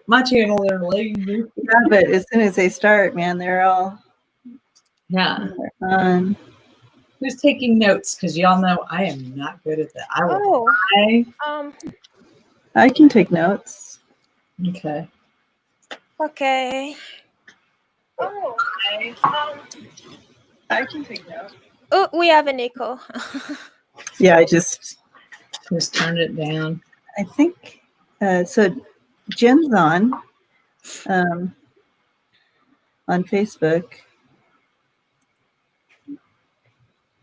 My channel, they're lazy. Yeah, but as soon as they start, man, they're all on. Who's taking notes? Because y'all know I am not good at that. I will I can take notes. Okay. Okay. Oh, I can take notes. Oh, we have an echo. Yeah, I just turned it down. I think so. Jen's on Facebook.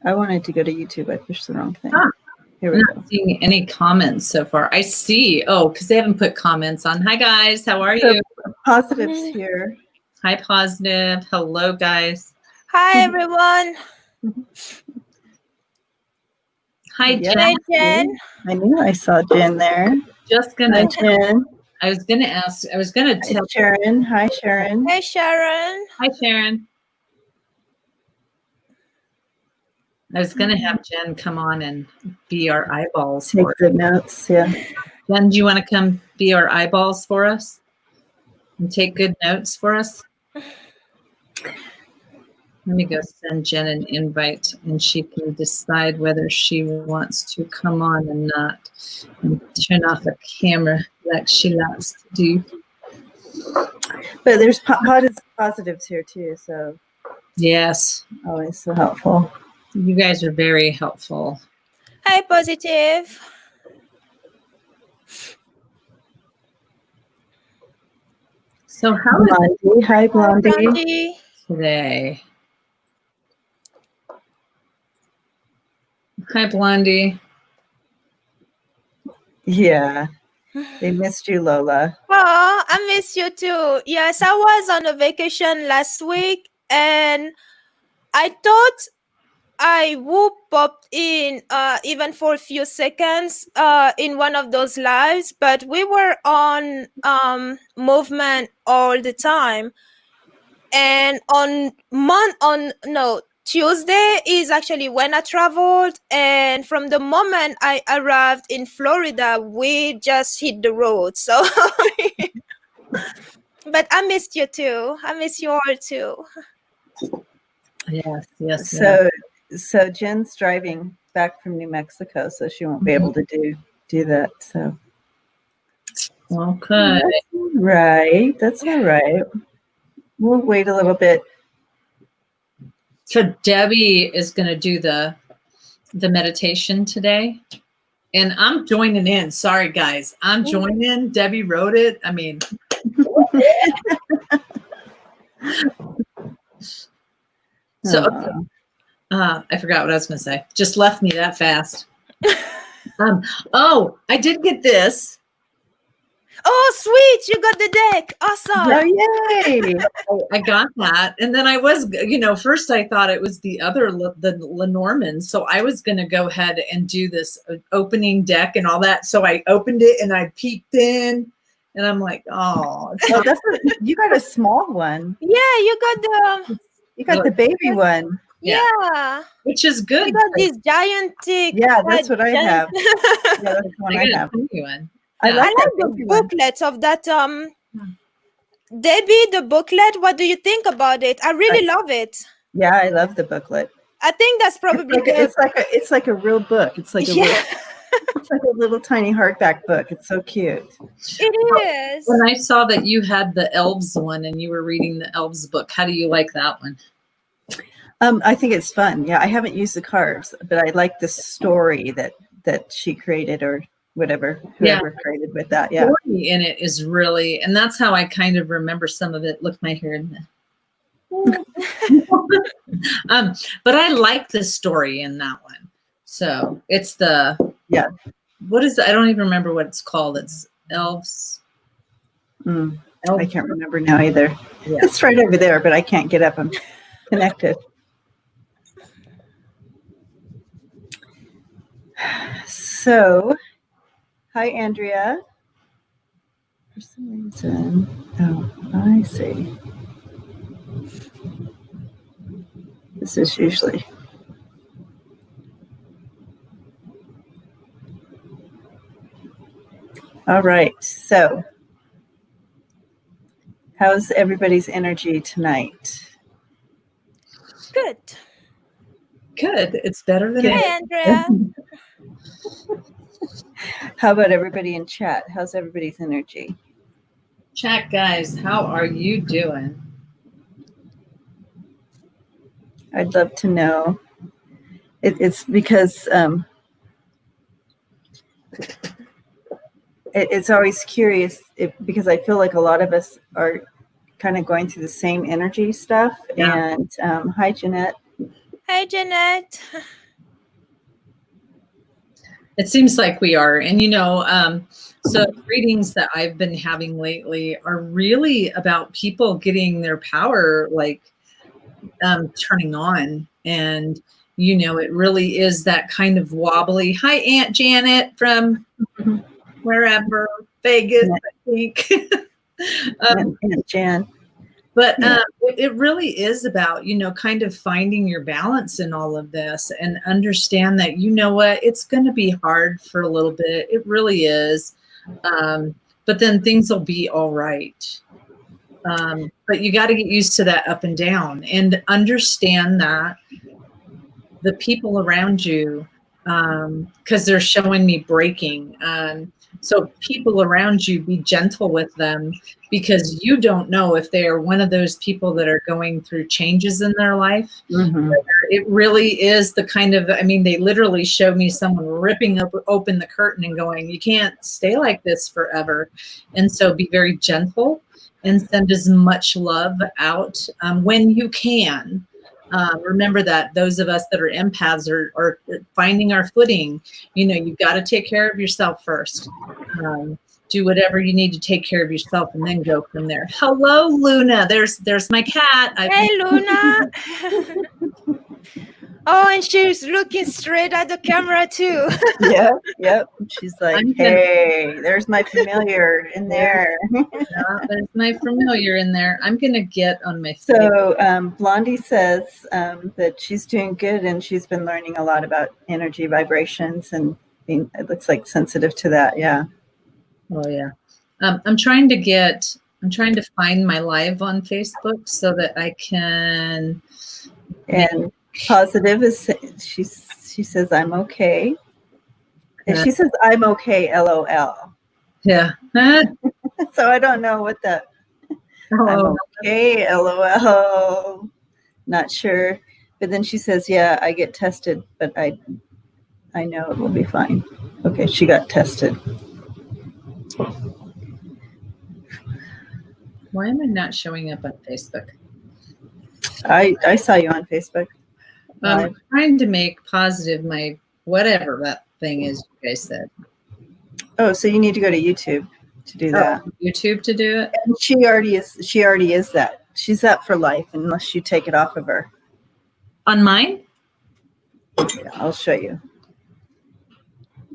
I wanted to go to YouTube. I pushed the wrong thing. Here we I'm go. not seeing any comments so far. I see. Oh, because they haven't put comments on. Hi, guys. How are you? Positives here. Hi, Positive. Hello, guys. Hi, everyone. Hi, Yeah, Jen. Jen. I knew I saw Jen there. Just gonna. Hi, Jen. I was gonna ask. I was gonna tell Sharon. Hi, Sharon. Hey, Sharon. Hi, Sharon. I was gonna have Jen come on and be our eyeballs. Take good notes. Yeah. Jen, do you want to come be our eyeballs for us and take good notes for us? Let me go send Jen an invite, and she can decide whether she wants to come on or not, and turn off the camera like she likes to do. But there's positives here too, so yes, always so helpful. You guys are very helpful. Hi, Positive. So how is Blondie? Hi, Blondie. Today? Hi, Blondie. Yeah, they missed you, Lola. Oh, I miss you too. Yes, I was on a vacation last week, and I thought I would pop in even for a few seconds in one of those lives, but we were on movement all the time. And Tuesday is actually when I traveled, and from the moment I arrived in Florida, we just hit the road. So but I missed you too. I miss you all too. Yes. So Jen's driving back from New Mexico, so she won't be able to do that. So okay, that's all right. We'll wait a little bit. So Debbie is going to do the meditation today, and I'm joining in. Sorry, guys, I'm joining. Debbie wrote it. I mean. So I forgot what I was going to say. Just left me that fast. I did get this. Oh, sweet! You got the deck. Awesome! Oh, yay! I got that, and then I was, first I thought it was the Lenormand, so I was going to go ahead and do this opening deck and all that. So I opened it and I peeked in, and I'm like, you got a small one. Yeah, you got the baby one. Yeah, which is good. You got this gigantic. Yeah, that's what I have. Yeah, that's the one I have. I like the booklet of that. Debbie, the booklet. What do you think about it? I really love it. Yeah, I love the booklet. I think that's probably it's like a real book. It's like it's like a little tiny hardback book. It's so cute. It is. When I saw that you had the elves one and you were reading the elves book, how do you like that one? I think it's fun. Yeah, I haven't used the cards, but I like the story that she created or whoever created with that. Yeah, the story in it is really, and that's how I kind of remember some of it. Look, my hair in there. But I like the story in that one. So it's what is I don't even remember what it's called. It's elves. I can't remember now either. Yeah. It's right over there, but I can't get up. I'm connected. So, hi, Andrea. For some reason, I see. This is usually. All right, so How's everybody's energy tonight? Good. Good. It's better than Hi, Andrea. How about everybody in chat? How's everybody's energy? Chat guys, how are you doing? I'd love to know. It's because it's always curious because I feel like a lot of us are kind of going through the same energy stuff. Yeah. And hi, Jeanette. Hi, Jeanette. It seems like we are. And, so readings that I've been having lately are really about people getting their power, like turning on. And, it really is that kind of wobbly. Hi, Aunt Janet from wherever, Vegas, I think. Aunt Jan. But it really is about, kind of finding your balance in all of this and understand that, what, it's going to be hard for a little bit. It really is. But then things will be all right. But you got to get used to that up and down and understand that the people around you, because they're showing me breaking. So people around you, be gentle with them because you don't know if they are one of those people that are going through changes in their life. Mm-hmm. It really is the kind of, they literally show me someone ripping open the curtain and going, you can't stay like this forever. And so be very gentle and send as much love out when you can. Remember that those of us that are empaths are finding our footing. You've got to take care of yourself first. Do whatever you need to take care of yourself and then go from there. Hello, Luna. There's my cat. Hey, Luna. Oh, and she's looking straight at the camera too. Yep. She's like, hey, there's my familiar in there. There's my familiar in there. I'm going to get on my So Blondie says that she's doing good and she's been learning a lot about energy vibrations and being, it looks like, sensitive to that. Yeah. Oh, yeah. I'm trying to find my live on Facebook so that I can. And Positive is, she says, I'm okay. And she says, I'm okay, LOL. Yeah. So I don't know what that, I'm okay, LOL. Not sure. But then she says, yeah, I get tested, but I know it will be fine. Okay, she got tested. Why am I not showing up on Facebook? I saw you on Facebook. I'm trying to make Positive my whatever that thing is you guys said. Oh, so you need to go to YouTube to do that. YouTube to do it? And she already is that. She's that for life unless you take it off of her. On mine? Yeah, I'll show you.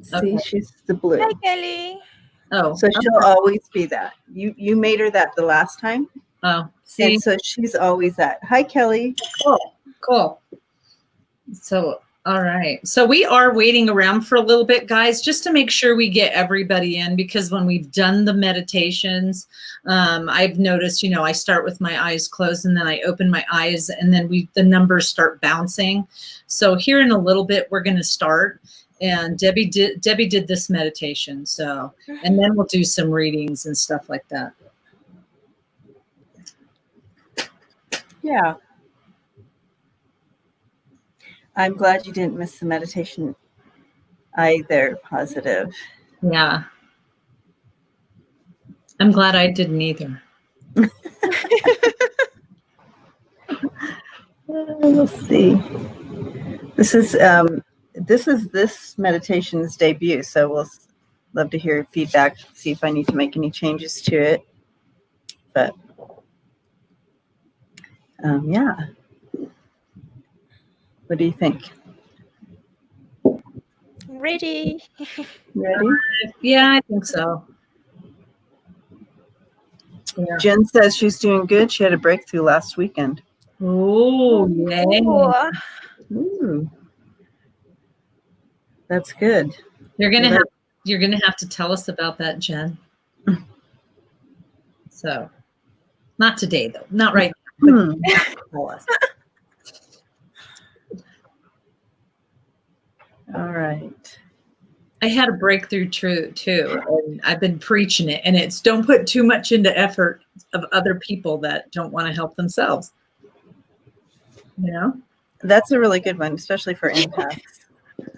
See, she's the blue. Hi, Kelly. Oh, so she'll always be that. You made her that the last time. Oh, see, and so she's always that. Hi, Kelly. Cool. So, all right. So we are waiting around for a little bit, guys, just to make sure we get everybody in, because when we've done the meditations, I've noticed, I start with my eyes closed and then I open my eyes and then the numbers start bouncing. So here in a little bit, we're going to start. And Debbie did this meditation. So, and then we'll do some readings and stuff like that. Yeah. I'm glad you didn't miss the meditation either, Positive. Yeah. I'm glad I didn't either. Let's see. This is this meditation's debut, so we'll love to hear feedback, see if I need to make any changes to it. But yeah. What do you think? Ready? Ready? Yeah, I think so. Yeah. Jen says she's doing good. She had a breakthrough last weekend. Oh, yay. Ooh. That's good. You're gonna have to tell us about that, Jen. So Not today, though. Not right now. All right. I had a breakthrough too, and I've been preaching it. And it's don't put too much into effort of other people that don't want to help themselves. You know? That's a really good one, especially for empaths.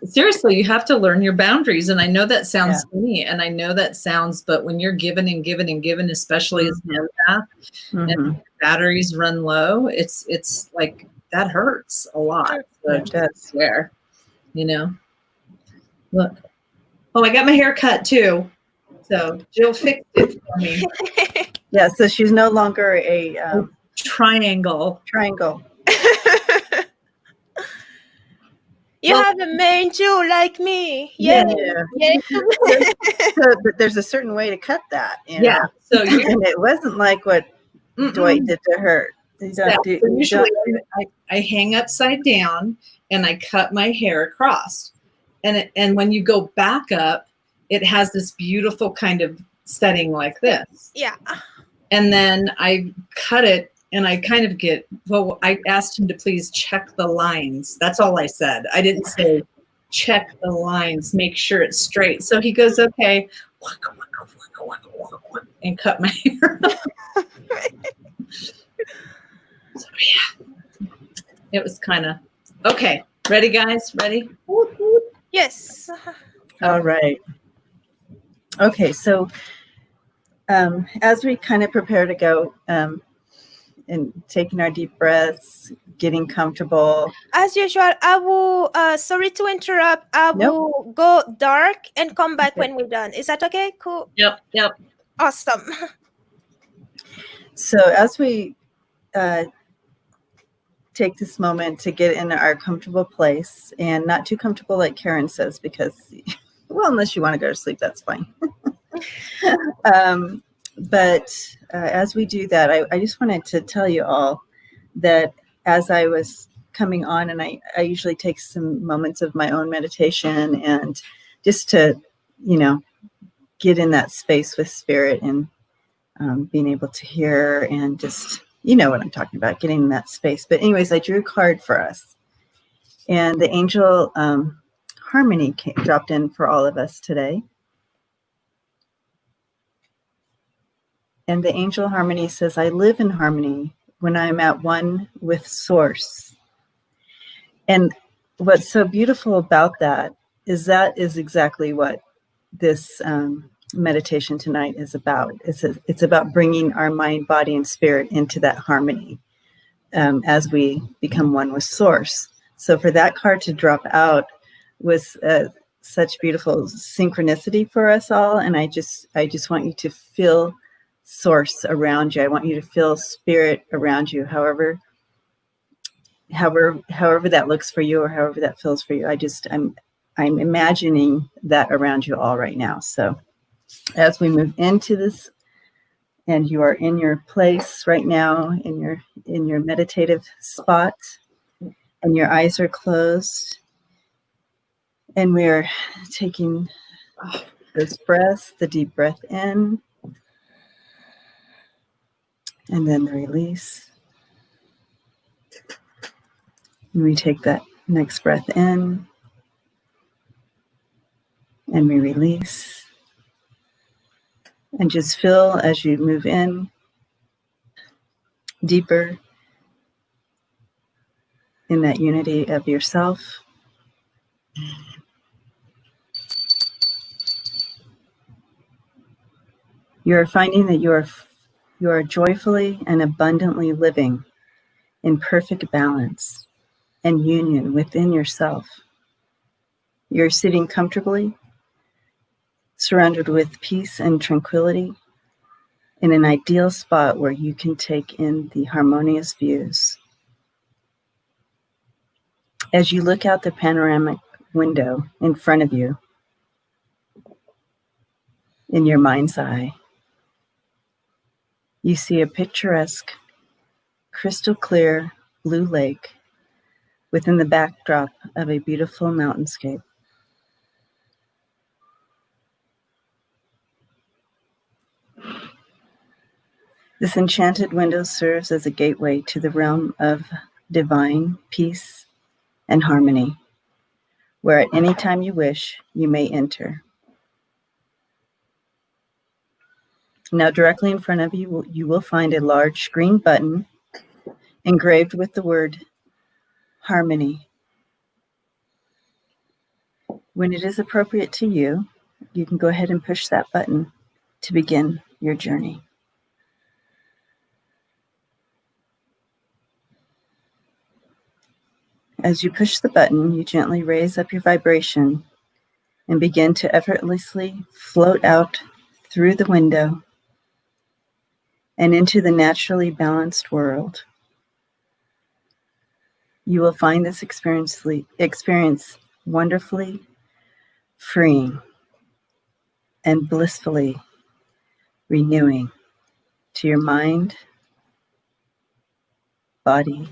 Seriously, you have to learn your boundaries. And I know that sounds funny, and I know that sounds, but when you're given and given and given, especially as an empath, and batteries run low, it's like that hurts a lot. So It does. Swear, you know. Look. Oh, I got my hair cut too. So Jill fixed it for me. Yeah, so she's no longer a Triangle. You have a mane too, like me. Yeah. So, but there's a certain way to cut that. You Yeah. know? So and it wasn't like what Dwight did to her. Usually I hang upside down and I cut my hair across. And when you go back up, it has this beautiful kind of setting like this. Yeah. And then I cut it and I kind of I asked him to please check the lines. That's all I said. I didn't say check the lines, make sure it's straight. So he goes, okay, and cut my hair. So yeah, it was kind of, okay. Ready, guys? Ready? Yes. All right. Okay, so as we kind of prepare to go and taking our deep breaths, getting comfortable. As usual, I will, sorry to interrupt, I will go dark and come back when we're done. Is that okay? Cool. Yep. Awesome. So as we take this moment to get in our comfortable place, and not too comfortable like Karen says, because, well, unless you want to go to sleep, that's fine. But as we do that, I just wanted to tell you all that as I was coming on, and I usually take some moments of my own meditation and just to, get in that space with spirit and being able to hear and just, you know what I'm talking about, getting in that space. But anyways, I drew a card for us. And the angel Harmony dropped in for all of us today. And the angel Harmony says, I live in harmony when I'm at one with Source. And what's so beautiful about that is exactly what this meditation tonight is about. It's about bringing our mind, body, and spirit into that harmony as we become one with Source. So for that card to drop out was such beautiful synchronicity for us all. And I just want you to feel Source around you. I want you to feel spirit around you, however that looks for you or however that feels for you. I'm imagining that around you all right now. So as we move into this, and you are in your place right now, in your meditative spot, and your eyes are closed, and we're taking those breaths, the deep breath in, and then the release. And we take that next breath in, and we release. And just feel as you move in deeper in that unity of yourself. You are finding that you are joyfully and abundantly living in perfect balance and union within yourself. You're sitting comfortably, surrounded with peace and tranquility, in an ideal spot where you can take in the harmonious views. As you look out the panoramic window in front of you, in your mind's eye, you see a picturesque, crystal clear blue lake within the backdrop of a beautiful mountainscape. This enchanted window serves as a gateway to the realm of divine peace and harmony, where at any time you wish, you may enter. Now, directly in front of you, you will find a large green button engraved with the word harmony. When it is appropriate to you, you can go ahead and push that button to begin your journey. As you push the button, you gently raise up your vibration and begin to effortlessly float out through the window and into the naturally balanced world. You will find this experience wonderfully freeing and blissfully renewing to your mind, body,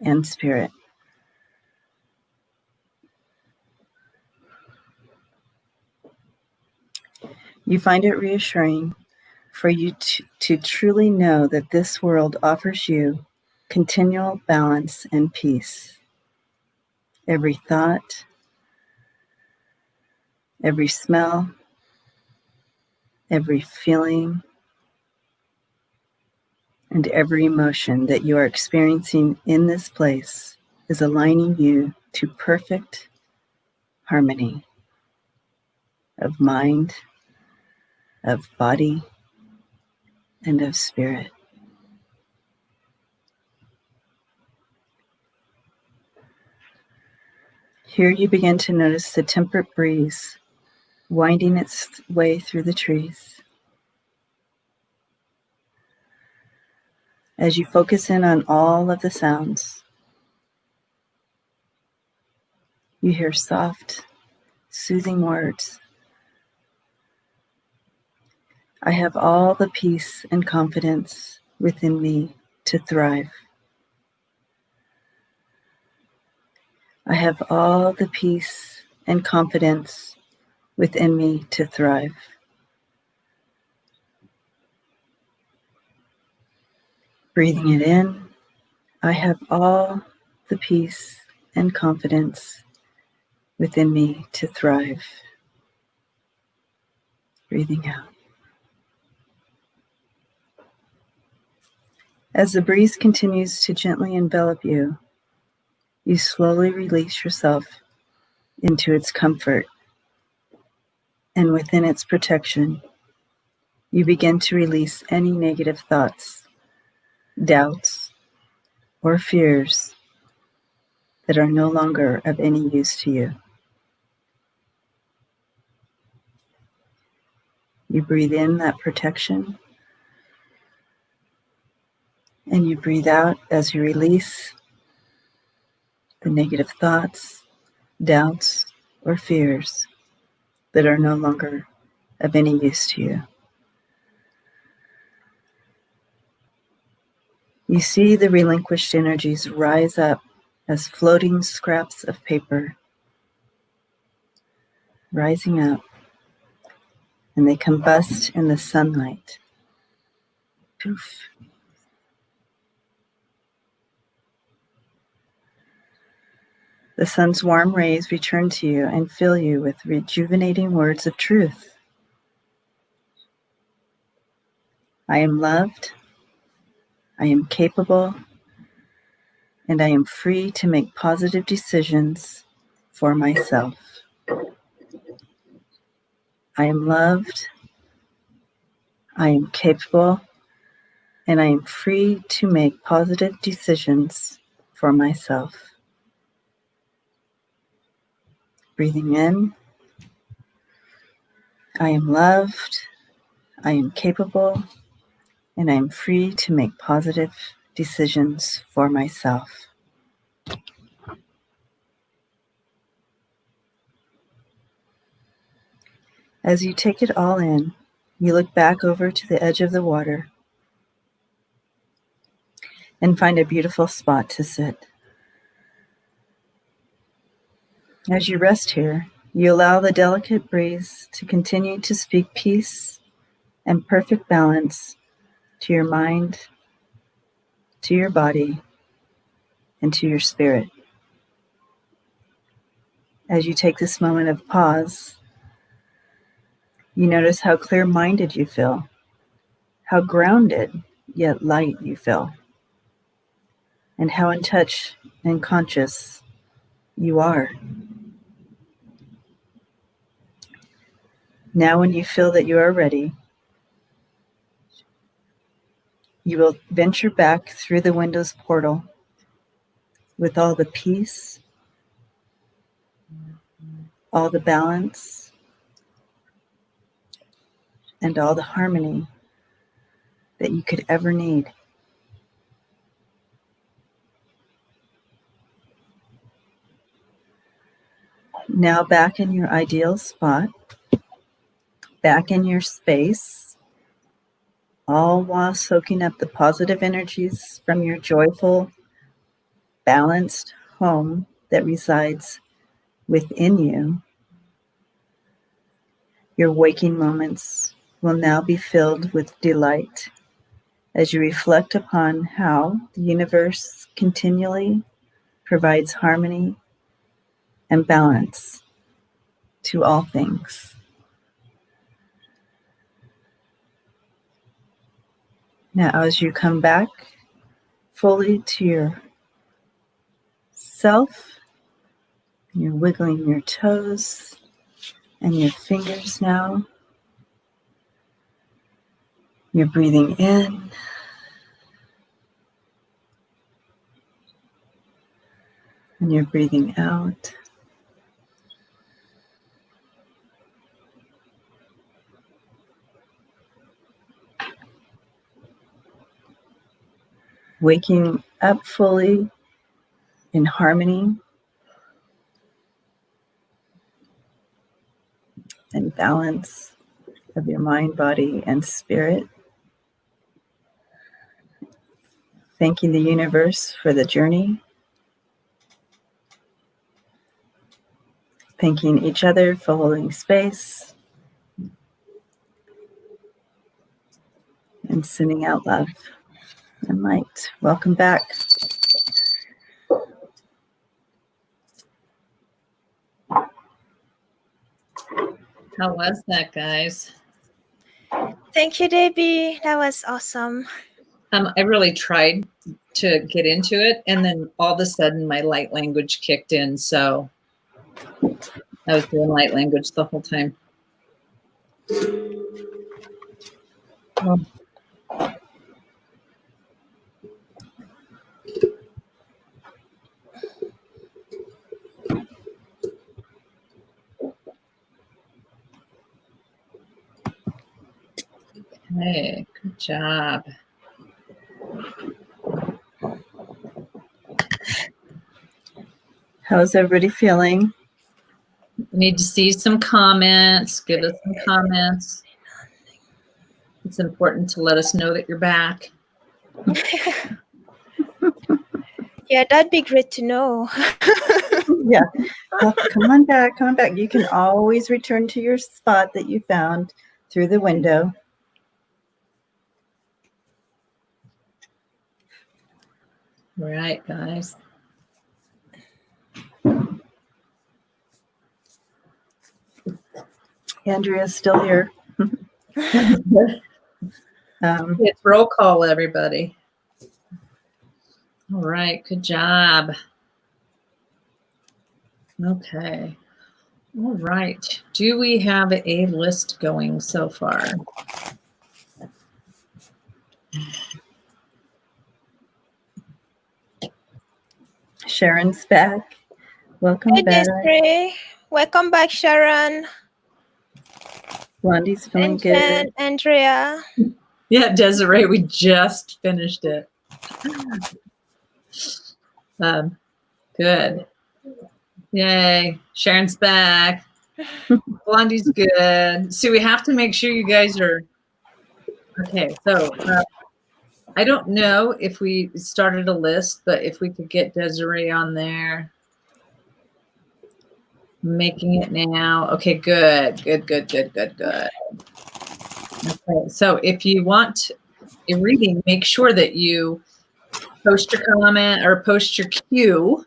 and spirit. You find it reassuring for you to truly know that this world offers you continual balance and peace. Every thought, every smell, every feeling, and every emotion that you are experiencing in this place is aligning you to perfect harmony of mind, of body, and of spirit. Here you begin to notice the temperate breeze winding its way through the trees. As you focus in on all of the sounds, you hear soft, soothing words. I have all the peace and confidence within me to thrive. I have all the peace and confidence within me to thrive. Breathing it in, I have all the peace and confidence within me to thrive. Breathing out. As the breeze continues to gently envelop you, you slowly release yourself into its comfort, and within its protection, you begin to release any negative thoughts, doubts, or fears that are no longer of any use to you. You breathe in that protection, and you breathe out as you release the negative thoughts, doubts, or fears that are no longer of any use to you. You see the relinquished energies rise up as floating scraps of paper, rising up, and they combust in the sunlight. Poof. The sun's warm rays return to you and fill you with rejuvenating words of truth. I am loved, I am capable, and I am free to make positive decisions for myself. I am loved, I am capable, and I am free to make positive decisions for myself. Breathing in, I am loved, I am capable, and I am free to make positive decisions for myself. As you take it all in, you look back over to the edge of the water and find a beautiful spot to sit. As you rest here, you allow the delicate breeze to continue to speak peace and perfect balance to your mind, to your body, and to your spirit. As you take this moment of pause, you notice how clear-minded you feel, how grounded yet light you feel, and how in touch and conscious you are. Now, when you feel that you are ready, you will venture back through the window's portal with all the peace, all the balance, and all the harmony that you could ever need. Now back in your ideal spot, back in your space, all while soaking up the positive energies from your joyful, balanced home that resides within you. Your waking moments will now be filled with delight as you reflect upon how the universe continually provides harmony and balance to all things. Now, as you come back fully to yourself, you're wiggling your toes and your fingers now. You're breathing in and you're breathing out. Waking up fully in harmony and balance of your mind, body, and spirit. Thanking the universe for the journey. Thanking each other for holding space. And sending out love and light. Welcome back. How was that, guys? Thank you, Debbie. That was awesome. I really tried to get into it, and then all of a sudden my light language kicked in. So I was doing light language the whole time. Okay, good job. How's everybody feeling? We need to see some comments. Give us some comments. It's important to let us know that you're back. Yeah, that'd be great to know. Yeah. Well, come on back. Come on back. You can always return to your spot that you found through the window. All right, guys. Andrea's still here. It's roll call, everybody. All right, good job. Okay. All right. Do we have a list going so far? Sharon's back. Welcome Hey, back. Desiree. Welcome back, Sharon. Blondie's feeling And good. Jen, Andrea. Yeah, Desiree, we just finished it. Good. Yay. Sharon's back. Blondie's good. See, we have to make sure you guys are okay. So I don't know if we started a list, but if we could get Desiree on there. Making it now. Okay, good. Okay, so if you want a reading, make sure that you post your comment or post your cue,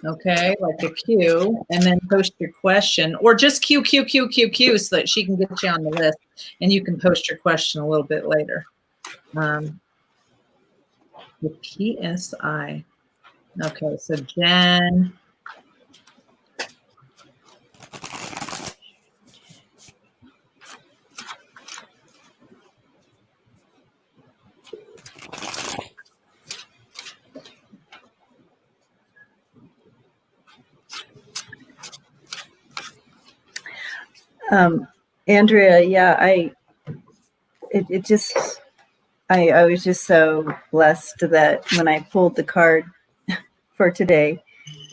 okay, like a cue, and then post your question, or just cue so that she can get you on the list, and you can post your question a little bit later. The PSI. Okay, so Jen. Andrea, yeah, I was just so blessed that when I pulled the card for today,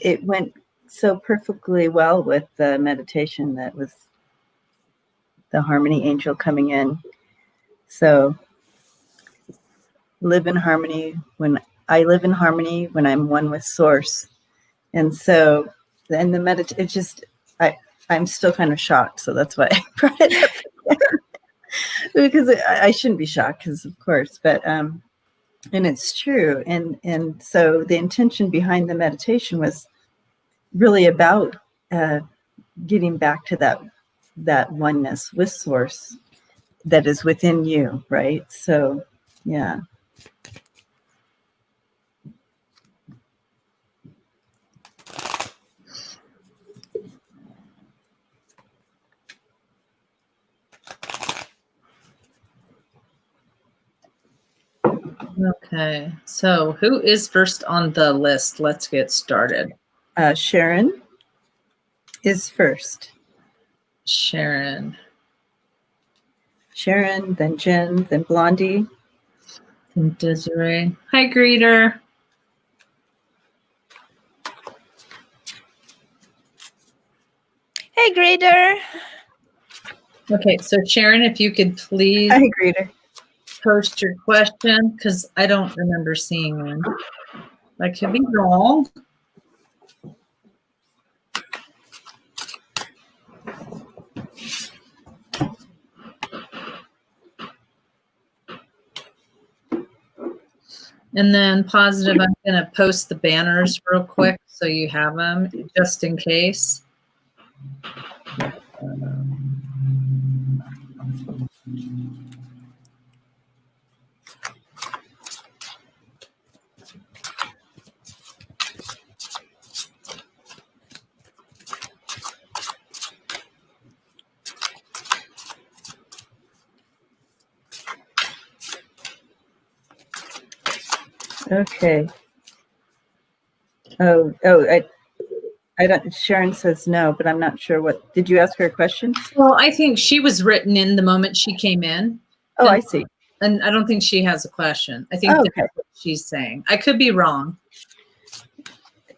it went so perfectly well with the meditation that was the harmony angel coming in. So live in harmony when I live in harmony when I'm one with source. And so then the it just, I'm still kind of shocked. So that's why I brought it up again. Because I shouldn't be shocked, because of course, but and it's true. And so the intention behind the meditation was really about getting back to that oneness with source that is within you, right? So yeah. Okay, so who is first on the list? Let's get started. Sharon is first. Sharon, then Jen, then Blondie. and Desiree. Hi, greeter. Hey, greeter. Okay, so Sharon, if you could please Hi, greeter. post your question, because I don't remember seeing one. I could be wrong. And then positive, I'm going to post the banners real quick so you have them just in case. Okay. Oh, I don't. Sharon says no, but I'm not sure what. Did you ask her a question? Well, I think she was written in the moment she came in. Oh, I see. And I don't think she has a question. I think okay. that's what she's saying. I could be wrong.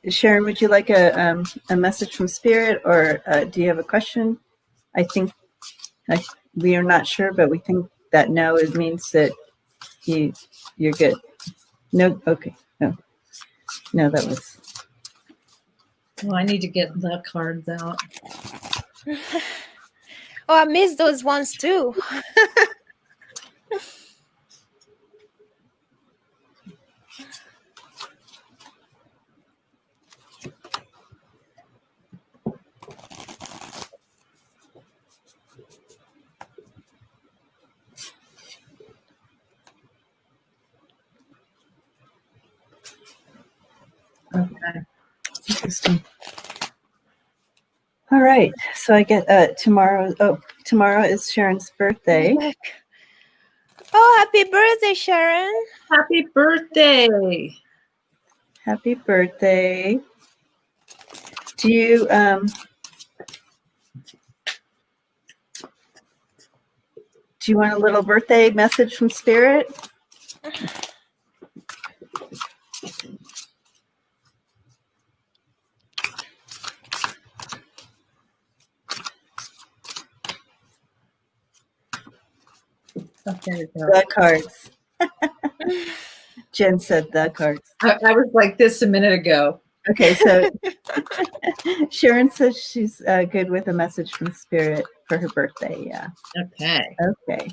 Sharon, would you like a message from Spirit, or do you have a question? I think we are not sure, but we think that no, it means that you're good. No, okay, no, that was. Well, I need to get the cards out. Oh, I missed those ones too. Okay. Interesting. All right, so I get tomorrow. Oh, tomorrow is Sharon's birthday. Oh, happy birthday, Sharon! Happy birthday! Happy birthday! Do you want a little birthday message from Spirit? Okay, The cards. Jen said the cards. I was like this a minute ago. Okay, so Sharon says she's good with a message from Spirit for her birthday. Yeah. Okay. Okay.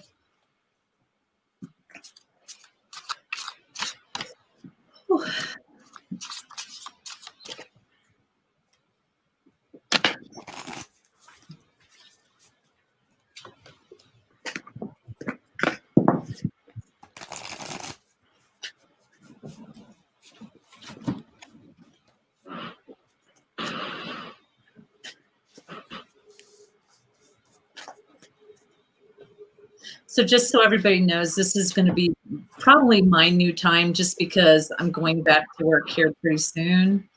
So just so everybody knows, this is going to be probably my new time just because I'm going back to work here pretty soon.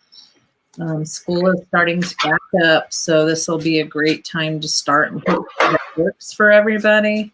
School is starting to back up, so this will be a great time to start and hope that works for everybody.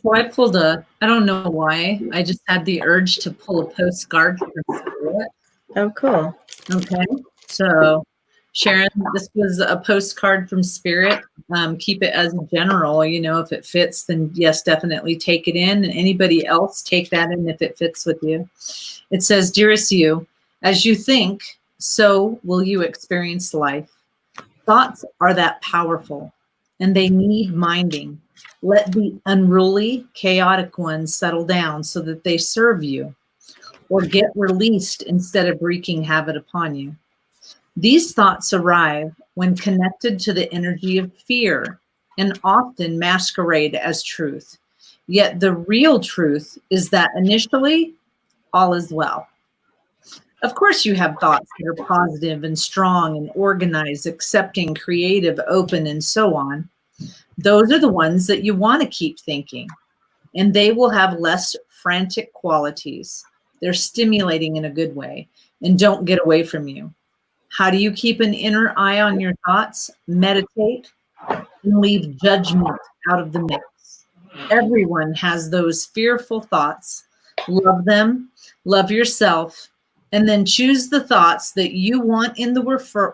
So I pulled I don't know why, I just had the urge to pull a postcard from Spirit. Oh, cool. Okay, so Sharon, this was a postcard from Spirit. Keep it as general, if it fits, then yes, definitely take it in. And anybody else, take that in if it fits with you. It says, "Dearest you, as you think, so will you experience life. Thoughts are that powerful, and they need minding. Let the unruly, chaotic ones settle down so that they serve you, or get released instead of wreaking havoc upon you. These thoughts arrive when connected to the energy of fear and often masquerade as truth. Yet the real truth is that initially, all is well. Of course, you have thoughts that are positive and strong and organized, accepting, creative, open, and so on. Those are the ones that you want to keep thinking, and they will have less frantic qualities. They're stimulating in a good way and don't get away from you. How do you keep an inner eye on your thoughts? Meditate and leave judgment out of the mix. Everyone has those fearful thoughts. Love them, love yourself, and then choose the thoughts that you want in the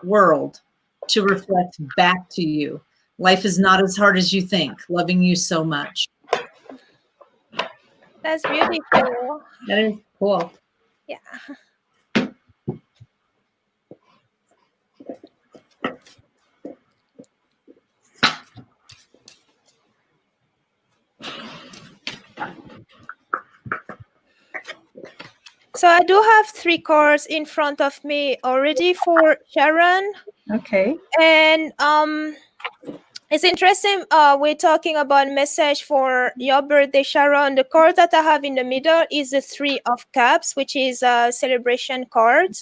world to reflect back to you. Life is not as hard as you think. Loving you so much." That's beautiful. That is cool. Yeah. So I do have 3 cards in front of me already for Sharon. Okay. And it's interesting. We're talking about message for your birthday, Sharon. The card that I have in the middle is the 3 of Cups, which is a celebration card.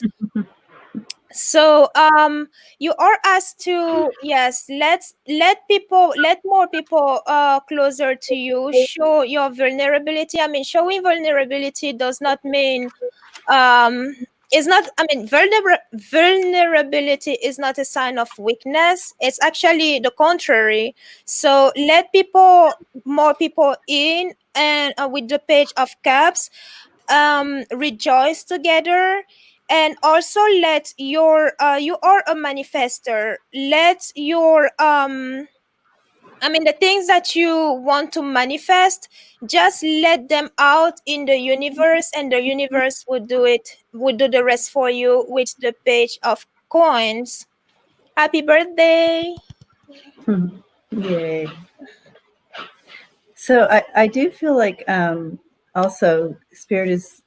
So you are asked to, yes, let more people closer to you. Show your vulnerability. I mean, showing vulnerability does not mean is not, I mean, vulnerability is not a sign of weakness. It's actually the contrary. So let more people in, and with the Page of Cups, rejoice together. And also let your you are a manifester. Let your the things that you want to manifest, just let them out in the universe, and the universe would do the rest for you with the Page of Coins. Happy birthday. Yay. So I do feel like also Spirit is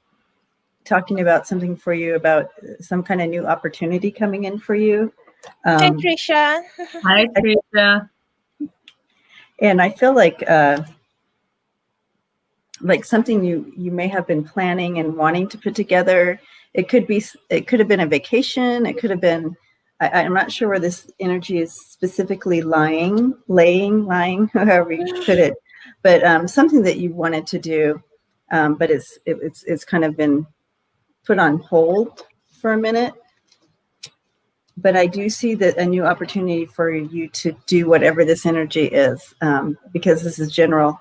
talking about something for you, about some kind of new opportunity coming in for you. Hi, Trisha. Hi, Trisha. And I feel like something you may have been planning and wanting to put together. It could have been a vacation. It could have been, I'm not sure where this energy is specifically lying, however you put it, but something that you wanted to do, but it's kind of been put on hold for a minute. But I do see that a new opportunity for you to do whatever this energy is, because this is general.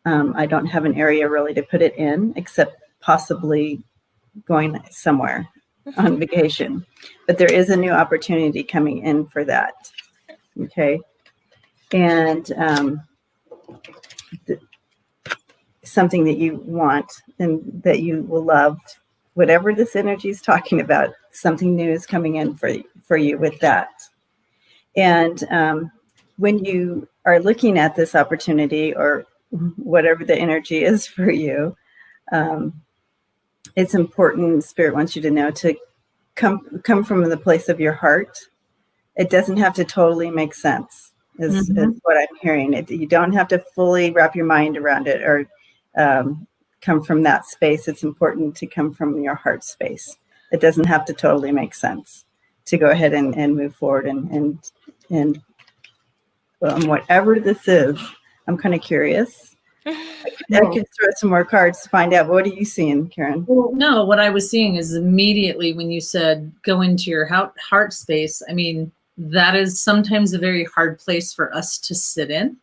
I don't have an area really to put it in, except possibly going somewhere on vacation. But there is a new opportunity coming in for that. Okay. And something that you want and that you will love, whatever this energy is talking about, something new is coming in for you with that. And when you are looking at this opportunity or whatever the energy is for you, it's important, Spirit wants you to know, to come from the place of your heart. It doesn't have to totally make sense, is what I'm hearing. You don't have to fully wrap your mind around it or come from that space. It's important to come from your heart space. It doesn't have to totally make sense to go ahead and move forward and whatever this is. I'm kind of curious. I could throw some more cards to find out. What are you seeing, Karen? Well, no, what I was seeing is immediately when you said go into your heart space, I mean, that is sometimes a very hard place for us to sit in.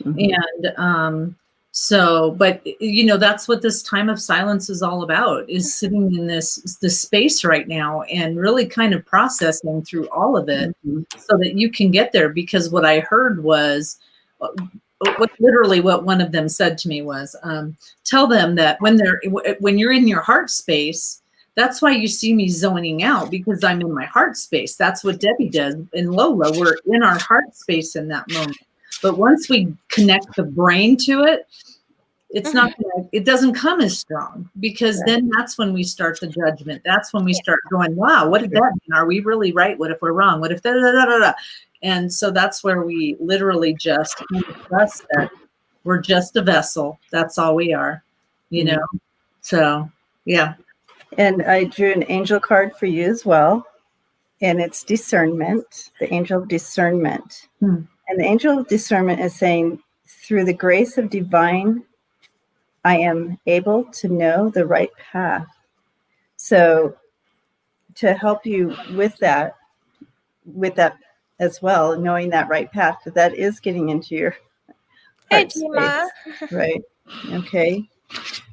And so, but you know, that's what this time of silence is all about, is sitting in this space right now and really kind of processing through all of it so that you can get there. Because what I heard was, literally what one of them said to me was, tell them that when you're in your heart space, that's why you see me zoning out, because I'm in my heart space. That's what Debbie does. And Lola, we're in our heart space in that moment. But once we connect the brain to it, it's not, it doesn't come as strong, because then that's when we start the judgment. That's when we start going, wow, what did that mean? Are we really right? What if we're wrong? What if da da da da da? And so that's where we literally just trust that we're just a vessel. That's all we are, you know? So, yeah. And I drew an angel card for you as well. And it's discernment, the angel of discernment. And the angel of discernment is saying, through the grace of divine, I am able to know the right path. So to help you with that as well, knowing that right path, that is getting into your heart space, right? Okay.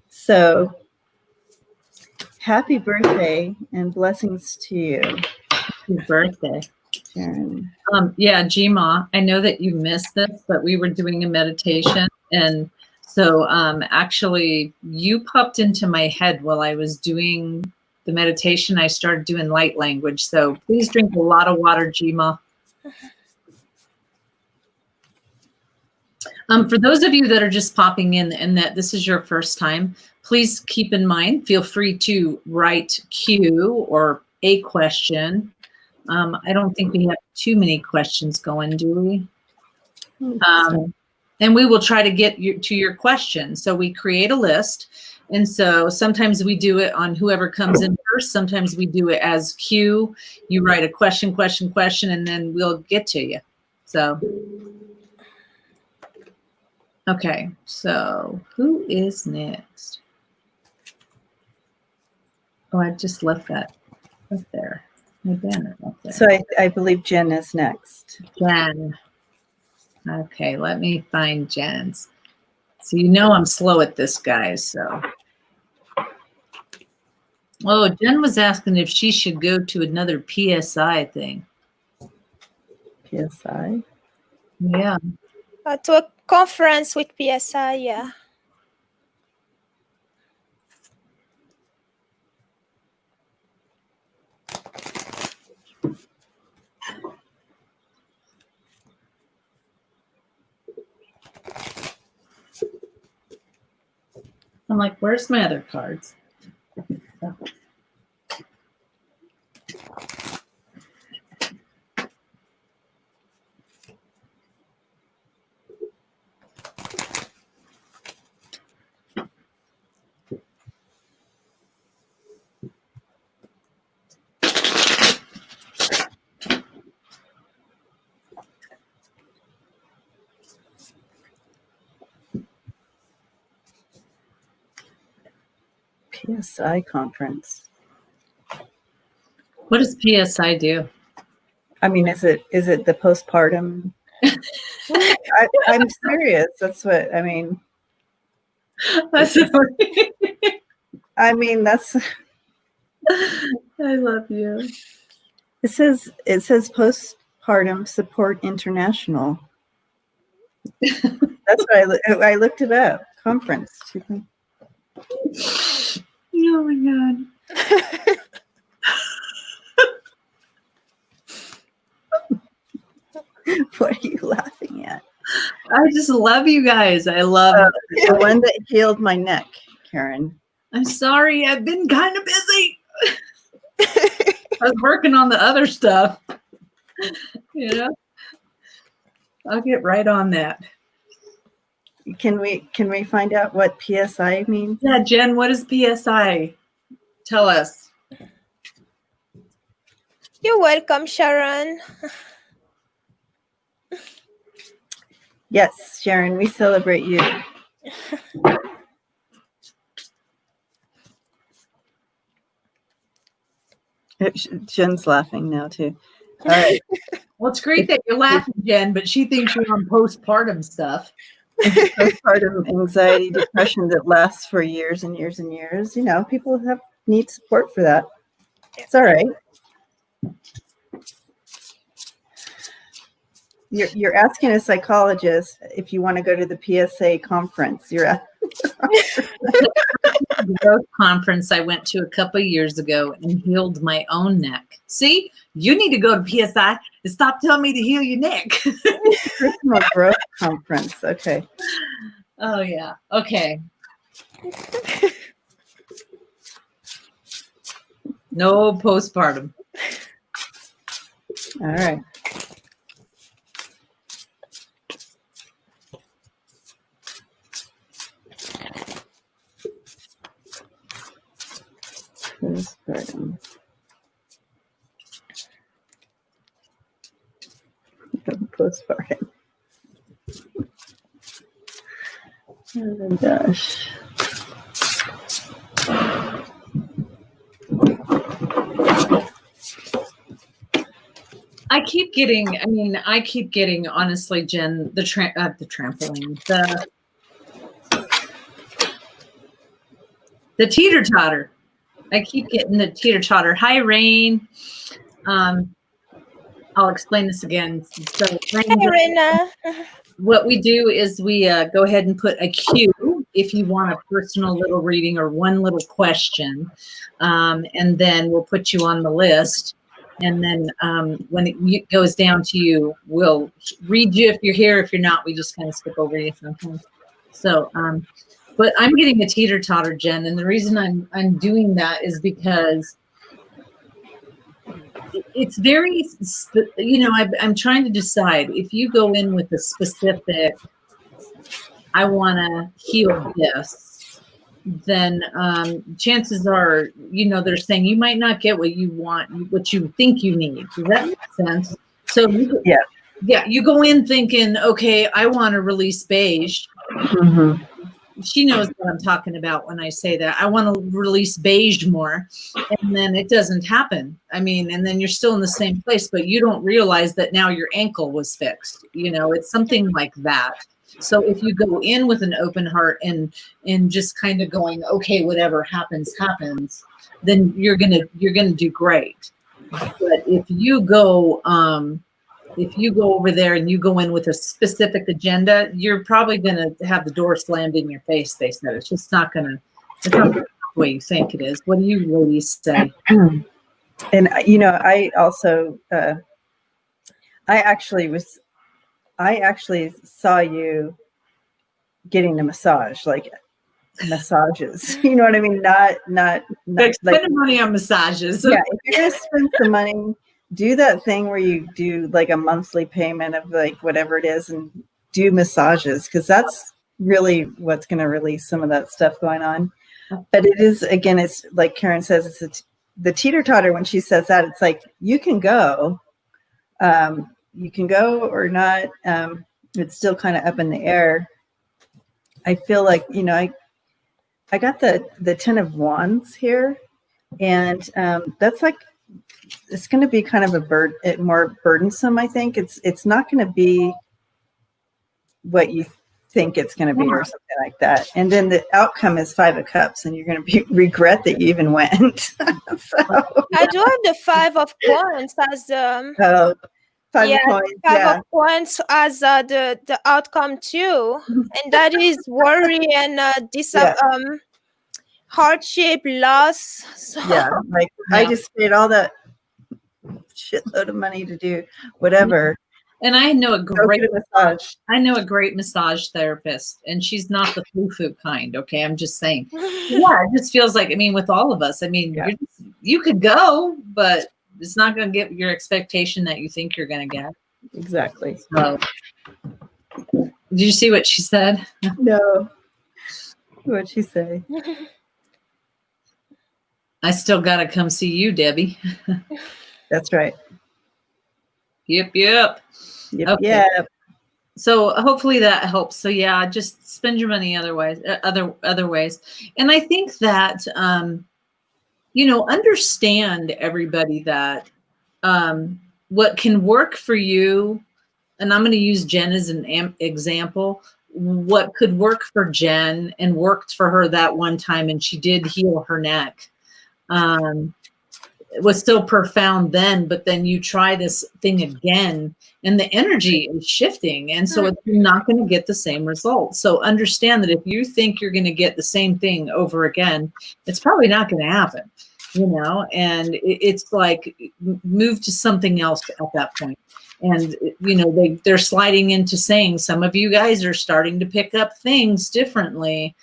So happy birthday and blessings to you. Happy birthday, Sharon. Yeah, Gma, I know that you missed this, but we were doing a meditation, and so actually you popped into my head while I was doing the meditation. I started doing light language, so please drink a lot of water, Gma. For those of you that are just popping in and that this is your first time, please keep in mind, feel free to write Q or a question. I don't think we have too many questions going, do we? And we will try to get to your question. So we create a list. And so sometimes we do it on whoever comes in first. Sometimes we do it as Q. You write a question, and then we'll get to you. So, okay. So who is next? Oh, I just left that up there. My banner up there. So I believe Jen is next. Jen. Okay, let me find Jen's. So you know I'm slow at this, guys. So, oh, Jen was asking if she should go to another PSI thing. PSI? Yeah. To a conference with PSI, yeah. I'm like, where's my other cards? PSI conference. What does PSI do? I mean, is it the postpartum? I'm serious. That's what I mean. I mean, that's. I love you. It says postpartum support international. That's what I looked it up. Conference. Oh my God. What are you laughing at? I just love you guys. I love the one that healed my neck, Karen. I'm sorry. I've been kind of busy. I was working on the other stuff. You know, I'll get right on that. Can we find out what PSI means? Yeah, Jen, what is PSI? Tell us. You're welcome, Sharon. Yes, Sharon, we celebrate you. Jen's laughing now too. All right. Well, it's great that you're laughing, Jen, but she thinks you're on postpartum stuff. Postpartum anxiety, depression that lasts for years and years and years. You know, people need support for that. It's all right. You're asking a psychologist if you want to go to the PSA conference. You're at the growth conference I went to a couple of years ago and healed my own neck. See, you need to go to PSI and stop telling me to heal your neck. Personal growth conference. Okay. Oh yeah. Okay. No postpartum. All right. Postpartum. Postpartum. Oh gosh. I keep getting, honestly, Jen, the trampoline, the teeter-totter. I keep getting the teeter-totter. Hi, Rain. I'll explain this again. So, Hey, Rena. what we do is we go ahead and put a Q if you want a personal little reading or one little question, and then we'll put you on the list. And then when it goes down to you, we'll read you if you're here. If you're not, we just kind of skip over you sometimes. So, but I'm getting a teeter-totter, Jen, and the reason I'm doing that is because it's very, you know, I'm trying to decide if you go in with a specific, I want to heal this, then chances are, you know, they're saying you might not get what you want, what you think you need. Does that make sense? So yeah, you go in thinking, okay, I want to release beige. Mm-hmm. She knows what I'm talking about when I say that. I want to release beige more, and then it doesn't happen. I mean, and then you're still in the same place, but you don't realize that now your ankle was fixed. You know, it's something like that. So if you go in with an open heart and just kind of going, okay, whatever happens, happens, then you're gonna do great. But if you go over there and you go in with a specific agenda, you're probably going to have the door slammed in your face. They said it's just not going to. It's not the way you think it is. What do you really say? And you know, I also, I actually saw you getting a massage, like massages. You know what I mean? Not Like like spending money on massages. Yeah, if you're gonna spend some money, do that thing where you do like a monthly payment of like whatever it is and do massages, because that's really what's going to release some of that stuff going on. But it is, again, it's like Karen says, it's the teeter-totter. When she says that, it's like you can go or not. It's still kind of up in the air. I feel like, you know, I got the 10 of Wands here, and that's like, it's going to be kind of more burdensome. I think it's not going to be what you think it's going to be, or something like that. And then the outcome is 5 of Cups, and you're going to regret that you even went. So, I do have the 5 of Coins as the 5 of Coins, 5 of Coins as the outcome too, and that is worry and hardship, loss. So. Yeah, like I just paid all that shitload of money to do whatever, And I know a Go great get a massage. I know a great massage therapist, and she's not the foo-foo kind. Okay, I'm just saying. Yeah, it just feels like, I mean, with all of us, I mean, Yeah. you could go, but it's not going to get your expectation that you think you're going to get. Exactly. So, did you see what she said? No. What'd she say? I still got to come see you, Debbie. That's right. Yep. Yep. Okay. Yep. So hopefully that helps. So yeah, just spend your money otherwise, other ways. And I think that, understand, everybody, that what can work for you, and I'm going to use Jen as an example, what could work for Jen and worked for her that one time, and she did heal her neck. It was still profound then, but then you try this thing again and the energy is shifting. And so you're not going to get the same results. So understand that if you think you're going to get the same thing over again, it's probably not going to happen, and it's like move to something else at that point. And, they're sliding into saying some of you guys are starting to pick up things differently.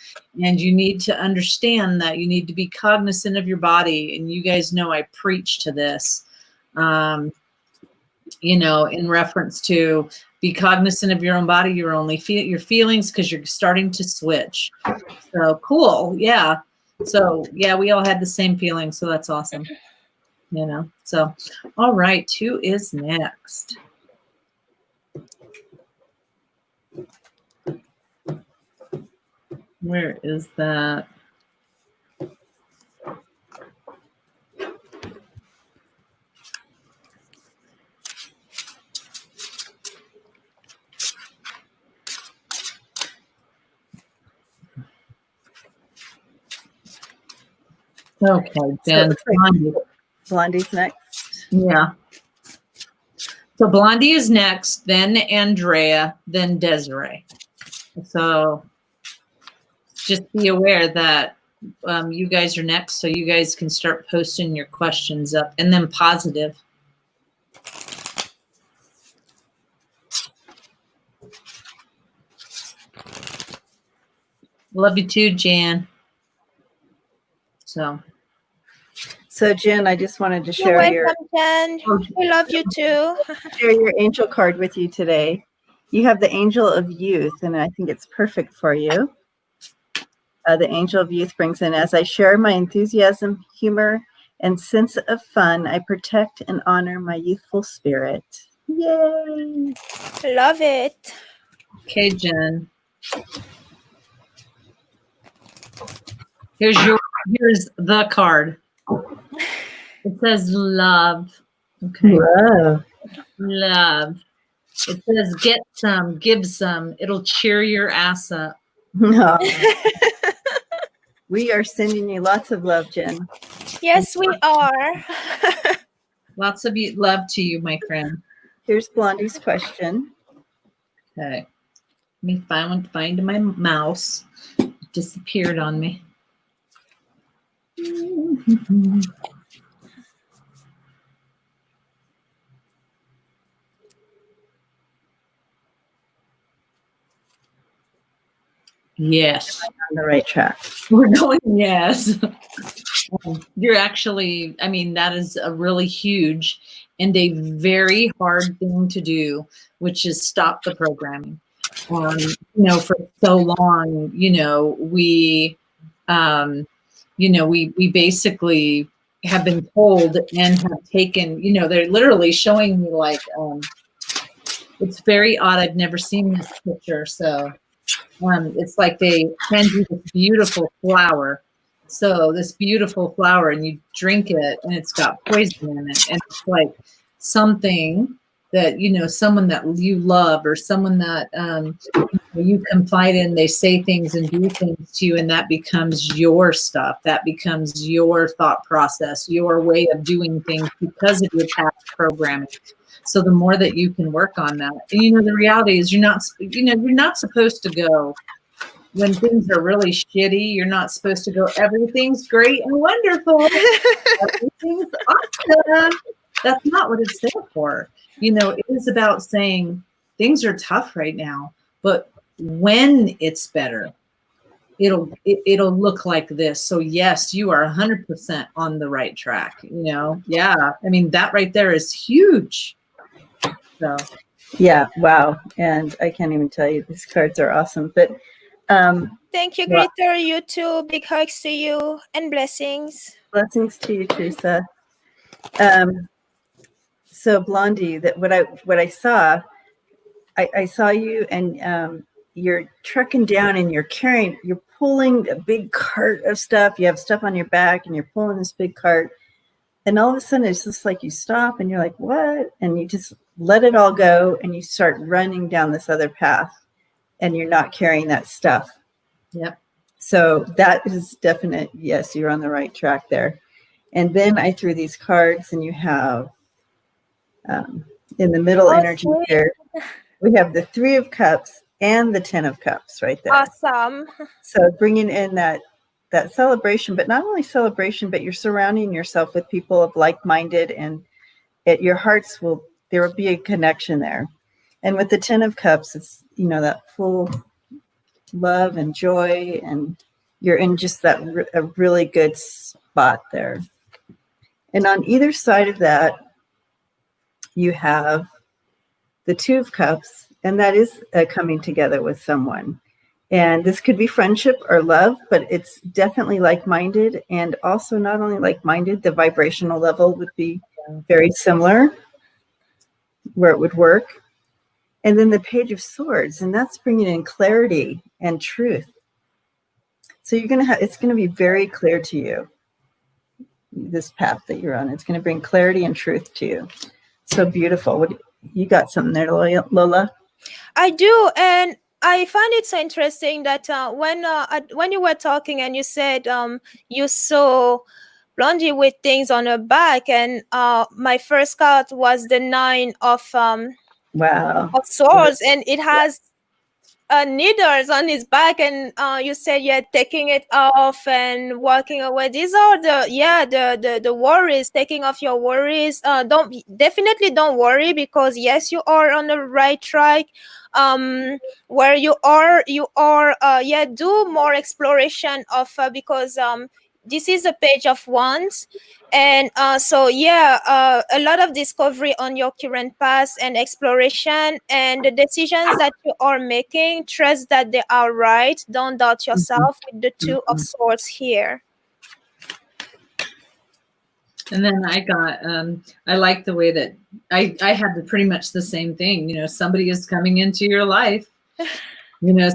And you need to understand that you need to be cognizant of your body. And you guys know I preach to this, in reference to be cognizant of your own body, your feelings, because you're starting to switch. So cool. Yeah. So yeah, we all had the same feeling. So that's awesome. So, all right. Who is next? Where is that? Okay, Jen. So Blondie's next. Yeah. So Blondie is next, then Andrea, then Desiree. So just be aware that you guys are next, so you guys can start posting your questions up, and then positive. Love you too, Jan. So Jen, I just wanted to share Jen. We love you too. Share your angel card with you today. You have the angel of youth, and I think it's perfect for you. The angel of youth brings in, as I share my enthusiasm, humor, and sense of fun, I protect and honor my youthful spirit. Yay! Love it. Okay, Jen. Here's the card. It says love. Okay. Love. It says get some, give some. It'll cheer your ass up. No. We are sending you lots of love, Jen. Yes, we are. Lots of love to you, my friend. Here's Blondie's question. Okay. Let me find my mouse. It disappeared on me. Yes. On the right track. We're going, yes. You're actually, I mean, that is a really huge and a very hard thing to do, which is stop the programming. For so long, we basically have been told and have taken, they're literally showing me like, it's very odd. I've never seen this picture. So it's like they hand you this beautiful flower. So this beautiful flower, and you drink it, and it's got poison in it. And it's like something that, someone that you love or someone that you confide in, they say things and do things to you, and that becomes your stuff. That becomes your thought process, your way of doing things because of your past programming. So the more that you can work on that, and the reality is you're not supposed to go when things are really shitty. You're not supposed to go, everything's great and wonderful. Everything's awesome. That's not what it's there for. It is about saying things are tough right now, but when it's better, it'll look like this. So yes, you are 100% on the right track. Yeah. I mean, that right there is huge. So Yeah, wow. And I can't even tell you, these cards are awesome. But thank you, well, Glitter. You too. Big hugs to you and blessings. blessings to you, Teresa. So Blondie, that what I saw, I saw you, and you're trucking down and you're pulling a big cart of stuff. You have stuff on your back and you're pulling this big cart. And all of a sudden it's just like you stop and you're like, what? And you just let it all go and you start running down this other path and you're not carrying that stuff. yep. So that is definite. Yes, you're on the right track there. And then I threw these cards and you have in the middle energy here, we have the 3 of Cups and the 10 of Cups right there. Awesome. So bringing in that celebration, but not only celebration, but you're surrounding yourself with people of like-minded, and your hearts there will be a connection there. And with the 10 of Cups, it's, that full love and joy, and you're in just that a really good spot there. And on either side of that, you have the 2 of Cups, and that is coming together with someone. And this could be friendship or love, but it's definitely like-minded. And also not only like-minded, the vibrational level would be very similar where it would work. And then the Page of Swords, and that's bringing in clarity and truth. So it's going to be very clear to you, this path that you're on. It's going to bring clarity and truth to you. So beautiful. You got something there, Lola? I do, and I find it so interesting that when you were talking and you said you saw Blondie with things on her back, and my first card was the 9 of swords, and it has needles on his back, and you said you're taking it off and walking away. These are the worries, taking off your worries. Definitely don't worry, because yes, you are on the right track. Where you are do more exploration of because this is a Page of Wands, and a lot of discovery on your current path and exploration, and the decisions that you are making, trust that they are right. Don't doubt yourself with the 2 of Swords here. And then I got, I like the way that I had pretty much the same thing. Somebody is coming into your life.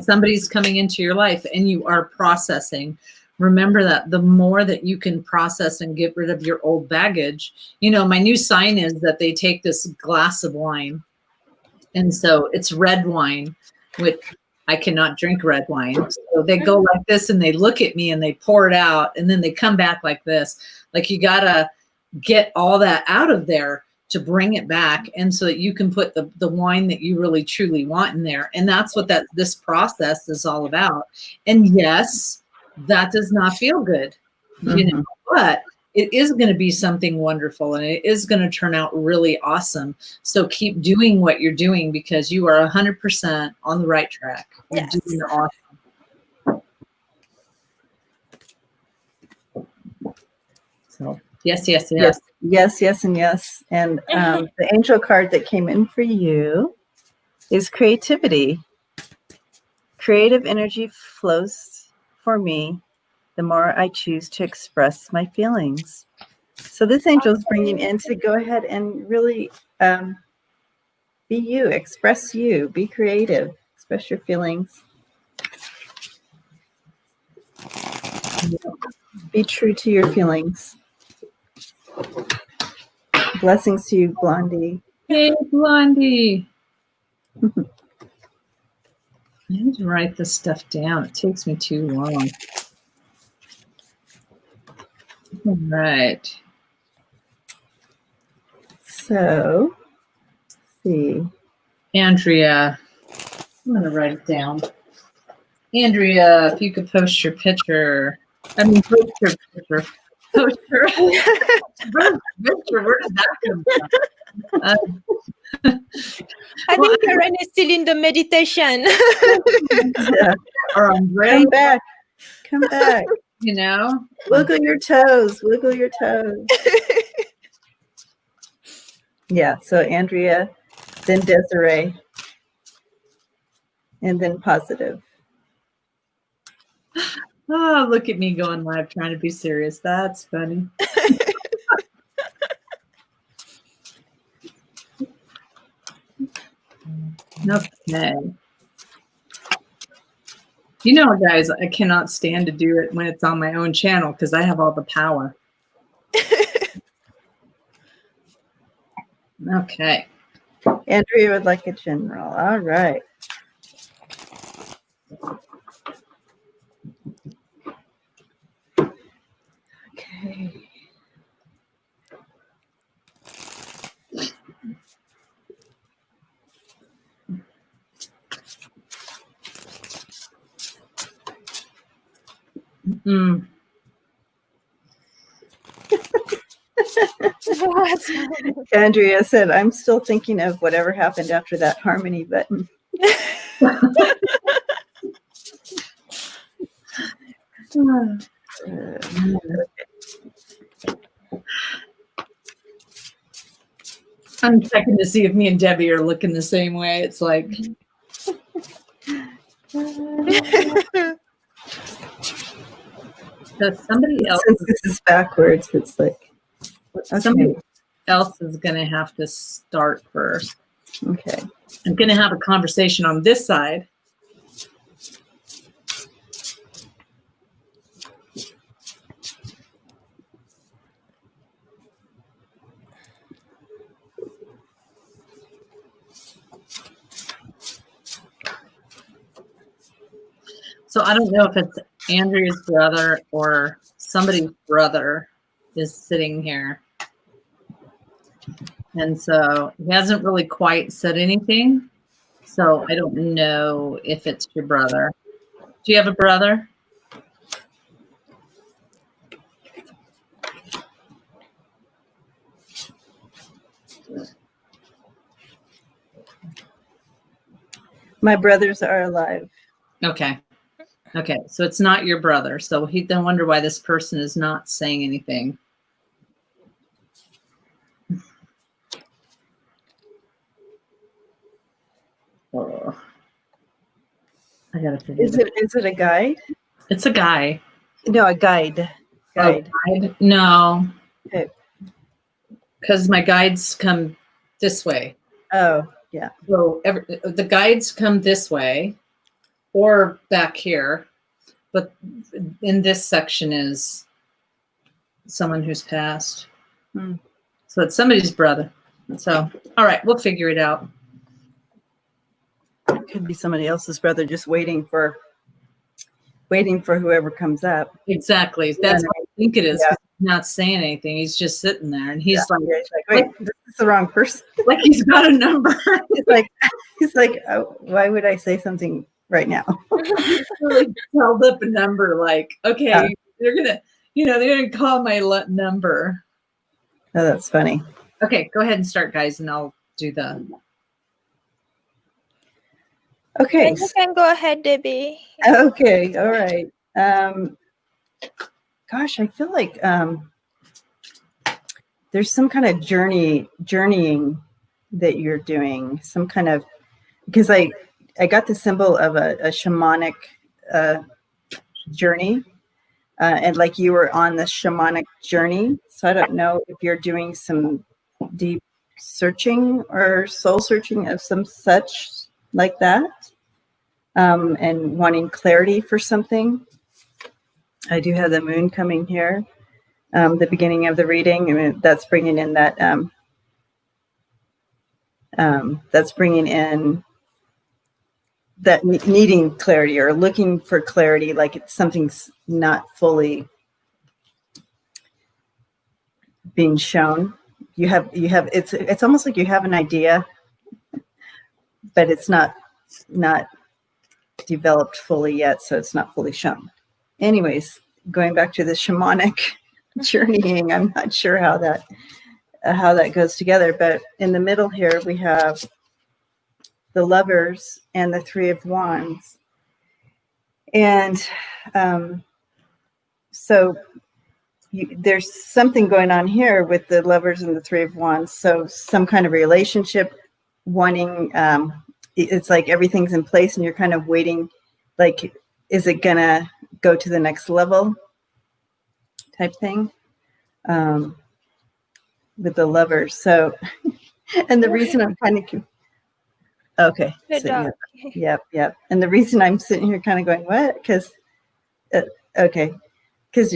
Somebody's coming into your life, and you are processing. Remember that the more that you can process and get rid of your old baggage, my new sign is that they take this glass of wine. And so it's red wine, which I cannot drink red wine. So they go like this and they look at me and they pour it out, and then they come back like this. Like, you got to get all that out of there to bring it back, and so that you can put the wine that you really truly want in there. And that's what this process is all about. And yes, that does not feel good, but it is going to be something wonderful, and it is going to turn out really awesome. So keep doing what you're doing, because you are 100% on the right track. You're doing awesome. So yes. And yes. And the angel card that came in for you is creativity. Creative energy flows for me the more I choose to express my feelings. So this angel is bringing in to go ahead and really be you, express you, be creative, express your feelings. Be true to your feelings. Blessings to you, Blondie. Hey, Blondie. I need to write this stuff down. It takes me too long. All right. So, let's see. Andrea, I'm going to write it down. Andrea, if you could post your picture. Post your picture. Oh, sure. Victor, where did that come from? I think Karen is still in the meditation. Yeah. Or Andre, Come back. Come back. you know. Wiggle your toes. Wiggle your toes. Yeah. So Andrea, then Desiree, and then Positive. Oh, look at me going live trying to be serious. That's funny. Okay. You know, guys, I cannot stand to do it when it's on my own channel because I have all the power. Okay. Andrea would like a general. All right. Okay. Mm. Andrea said, I'm still thinking of whatever happened after that harmony button. I'm checking to see if me and Debbie are looking the same way. It's like, so somebody else, Since this is backwards, it's like, somebody else is going to have to start first. okay. I'm going to have a conversation on this side. So I don't know if it's Andrea's brother or somebody's brother is sitting here. And so he hasn't really quite said anything. So I don't know if it's your brother. Do you have a brother? My brothers are alive. Okay. Okay. So it's not your brother. So he don't wonder why this person is not saying anything. Oh. I gotta figure Is it a guide? It's a guy. No, a guide. Guide. Oh, guide? No. Okay. Because my guides come this way. Oh, yeah. So the guides come this way or back here. But in this section is someone who's passed. So it's somebody's brother. So, all right, we'll figure it out. It could be somebody else's brother just waiting for whoever comes up. Exactly. That's what I think it is. Yeah. He's not saying anything. He's just sitting there and he's Yeah. Wait, this is the wrong person. like he's got a number. he's like, oh, why would I say something right now? Really held up a number like, okay, they're gonna call my number. Oh, that's funny. Okay, go ahead and start, guys, and I'll do the. Okay. You can go ahead, Debbie. Okay. All right. Gosh, I feel like there's some kind of journeying that you're doing. Some kind of, because I got the symbol of a shamanic journey, and like you were on the shamanic journey. So I don't know if you're doing some deep searching or soul searching of some such like that, and wanting clarity for something. I do have the moon coming here, the beginning of the reading. I mean, that's bringing in that. That's bringing in that needing clarity or looking for clarity, like it's something's not fully being shown. You have. It's almost like you have an idea, but it's not developed fully yet, so it's not fully shown. Anyways, going back to the shamanic journeying. I'm not sure how that goes together, but in the middle here we have the Lovers and the Three of Wands. And so there's something going on here with the Lovers and the Three of Wands. So some kind of relationship, wanting, it's like everything's in place and you're kind of waiting, like, is it gonna go to the next level type thing with the Lovers. So, and the reason I'm kind of, okay. So, yep. And the reason I'm sitting here kind of going, what? Because, okay. Because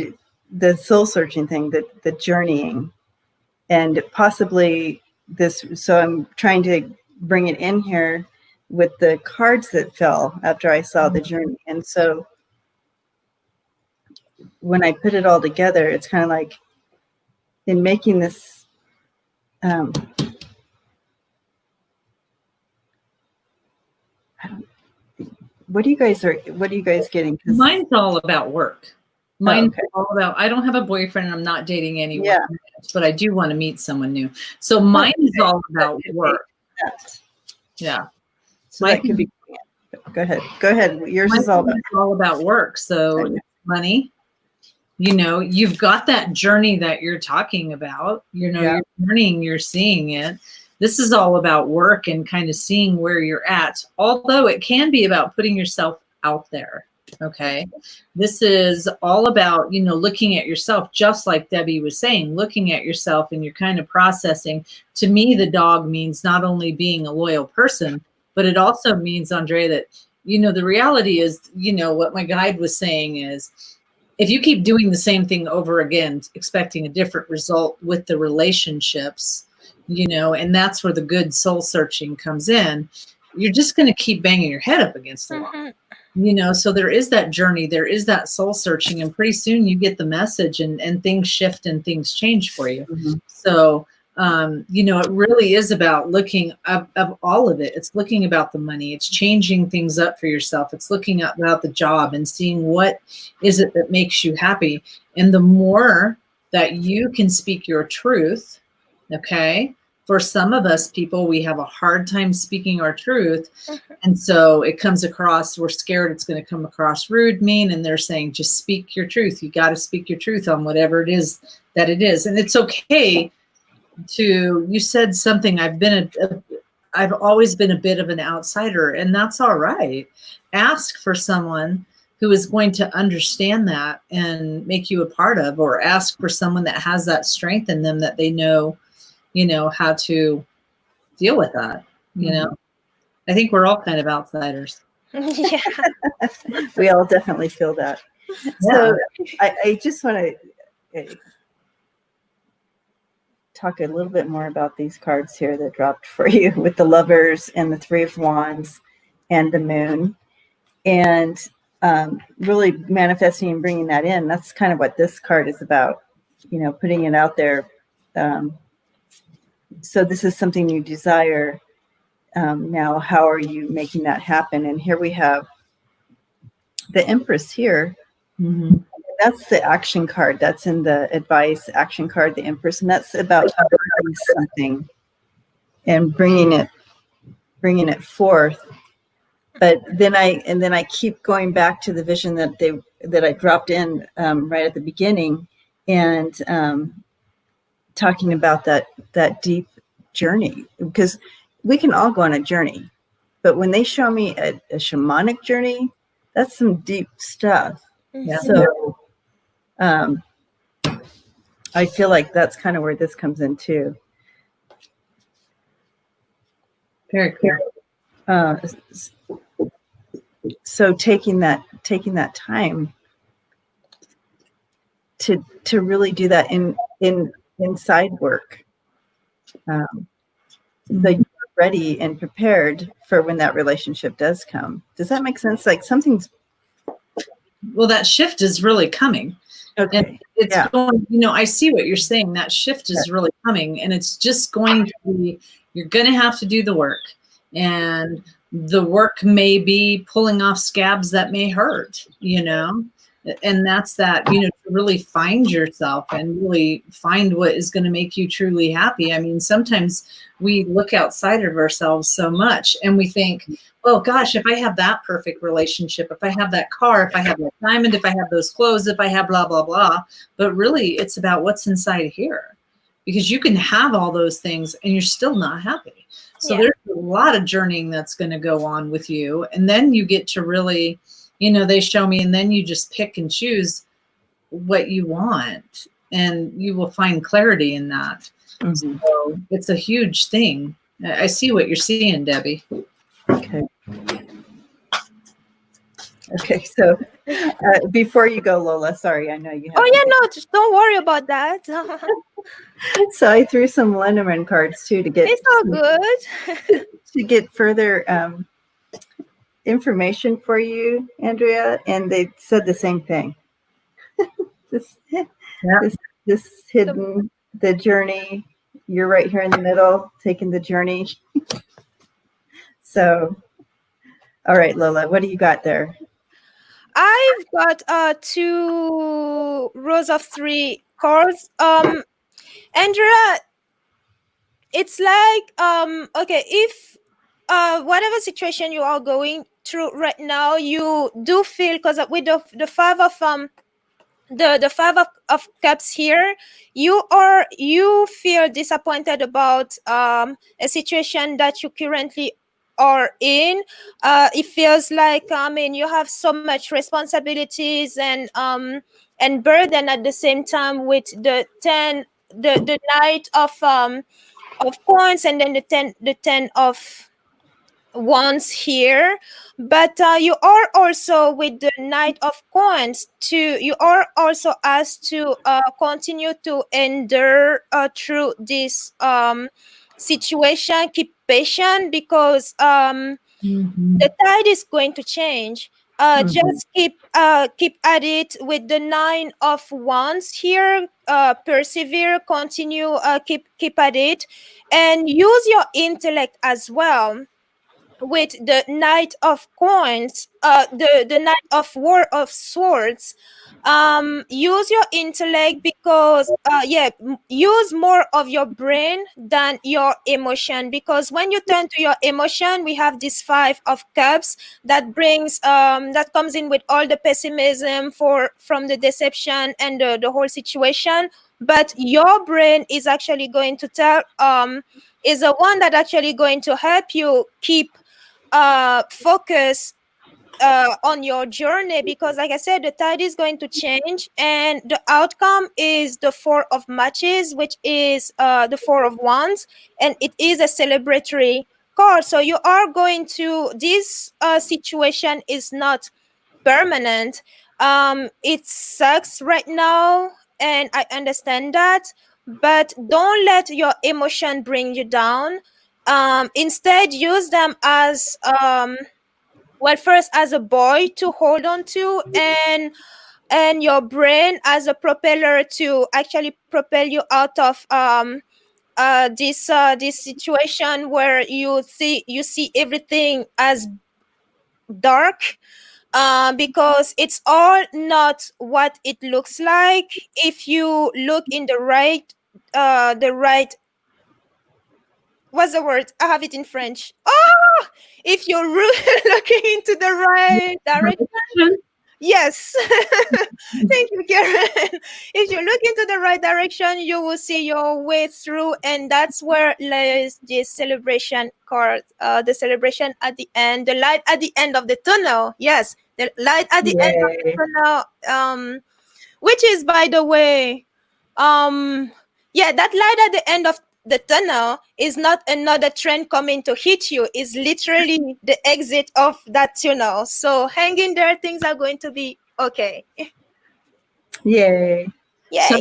the soul searching thing, the journeying, and possibly this. So I'm trying to bring it in here with the cards that fell after I saw the journey. And so when I put it all together, it's kind of like in making this. What are you guys getting? Mine's all about work. Mine's all about, I don't have a boyfriend and I'm not dating anyone, but I do want to meet someone new. So mine is all about work. Yeah. So that could be, go ahead. Yours is all about work. So money, you've got that journey that you're talking about, you're learning, you're seeing it. This is all about work and kind of seeing where you're at, although it can be about putting yourself out there. Okay. This is all about, looking at yourself, just like Debbie was saying, looking at yourself, and you're kind of processing. To me, the dog means not only being a loyal person, but it also means, Andrea, that, the reality is, what my guide was saying is, if you keep doing the same thing over again, expecting a different result with the relationships, and that's where the good soul searching comes in, you're just going to keep banging your head up against the wall. So there is that journey, there is that soul searching, and pretty soon you get the message and things shift and things change for you. So, it really is about looking of all of it. It's looking about the money. It's changing things up for yourself. It's looking about the job and seeing what is it that makes you happy. And the more that you can speak your truth, okay, for some of us people, we have a hard time speaking our truth. And so it comes across, we're scared it's going to come across rude, mean, and they're saying, just speak your truth. You got to speak your truth on whatever it is that it is. And it's okay to, you said something, I've always been a bit of an outsider, and that's all right. Ask for someone who is going to understand that and make you a part of, or ask for someone that has that strength in them, that they know, how to deal with that. I think we're all kind of outsiders. Yeah. We all definitely feel that. Yeah. So I just want to talk a little bit more about these cards here that dropped for you with the Lovers and the Three of Wands and the Moon, and really manifesting and bringing that in. That's kind of what this card is about, putting it out there. So this is something you desire. Now, how are you making that happen? And here we have the Empress here. That's the action card. That's in the advice action card, the Empress. And that's about birthing something and bringing it forth. But then I keep going back to the vision that I dropped in right at the beginning, and talking about that deep journey, because we can all go on a journey, but when they show me a shamanic journey, that's some deep stuff. So I feel like that's kind of where this comes in too. Very clear. So taking that time to really do that in inside work, so you're ready and prepared for when that relationship does come. Does that make sense? Like something's, well, that shift is really coming. Okay. And it's going, I see what you're saying. That shift is really coming, and it's just going to be, you're going to have to do the work, and the work may be pulling off scabs that may hurt, And that's that, to really find yourself and really find what is going to make you truly happy. I mean, sometimes we look outside of ourselves so much and we think, well, gosh, if I have that perfect relationship, if I have that car, if I have that diamond, if I have those clothes, if I have blah, blah, blah. But really, it's about what's inside here, because you can have all those things and you're still not happy. So there's a lot of journeying that's going to go on with you. And then you get to really, they show me, and then you just pick and choose what you want, and you will find clarity in that. Mm-hmm. So it's a huge thing. I see what you're seeing, Debbie. Okay. Okay, so before you go, Lola, sorry, I know you have. Oh, yeah, no, just don't worry about that. So I threw some Lenormand cards too to get. It's all good. To get further information for you, Andrea, and they said the same thing. this hidden, the journey. You're right here in the middle, taking the journey. So, all right, Lola, what do you got there? I've got 2 rows of 3 cards. Andrea, it's like okay, if whatever situation you are going through right now, you do feel, because with the 5 of the 5 of cups here, you feel disappointed about a situation that you currently are in. It feels like, you have so much responsibilities and burden at the same time, with the 10, the Knight of coins, and then the 10 of Wands here. But you are also with the Knight of Coins you are also asked to continue to endure through this situation. Keep patient, because the tide is going to change. Just keep at it with the 9 of Wands here. Persevere, continue, keep at it, and use your intellect as well. With the Knight of Coins, the Knight of War of Swords, use your intellect, because use more of your brain than your emotion, because when you turn to your emotion, we have this 5 of Cups that brings that comes in with all the pessimism from the deception and the whole situation. But your brain is actually going to tell is the one that actually going to help you keep focus on your journey, because like I said, the tide is going to change, and the outcome is the 4 of Matches, which is the 4 of Wands, and it is a celebratory card. So you are going to, this situation is not permanent. It sucks right now, and I understand that, but don't let your emotion bring you down. Instead, use them as first as a buoy to hold on to, and your brain as a propeller to actually propel you out of this situation where you see everything as dark, because it's all not what it looks like. If you look in the right what's the word? I have it in French. Oh, if you're looking into the right direction. Yes. Thank you, Karen. If you look into the right direction, you will see your way through. And that's where lies this celebration card, the celebration at the end, the light at the end of the tunnel. Yes, the light at the end of the tunnel, which is, by the way, that light at the end of the tunnel is not another train coming to hit you. It's literally the exit of that tunnel. So hang in there. Things are going to be okay. Yay. Yay. So,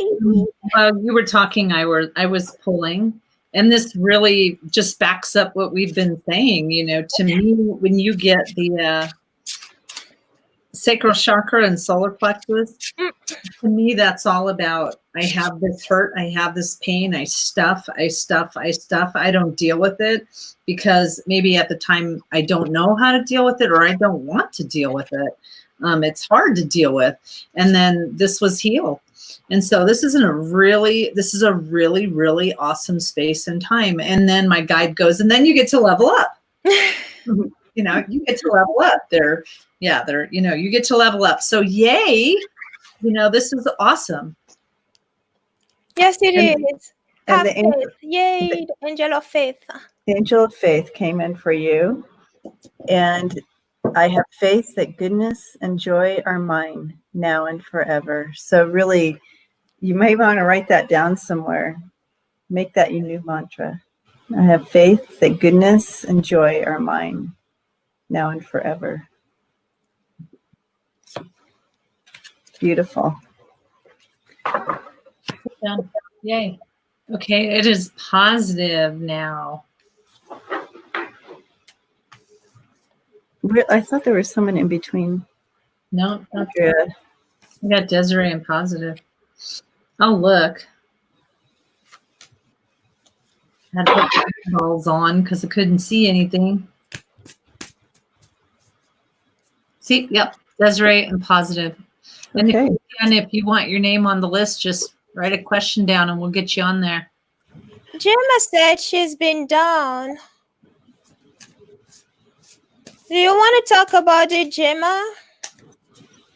you were talking, I was pulling, and this really just backs up what we've been saying. To me, when you get the sacral chakra and solar plexus, to me, that's all about, I have this hurt, I have this pain, I stuff, I don't deal with it, because maybe at the time I don't know how to deal with it, or I don't want to deal with it. It's hard to deal with. And then this was heal. And so this is a really, really awesome space and time. And then my guide goes, and then you get to level up. You know, you get to level up there. Yeah, you know, you get to level up. So yay, you know, this is awesome. Yes, it is. Have the faith. Yay, the angel of faith. The angel of faith came in for you. And I have faith that goodness and joy are mine now and forever. So really, you may want to write that down somewhere. Make that your new mantra. I have faith that goodness and joy are mine now and forever. Beautiful. Yeah. Yay. Okay, it is positive now. I thought there was someone in between. No, that's good. We got Desiree and positive. Oh, look. I had to put the balls on because I couldn't see anything. See, yep, Desiree and positive. And Okay. if you want your name on the list, just write a question down and we'll get you on there. Gemma said she's been down. Do you want to talk about it, Gemma?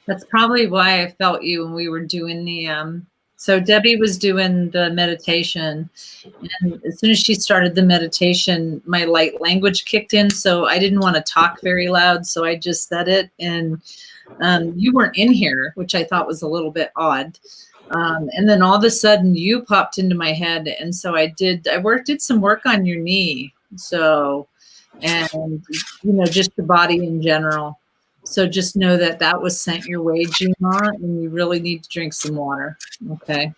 That's probably why I felt you when we were doing the so Debbie was doing the meditation, and as soon as she started the meditation, my light language kicked in, so I didn't want to talk very loud, so I just said it, and you weren't in here, which I thought was a little bit odd. And then all of a sudden you popped into my head, and so I did some work on your knee, so, and you know, just the body in general. So just know that that was sent your way, Gina, and you really need to drink some water. Okay.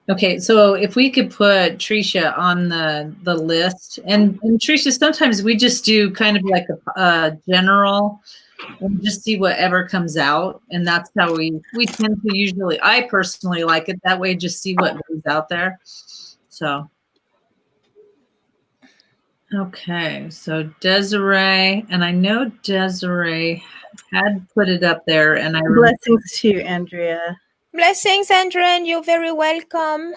Okay, so if we could put Tricia on the list, and Tricia, sometimes we just do kind of like a general, and just see whatever comes out, and that's how we tend to usually. I personally like it that way, just see what goes out there. So. Okay, so Desiree, and I know Desiree had put it up there, and I blessings to you, Andrea. Blessings, Andrea, and you're very welcome.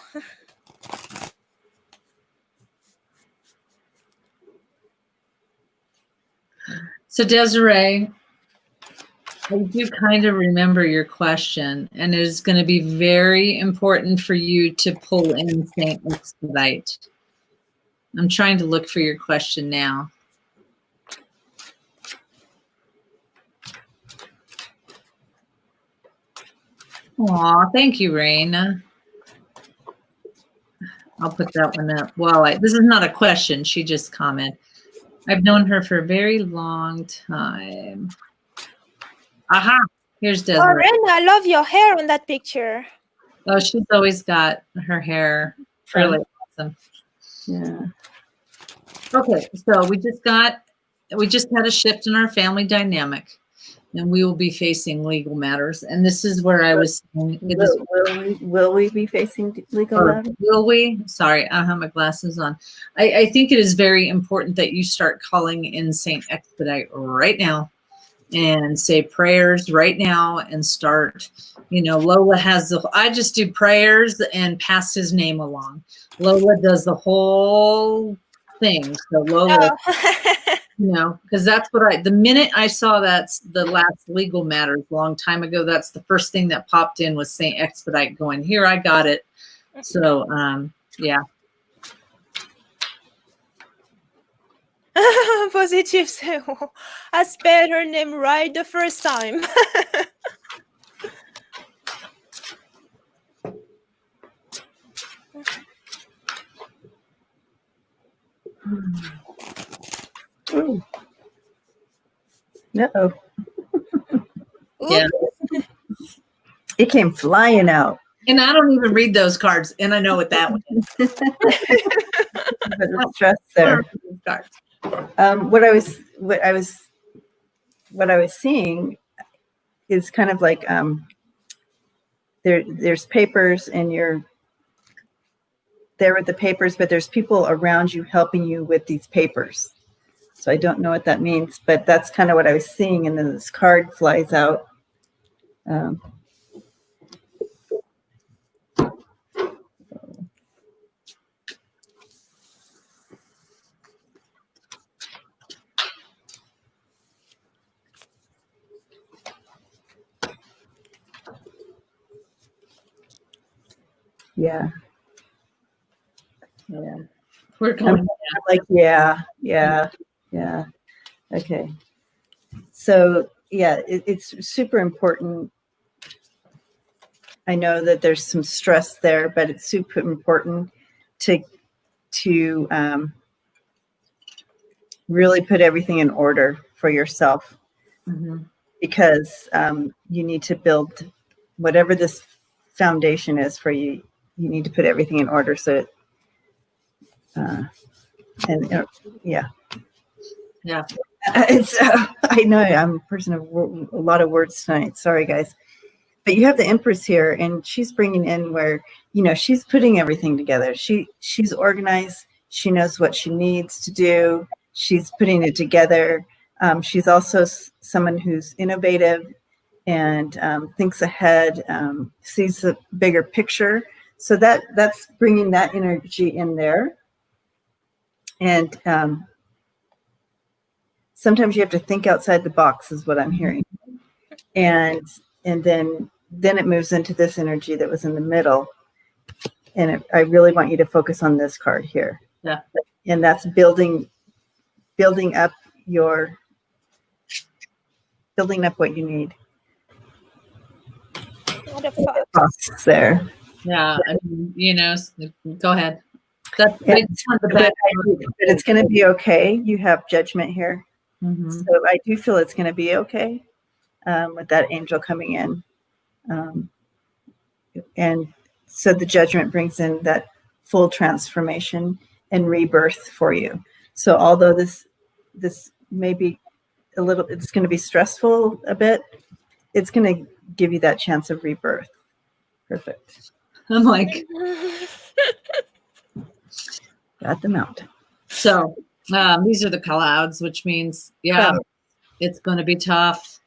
So Desiree, I do kind of remember your question, and it is going to be very important for you to pull in Saint Expedite. I'm trying to look for your question now. Aw, thank you, Raina. I'll put that one up. Well, this is not a question. She just commented. I've known her for a very long time. Aha, here's Desiree. Oh, Raina, I love your hair on that picture. Oh, she's always got her hair really awesome. Yeah. Okay, so we just had a shift in our family dynamic, and we will be facing legal matters. And this is where I was saying, will we be facing legal matters? Will we? Sorry, I have my glasses on. I think it is very important that you start calling in Saint Expedite right now and say prayers right now and start, you know, Lola has I just do prayers and pass his name along. Lola does the whole thing. So Lola, you know, because that's what the minute I saw that's the last legal matters a long time ago, that's the first thing that popped in was Saint Expedite going, here, I got it. So, yeah. Positive. I spelled her name right the first time. No. Yeah. It came flying out. And I don't even read those cards, and I know what that one is. The stress there. What I was seeing is kind of like there's papers in your there with the papers, but there's people around you helping you with these papers. So I don't know what that means, but that's kind of what I was seeing. And then this card flies out. Yeah. Yeah. We're going. Like, yeah. Okay. So yeah, it's super important. I know that there's some stress there, but it's super important to really put everything in order for yourself, because you need to build whatever this foundation is for you. You need to put everything in order. So, yeah. It's I know I'm a person of a lot of words tonight. Sorry, guys. But you have the Empress here, and she's bringing in where, she's putting everything together. She's organized. She knows what she needs to do. She's putting it together. She's also someone who's innovative and thinks ahead, sees the bigger picture. So that's bringing that energy in there. And sometimes you have to think outside the box, is what I'm hearing. And then it moves into this energy that was in the middle. And I really want you to focus on this card here. Yeah. And that's building up what you need. What the fuck? Box there. Yeah. I mean, go ahead. But it's going to be okay. You have judgment here. So I do feel it's going to be okay with that angel coming in. And so the judgment brings in that full transformation and rebirth for you. So although this may be it's going to be stressful a bit, it's going to give you that chance of rebirth. Perfect. I'm like, got them out. So these are the clouds, which means, it's going to be tough.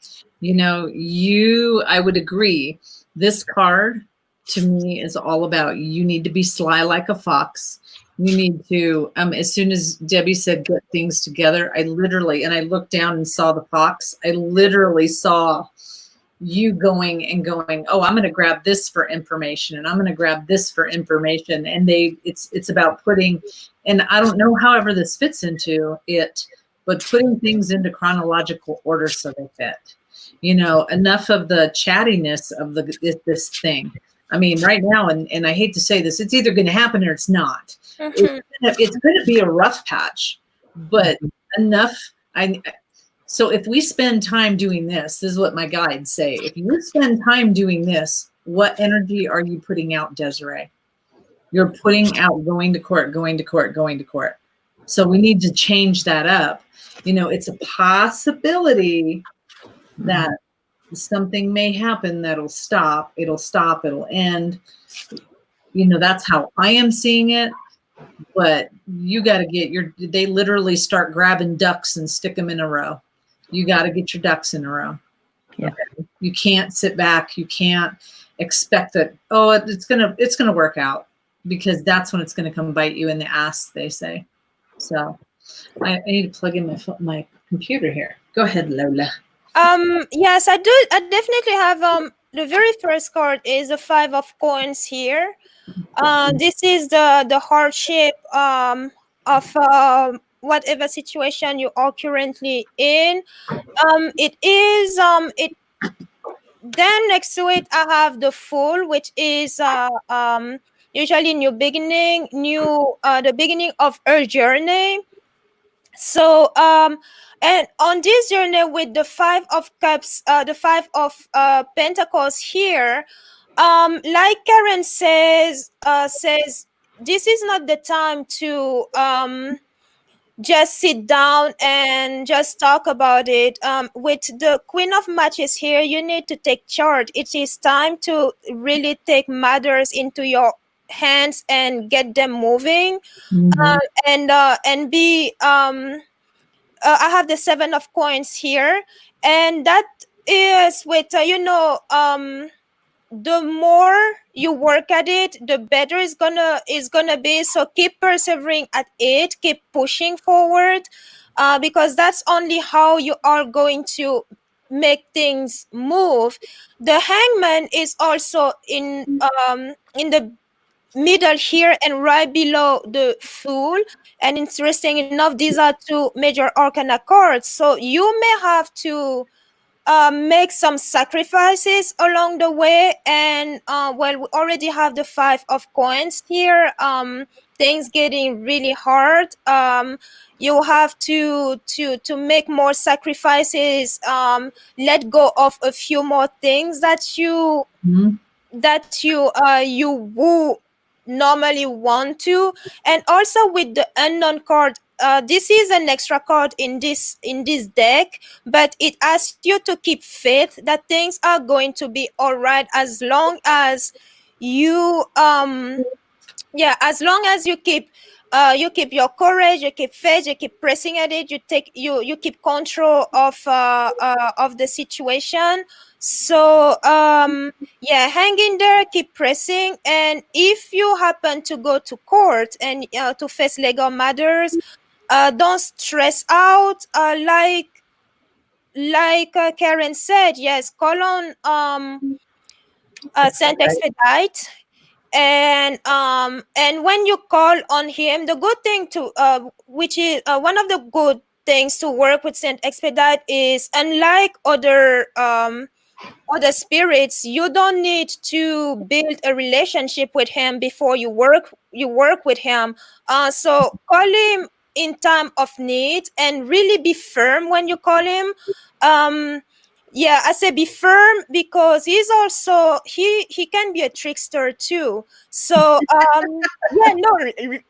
I would agree. This card to me is all about, you need to be sly like a fox. You need to, as soon as Debbie said, get things together, I looked down and saw the fox. I literally saw you going, oh, I'm going to grab this for information, and I'm going to grab this for information. And it's about putting, and I don't know however this fits into it, but putting things into chronological order so they fit. Enough of the chattiness of this thing. I mean, right now, and I hate to say this, it's either going to happen or it's not. It's going to be a rough patch, but enough. So if we spend time doing this is what my guides say. If you spend time doing this, what energy are you putting out, Desiree? You're putting out going to court, going to court, going to court. So we need to change that up. It's a possibility that something may happen that'll stop. It'll end. That's how I am seeing it. But you got to get they literally start grabbing ducks and stick them in a row. You got to get your ducks in a row. Yeah. Okay? You can't sit back. You can't expect that, it's going to work out, because that's when it's going to come bite you in the ass, they say. So I need to plug in my computer here. Go ahead, Lola. Yes, I do. I definitely have the very first card is the 5 of coins here. This is the hardship of whatever situation you are currently in. It is then next to it I have the Fool, which is usually new beginning, the beginning of a journey. So and on this journey with the 5 of Cups, the 5 of Pentacles here, like Karen says this is not the time to just sit down and just talk about it. With the Queen of Matches here, you need to take charge. It is time to really take matters into your hands and get them moving. Mhm. And be I have the 7 of coins here, and that is with the more you work at it, the better it's gonna be. So keep persevering at it, keep pushing forward, because that's only how you are going to make things move. The hangman is also in the middle here and right below the fool. And interesting enough, these are 2 major arcana cards, so you may have to make some sacrifices along the way. And well, we already have the 5 of coins here. Things getting really hard. You have to make more sacrifices, let go of a few more things that you Mhm. you would normally want to. And also with the unknown card, this is an extra card in this deck, but it asks you to keep faith that things are going to be all right, as long as you as long as you keep your courage, you keep faith, you keep pressing at it, you keep control of the situation. So hang in there, keep pressing. And if you happen to go to court and to face legal matters, don't stress out. Like Karen said, yes, call on Saint Expedite. And when you call on him, the good thing to which is one of the good things to work with Saint Expedite is, unlike other spirits, you don't need to build a relationship with him before you work with him. So call him in time of need, and really be firm when you call him. I say be firm, because he can be a trickster too. So literally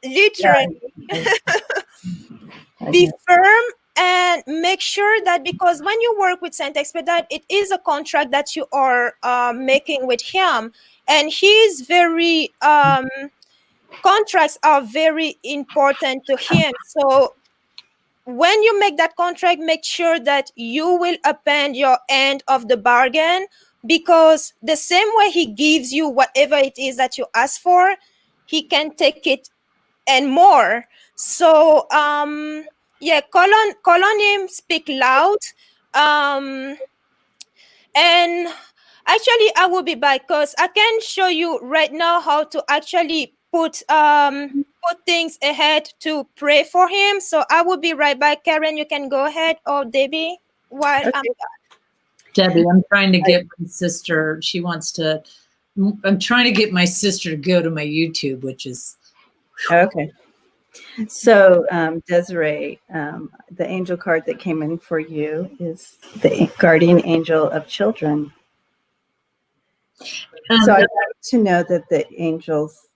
be firm, and make sure that, because when you work with Saint Expedite, it is a contract that you are making with him, and he's very contracts are very important to him. So when you make that contract, make sure that you will append your end of the bargain, because the same way he gives you whatever it is that you ask for, he can take it and more. So call on him, speak loud. And actually, I will be back, because I can show you right now how to actually put things ahead to pray for him. So I will be right back. Karen, you can go ahead, or Debbie, while I'm Debbie, I'm trying to get my sister. I'm trying to get my sister to go to my YouTube, which is Okay. So, Desiree, the angel card that came in for you is the guardian angel of children. So I want to know that the angels,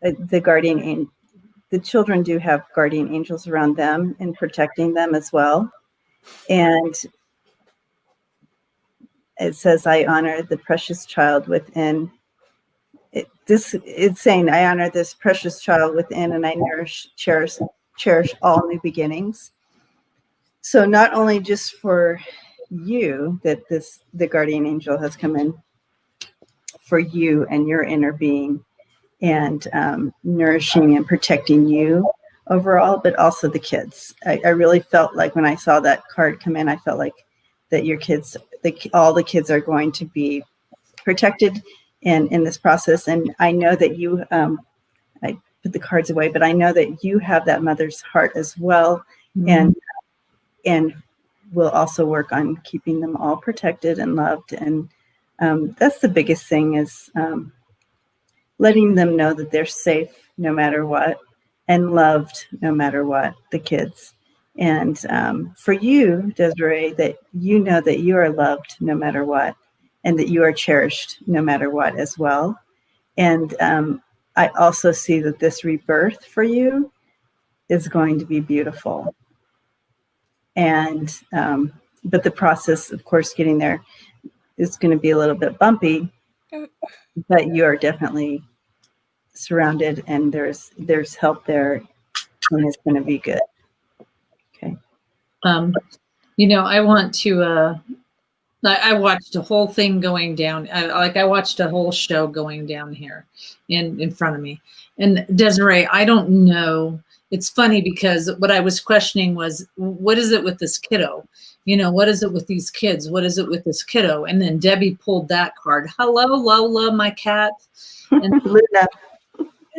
the children do have guardian angels around them and protecting them as well. And it says, I honor the precious child within. It's saying, I honor this precious child within, and I cherish all new beginnings. So not only just for you that the guardian angel has come in for you and your inner being, and nourishing and protecting you overall, but also the kids. I really felt like when I saw that card come in, I felt like that your kids, all the kids are going to be protected in this process. And I know that you, I put the cards away, but I know that you have that mother's heart as well. Mm-hmm. And we'll also work on keeping them all protected and loved. And that's the biggest thing, is letting them know that they're safe no matter what, and loved no matter what, the kids. And for you, Desiree, that you know that you are loved no matter what, and that you are cherished no matter what as well. And I also see that this rebirth for you is going to be beautiful. And but the process, of course, getting there is going to be a little bit bumpy, but you are definitely surrounded, and there's help there, and it's going to be good. Okay. I want to. I watched a whole thing going down. I watched a whole show going down here in front of me. And Desiree, I don't know. It's funny because what I was questioning was, what is it with this kiddo? What is it with these kids? What is it with this kiddo? And then Debbie pulled that card. Hello, Lola, my cat. And Luna.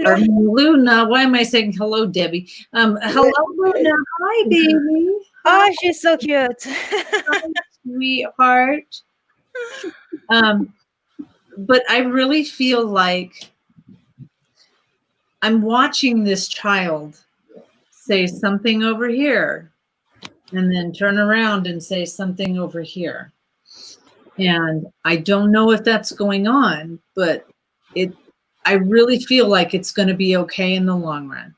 or Luna. Why am I saying hello, Debbie? Hello, Luna. Hi, baby. Oh, she's so cute. Sweetheart. But I really feel like I'm watching this child say something over here and then turn around and say something over here. And I don't know if that's going on, but I really feel like it's going to be okay in the long run.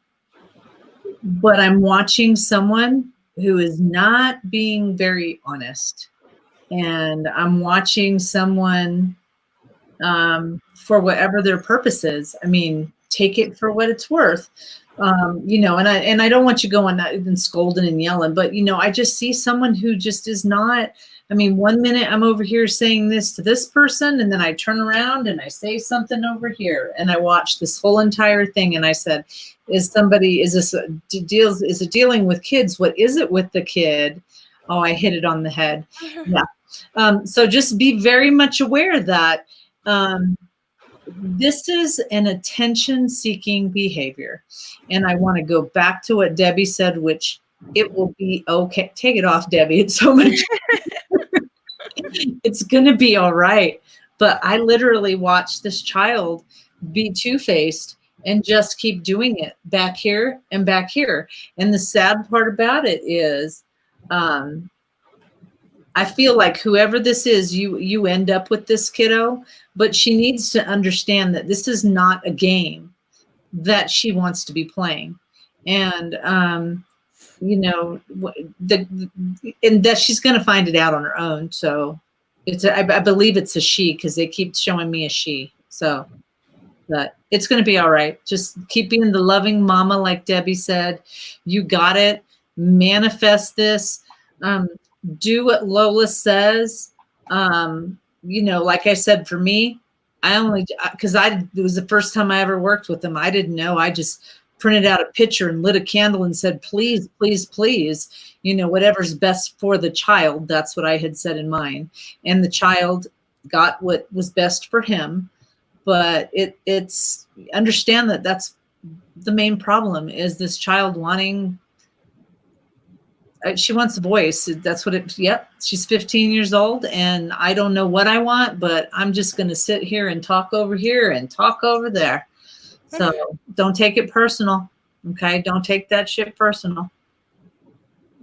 But I'm watching someone who is not being very honest. And I'm watching someone for whatever their purpose is. I mean, take it for what it's worth. And I don't want you going and scolding and yelling, but I just see someone who just is not. I mean, 1 minute I'm over here saying this to this person, and then I turn around and I say something over here, and I watch this whole entire thing, and I said, is it dealing with kids? What is it with the kid? Oh, I hit it on the head. Yeah. So just be very much aware that this is an attention-seeking behavior. And I want to go back to what Debbie said, which it will be okay. Take it off, Debbie. It's so much. It's going to be all right. But I literally watched this child be two-faced and just keep doing it back here and back here. And the sad part about it is, I feel like whoever this is, you end up with this kiddo, but she needs to understand that this is not a game that she wants to be playing. And, and that she's going to find it out on her own. So I believe it's a she, because they keep showing me a she. So, but it's going to be all right. Just keep being the loving mama, like Debbie said. You got it. Manifest this. Do what Lola says. Like I said, for me, it was the first time I ever worked with them. I didn't know. I just printed out a picture and lit a candle and said, please, please, please, whatever's best for the child. That's what I had said in mine. And the child got what was best for him. But it's understand that that's the main problem, is this child wanting. She wants a voice. That's what it. Yep. She's 15 years old, and I don't know what I want, but I'm just going to sit here and talk over here and talk over there. So don't take it personal. Okay. Don't take that shit personal.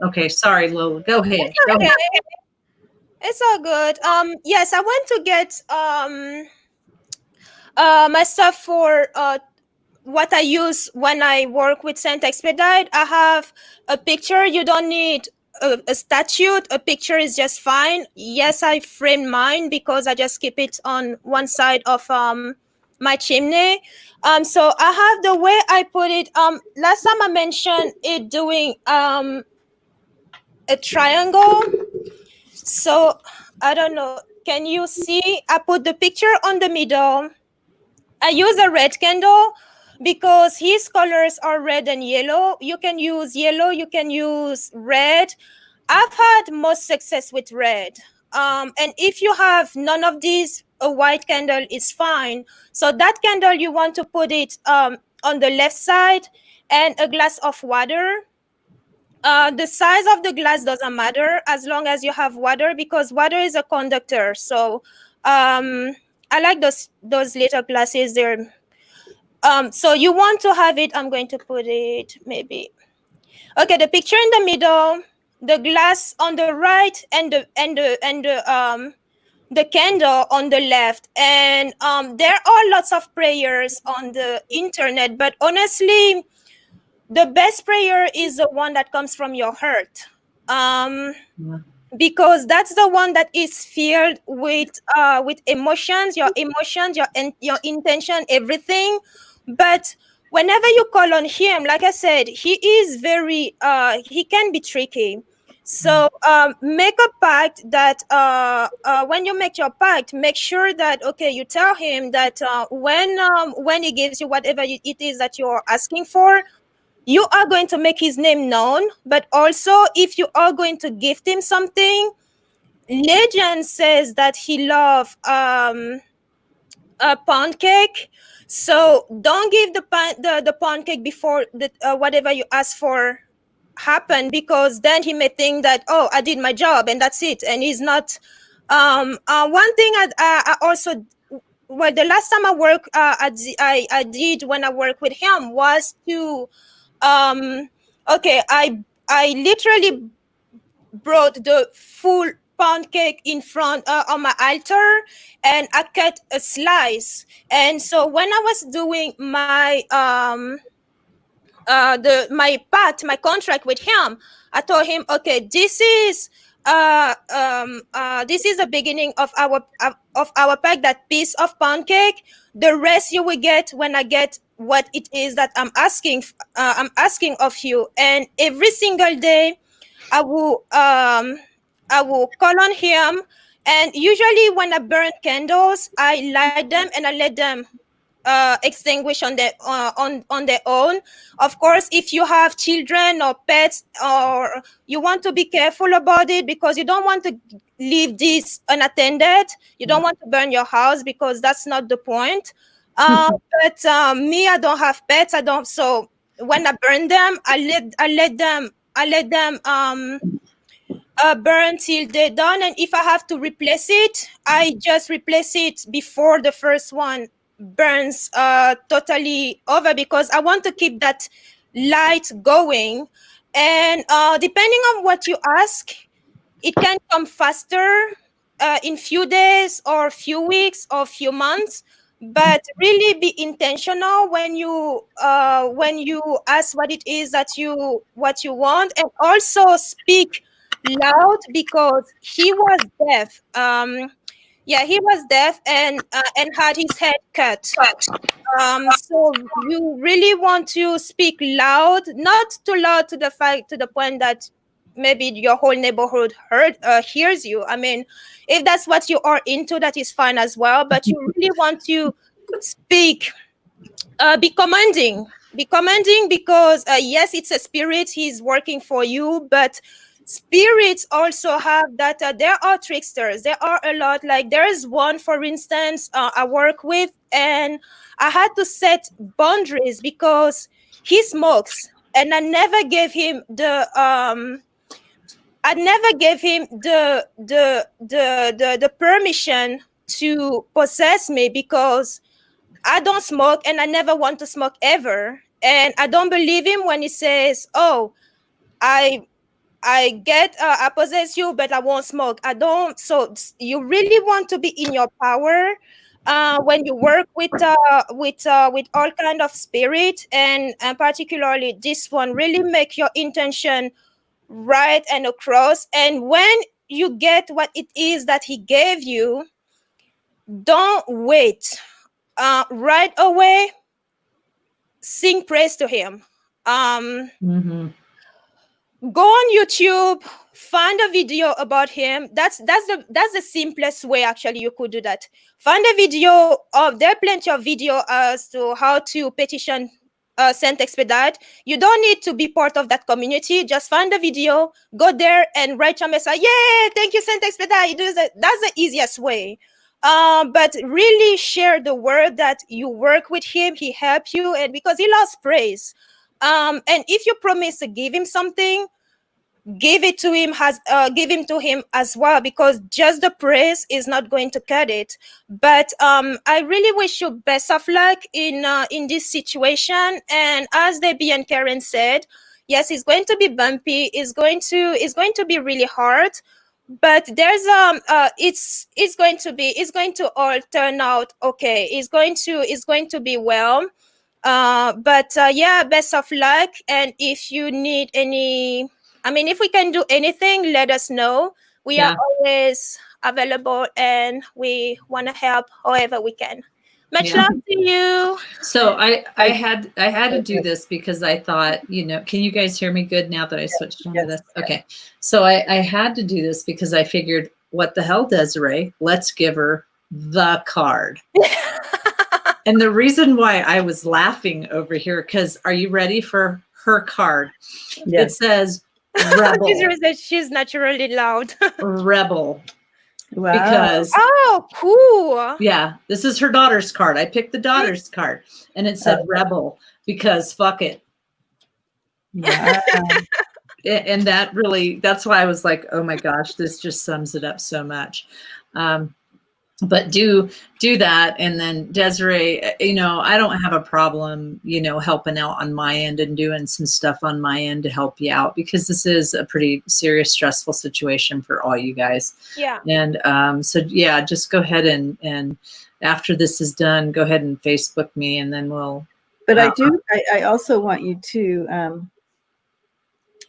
Okay. Sorry, Lola. Go ahead. Go ahead. It's all good. Yes, I went to get my stuff for what I use when I work with Saint Expedite. I have a picture. You don't need a statute. A picture is just fine. Yes, I framed mine because I just keep it on one side of my chimney. So I have the way I put it. Last time I mentioned it doing a triangle. So I don't know. Can you see? I put the picture on the middle. I use a red candle because his colors are red and yellow. You can use yellow, you can use red. I've had most success with red. And if you have none of these, a white candle is fine. So that candle, you want to put it on the left side, and a glass of water. The size of the glass doesn't matter as long as you have water, because water is a conductor. So I like those little glasses there. So you want to have it. I'm going to put it maybe. Okay, the picture in the middle, the glass on the right, and the candle on the left. And there are lots of prayers on the internet, but honestly, the best prayer is the one that comes from your heart. Because that's the one that is filled with emotions, your intention, everything. But whenever you call on him, like I said, he is very he can be tricky. So make a pact that when you make your pact, make sure that okay, you tell him that when he gives you whatever it is that you're asking for, you are going to make his name known. But also, if you are going to gift him something, legend says that he love a pound cake. So don't give the pound cake before the whatever you ask for happen, because then he may think that, oh, I did my job and that's it, and he's not. One thing I also, well, the last time I worked I did when I worked with him was to okay, I literally brought the full pound cake in front on my altar, and I cut a slice. And so when I was doing my my contract with him, I told him, okay, this is the beginning of our pack, that piece of pound cake. The rest you will get when I get what it is that I'm asking of you. And every single day I will call on him, and usually when I burn candles, I light them and I let them extinguish on their own. Of course, if you have children or pets, or you want to be careful about it, because you don't want to leave this unattended. You don't want to burn your house, because that's not the point. But me, I don't have pets. I don't. So when I burn them, I let them burn till they're done. And if I have to replace it, I just replace it before the first one burns totally over, because I want to keep that light going. And depending on what you ask, it can come faster in few days or few weeks or few months. But really be intentional when you ask what it is that you want, and also speak loud, because he was deaf. Yeah, he was deaf, and had his head cut. So you really want to speak loud, not too loud to the point that maybe your whole neighborhood hears you. I mean, if that's what you are into, that is fine as well. But you really want to speak, be commanding, because yes, it's a spirit, he's working for you, but spirits also have that there are tricksters. There are a lot. Like there is one, for instance, I work with, and I had to set boundaries because he smokes, and I never gave him the permission to possess me, because I don't smoke and I never want to smoke ever. And I don't believe him when he says, oh, I I possess you, but I won't smoke. I don't. So you really want to be in your power when you work with all kind of spirit, and particularly this one. Really make your intention right and across. And when you get what it is that he gave you, don't wait. Right away, sing praise to him. Mm-hmm. Go on YouTube, find a video about him. That's the simplest way actually you could do that. Find a video of, there are plenty of video as to how to petition Saint Expedite. You don't need to be part of that community. Just find a video, go there and write your message. Yeah, thank you, Saint Expedite. That's the easiest way. But really share the word that you work with him, he helped you, and because he loves praise. And if you promise to give him something, give it to him, give him to him as well, because just the praise is not going to cut it. But I really wish you best of luck in this situation. And as Debbie and Karen said, yes, it's going to be bumpy, it's going to be really hard, but there's it's going to all turn out okay. It's going to be well. But yeah, best of luck. And if you need any, I mean, if we can do anything, let us know. We are always available, and we want to help however we can. Much Yeah. love to you. So I had to do this because I thought, can you guys hear me good now that I switched onto this? Okay. So I had to do this because I figured, what the hell, Desiree? Let's give her the card. And the reason why I was laughing over here, because are you ready for her card? Yes. It says rebel. She's naturally loud. Rebel. Wow. Because oh, cool. yeah, this is her daughter's card. I picked the daughter's card, and it said rebel because fuck it. Wow. And that's why I was like, oh my gosh, this just sums it up so much. But do that. And then Desiree, I don't have a problem, helping out on my end and doing some stuff on my end to help you out, because this is a pretty serious, stressful situation for all you guys. Yeah. And so, yeah, just go ahead and after this is done, go ahead and Facebook me, and then we'll. But I also want you to,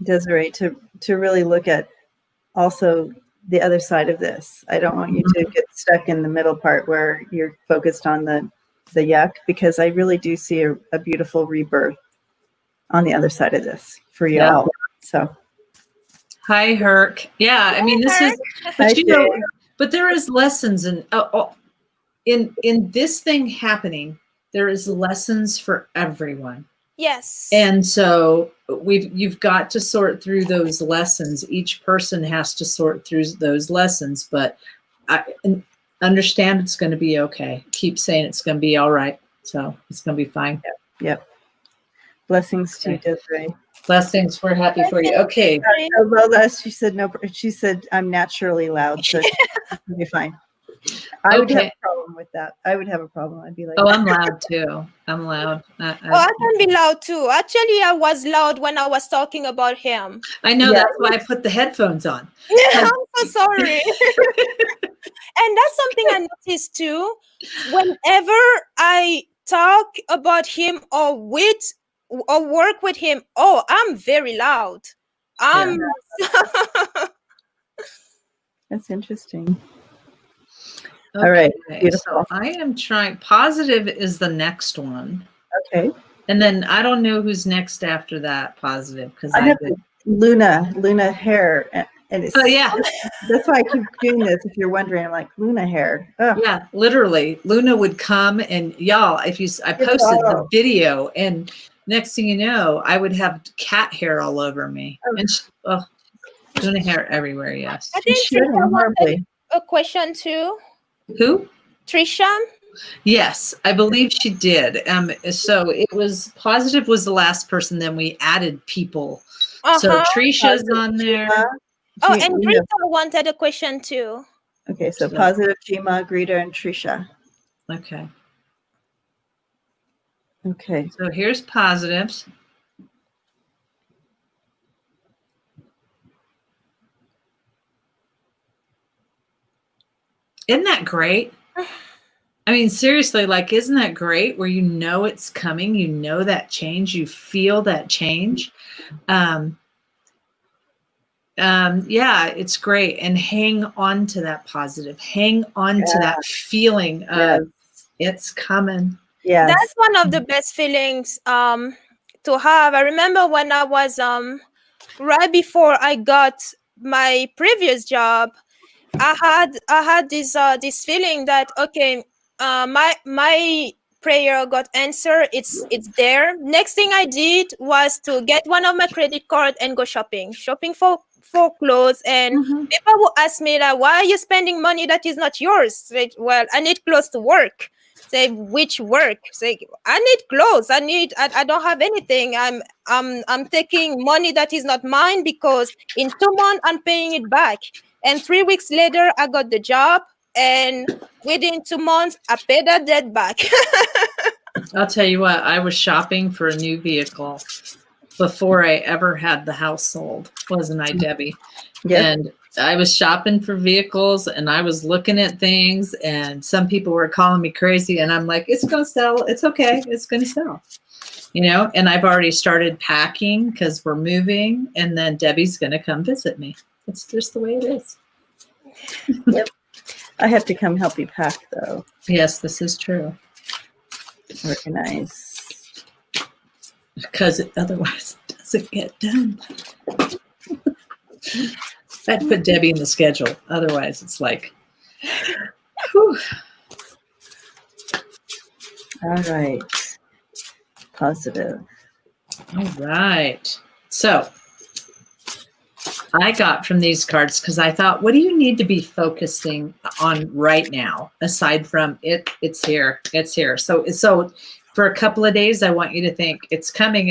Desiree, to really look at also the other side of this. I don't want you to get stuck in the middle part where you're focused on the yuck, because I really do see a beautiful rebirth on the other side of this for you all. So, hi, Herc. Yeah, I mean, this is, but but there is lessons in this thing happening. There is lessons for everyone. Yes. And so you've got to sort through those lessons. Each person has to sort through those lessons, but I understand it's going to be okay. Keep saying it's going to be all right. So it's going to be fine. Yep. Blessings to you, Desiree. Blessings. We're happy for you. Okay. Lola, she said no. She said I'm naturally loud, so you'll be fine. I would have a problem with that. I would have a problem. I'd be like, oh, I'm loud too. I'm loud. I can be loud too. Actually, I was loud when I was talking about him. I know, that's why I put the headphones on. I'm so sorry. And that's something I noticed too. Whenever I talk about him or work with him, I'm very loud. That's interesting. Okay, all right. Beautiful. So I am trying. Positive is the next one. Okay. And then I don't know who's next after that. Positive, because I have Luna hair, and it's, yeah. That's why I keep doing this. If you're wondering, I'm like, Luna hair. Ugh. Yeah, literally, Luna would come, and y'all, I posted the video, and next thing you know, I would have cat hair all over me, and Luna hair everywhere. Yes. I think she wanted a question too. Who? Trisha? Yes, I believe she did. So it was Positive was the last person. Then we added people. So Trisha's on there. And Rita wanted a question too. Okay, so Positive, Jima, Greta, and Trisha. Okay. Okay. So here's Positives. Isn't that great? I mean, seriously, like, isn't that great where it's coming, that change, you feel that change? Yeah, it's great. And hang on to that positive, hang on to that feeling of it's coming. Yeah. That's one of the best feelings to have. I remember when I was right before I got my previous job, I had this feeling that my prayer got answered. It's there. Next thing I did was to get one of my credit cards and go shopping for clothes. And people will ask me that, why are you spending money that is not yours? Say, well, I need clothes to work. Say, which work? Say, I need clothes. I don't have anything. I'm taking money that is not mine because in 2 months I'm paying it back. And 3 weeks later, I got the job, and within 2 months, I paid that debt back. I'll tell you what, I was shopping for a new vehicle before I ever had the house sold, wasn't I, Debbie? Yep. And I was shopping for vehicles, and I was looking at things, and some people were calling me crazy, and I'm like, it's going to sell. It's okay. It's going to sell. And I've already started packing because we're moving, and then Debbie's going to come visit me. It's just the way it is. Yep. I have to come help you pack, though. Yes, this is true. Organize. Because otherwise it doesn't get done. I'd put Debbie in the schedule. Otherwise, it's like, whew. All right. Positive. All right. So I got from these cards because I thought, what do you need to be focusing on right now aside from it's here, it's here. So for a couple of days, I want you to think it's coming,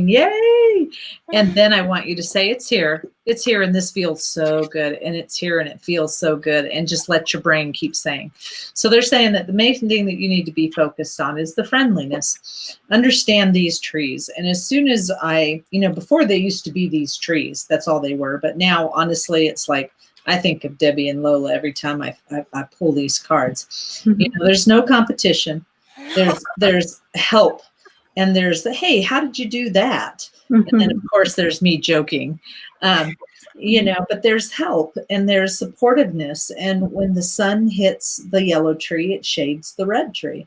yay. And then I want you to say it's here, and this feels so good, and it's here and it feels so good, and just let your brain keep saying. So they're saying that the main thing that you need to be focused on is the friendliness. Understand these trees. And as soon as before they used to be these trees, that's all they were. But now, honestly, it's like, I think of Debbie and Lola every time I pull these cards. Mm-hmm. There's no competition. There's help, and there's the, hey, how did you do that? Mm-hmm. And then of course there's me joking, but there's help and there's supportiveness. And when the sun hits the yellow tree, it shades the red tree.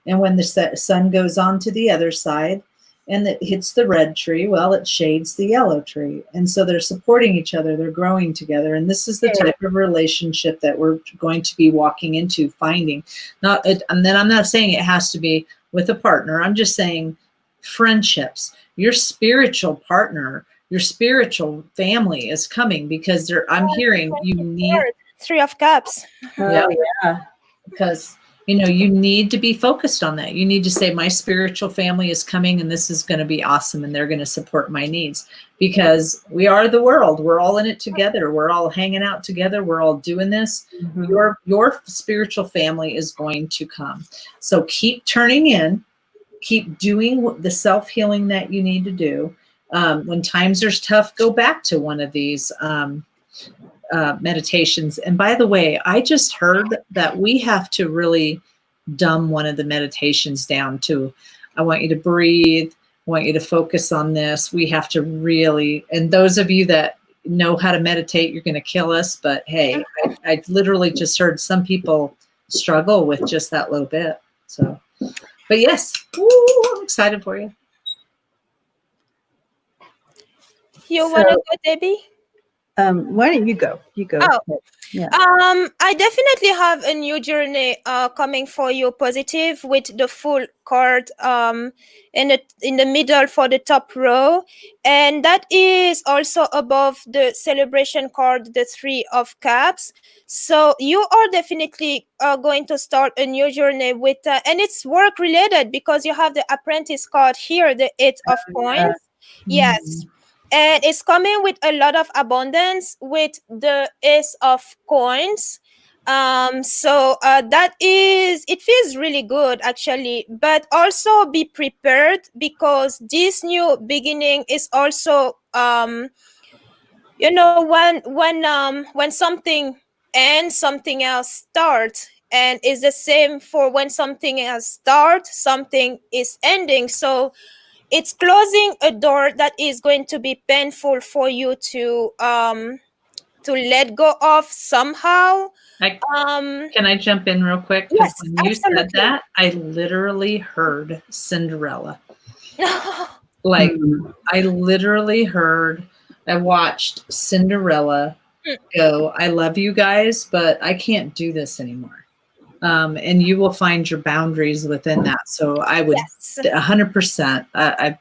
And when the sun goes on to the other side and it hits the red tree, well, it shades the yellow tree. And so they're supporting each other, they're growing together. And this is the type of relationship that we're going to be walking into, finding. And then I'm not saying it has to be with a partner. I'm just saying friendships. Your spiritual partner, your spiritual family is coming, because I'm hearing you need 3 of Cups. Oh, yeah. Because you need to be focused on that. You need to say, my spiritual family is coming, and this is going to be awesome, and they're going to support my needs, because we are the world. We're all in it together. We're all hanging out together. We're all doing this. Mm-hmm. Your spiritual family is going to come. So keep turning in, keep doing the self-healing that you need to do. When times are tough, go back to one of these meditations. And by the way, I just heard that we have to really dumb one of the meditations down to, I want you to breathe, I want you to focus on this. We have to really, and those of you that know how to meditate, you're going to kill us. But hey, I literally just heard some people struggle with just that little bit. So, but yes, I'm excited for you. You want to go, Debbie? Why don't you go? You go. Oh. Yeah. I definitely have a new journey coming for you, positive, with the full card in the middle for the top row, and that is also above the celebration card, the 3 of Cups. So you are definitely going to start a new journey with, and it's work related, because you have the apprentice card here, the 8 of Coins. Yeah. Yes. And it's coming with a lot of abundance with the Ace of Coins. So it feels really good, actually. But also be prepared, because this new beginning is also, when something ends, something else starts. And it's the same for when something else starts, something is ending. So it's closing a door that is going to be painful for you to let go of somehow. Can I jump in real quick? Yes, when you absolutely. said that, I literally heard Cinderella. Like, I literally I watched Cinderella go, I love you guys, but I can't do this anymore. And you will find your boundaries within that. So I would 100%, I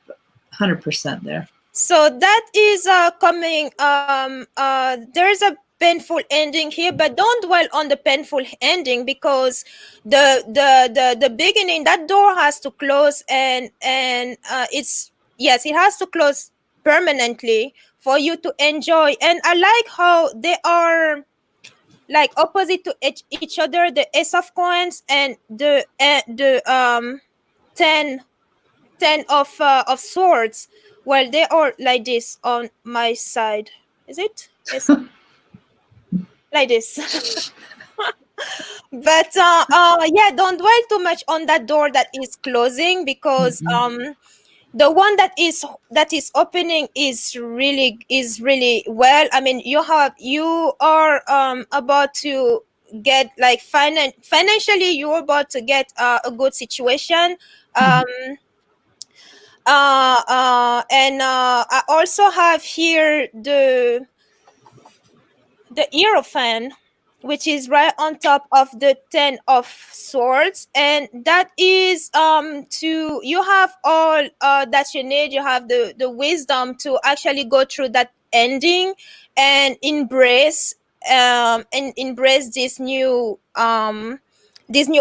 100% there. So that is coming. There's a painful ending here, but don't dwell on the painful ending, because the beginning, that door has to close, and it has to close permanently for you to enjoy. And I like how they are like opposite to each other, the Ace of Coins and the 10 of Swords. Well, they are like this on my side. Is it? Yes. Like this. But don't dwell too much on that door that is closing, because the one that is opening is really well. I mean, you are about to get like financially, you're about to get a good situation. I also have here the Hierophant, which is right on top of the Ten of Swords, and that is to you have all that you need. You have the wisdom to actually go through that ending and embrace this new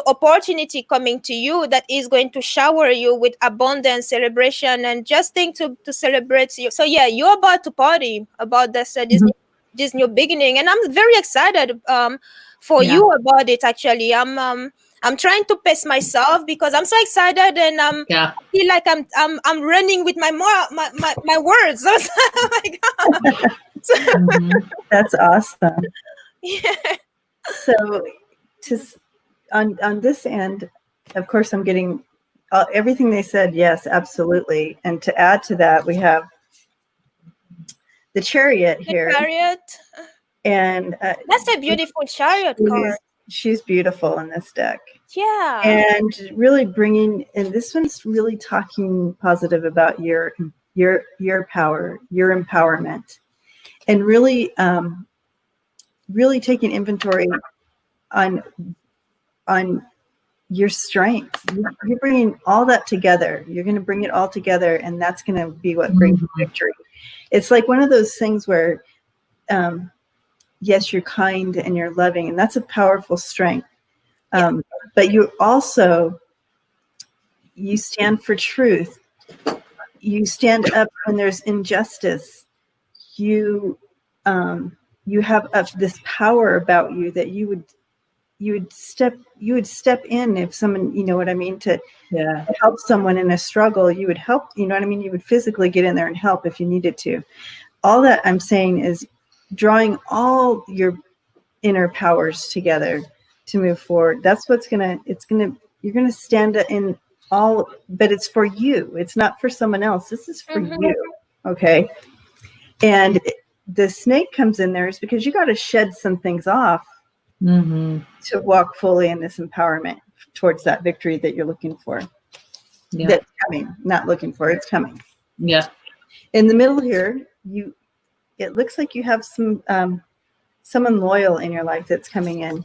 opportunity coming to you that is going to shower you with abundance, celebration, and just think to celebrate you. So yeah, you're about to party about this new beginning, and I'm very excited for you about it. Actually, I'm trying to pace myself because I'm so excited, and I feel like I'm running with my words. Oh my God. That's awesome. Yeah. So on this end, of course, I'm getting everything they said. Yes, absolutely. And to add to that, we have the Chariot here. Chariot. And that's a beautiful Chariot card. She's beautiful in this deck. Yeah. And really and this one's really talking positive about your power, your empowerment, and really really taking inventory on your strengths. You're bringing all that together. You're going to bring it all together, and that's going to be what brings victory. It's like one of those things where yes, you're kind and you're loving, and that's a powerful strength. But you also, you stand for truth. You stand up when there's injustice. You have this power about you that you would step in if someone, you know what I mean, to help someone in a struggle. You would help, you know what I mean? You would physically get in there and help if you needed to. All that I'm saying is drawing all your inner powers together to move forward. That's what's you're gonna stand in all, but it's for you. It's not for someone else. This is for you. Okay. And the snake comes in there is because you got to shed some things off to walk fully in this empowerment towards that victory that you're looking for. That's coming, not looking for, it's coming. Yeah. In the middle here, it looks like you have some someone loyal in your life that's coming in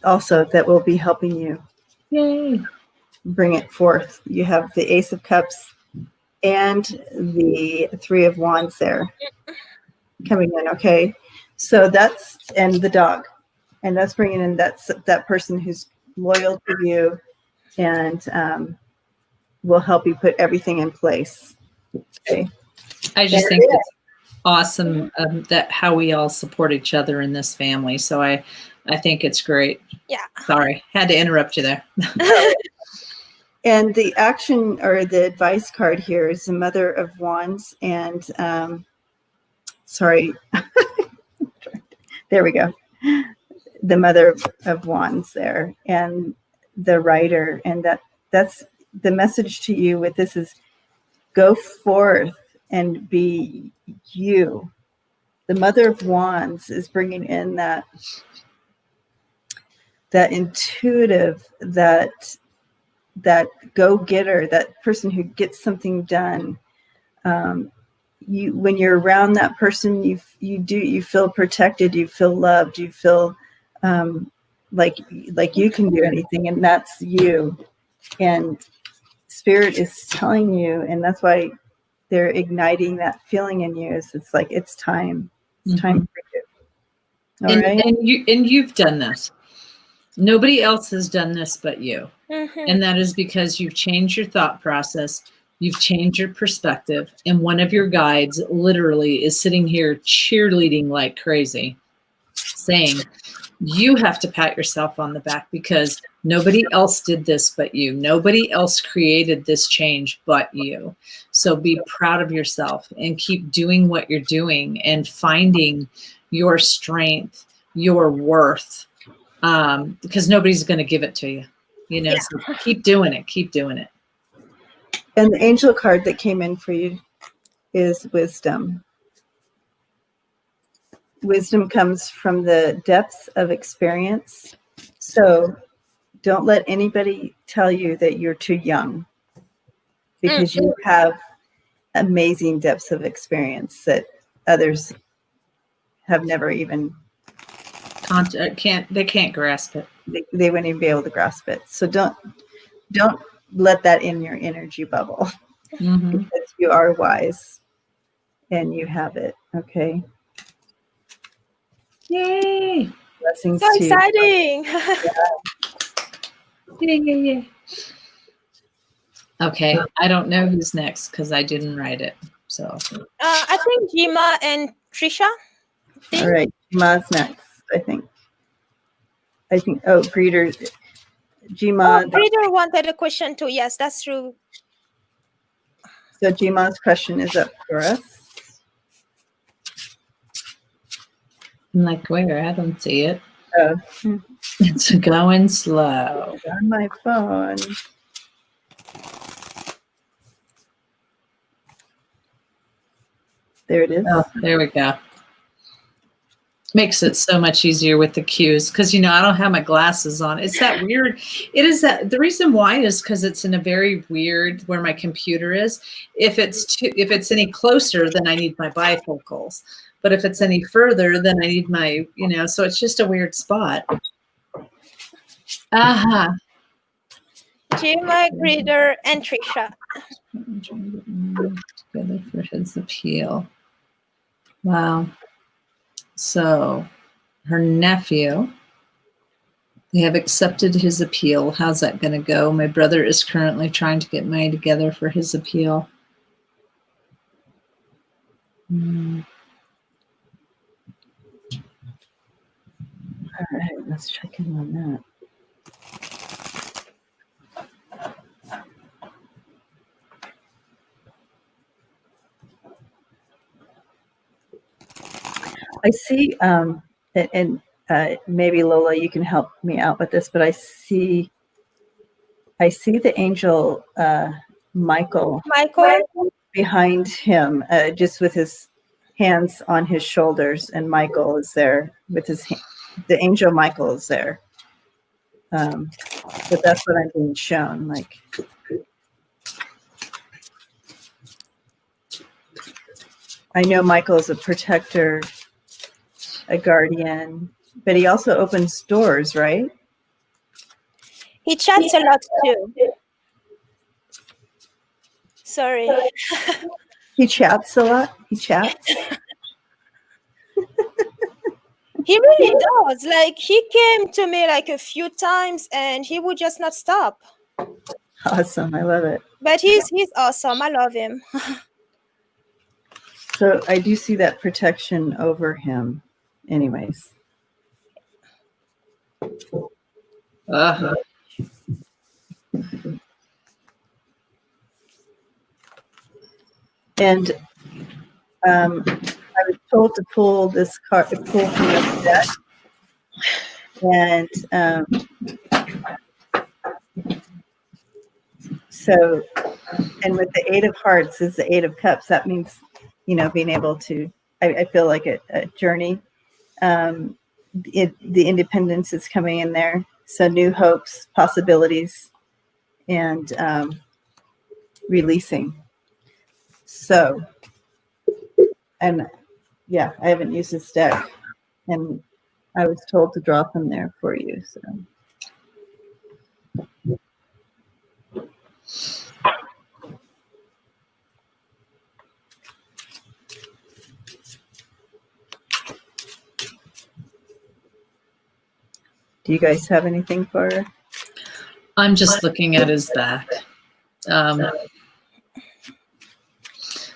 also that will be helping you. Yay. Bring it forth. You have the Ace of Cups and the Three of Wands there coming in. Okay. So and the dog, and that's bringing in that person who's loyal to you and will help you put everything in place. Okay. I just think it's awesome that how we all support each other in this family. So I think it's great. Yeah. Sorry, had to interrupt you there. And the action or the advice card here is the Mother of Wands, and sorry, there we go. The Mother of Wands there, and the Rider, and that's the message to you with this is go forth and be you. The Mother of Wands is bringing in that intuitive, that go-getter, that person who gets something done. When you're around that person, you feel protected, you feel loved, you feel like you can do anything, and that's you. And Spirit is telling you, and that's why they're igniting that feeling in you. It's like it's time. It's time for you. All right. And you've done this. Nobody else has done this but you. And that is because you've changed your thought process. You've changed your perspective. And one of your guides literally is sitting here cheerleading like crazy, saying, you have to pat yourself on the back because nobody else did this but you. Nobody else created this change but you. So be proud of yourself and keep doing what you're doing and finding your strength, your worth, because nobody's going to give it to you. You know, so keep doing it. Keep doing it. And the angel card that came in for you is wisdom. wisdom comes from the depths of experience. So don't let anybody tell you that you're too young, because you have amazing depths of experience that others have never even can't grasp it. They wouldn't even be able to grasp it. So don't let that in your energy bubble, because you are wise and you have it. Okay. Yay! Blessings So to you. exciting. Yeah. Okay, I don't know who's next because I didn't write it. So I think Jima and Trisha. All right, Jima's next. I think. Oh, Greeter. Jima. Oh, Greeter wanted a question too. Yes, that's true. So Jima's question is up for us. I'm like, where? I don't see it. Oh, it's going slow. On my phone. There it is. Oh, there we go. Makes it so much easier with the cues because, you know, I don't have my glasses on. It's that weird. It is that the reason why is because it's in a very weird where my computer is. If it's any closer, then I need my bifocals. But if it's any further, then I need my, you know, so it's just a weird spot. Aha. Jima, Greeter, and Trisha. I'm trying to get together for his appeal. Wow. So her nephew, they have accepted his appeal. How's that going to go? My brother is currently trying to get money together for his appeal. All right, let's check in on that. I see, and maybe Lola, you can help me out with this, but I see the angel Michael behind him, just with his hands on his shoulders, and Michael is there with the angel Michael is there. But that's what I'm being shown. Like, I know Michael is a protector, a guardian, but he also opens doors, right? He chats a lot too. Sorry. He chats a lot. He chats. He really does. Like, he came to me like a few times and he would just not stop. Awesome. I love it. But he's awesome. I love him. So I do see that protection over him anyways. Uh-huh. And I was told to pull this card, pull from the deck. And so, and with the Eight of Hearts is the Eight of Cups. That means, you know, being able to, I feel like a journey. The independence is coming in there. So new hopes, possibilities, and releasing. So, and yeah, I haven't used this deck, and I was told to draw from there for you. So. Do you guys have anything for her? I'm just looking at his back.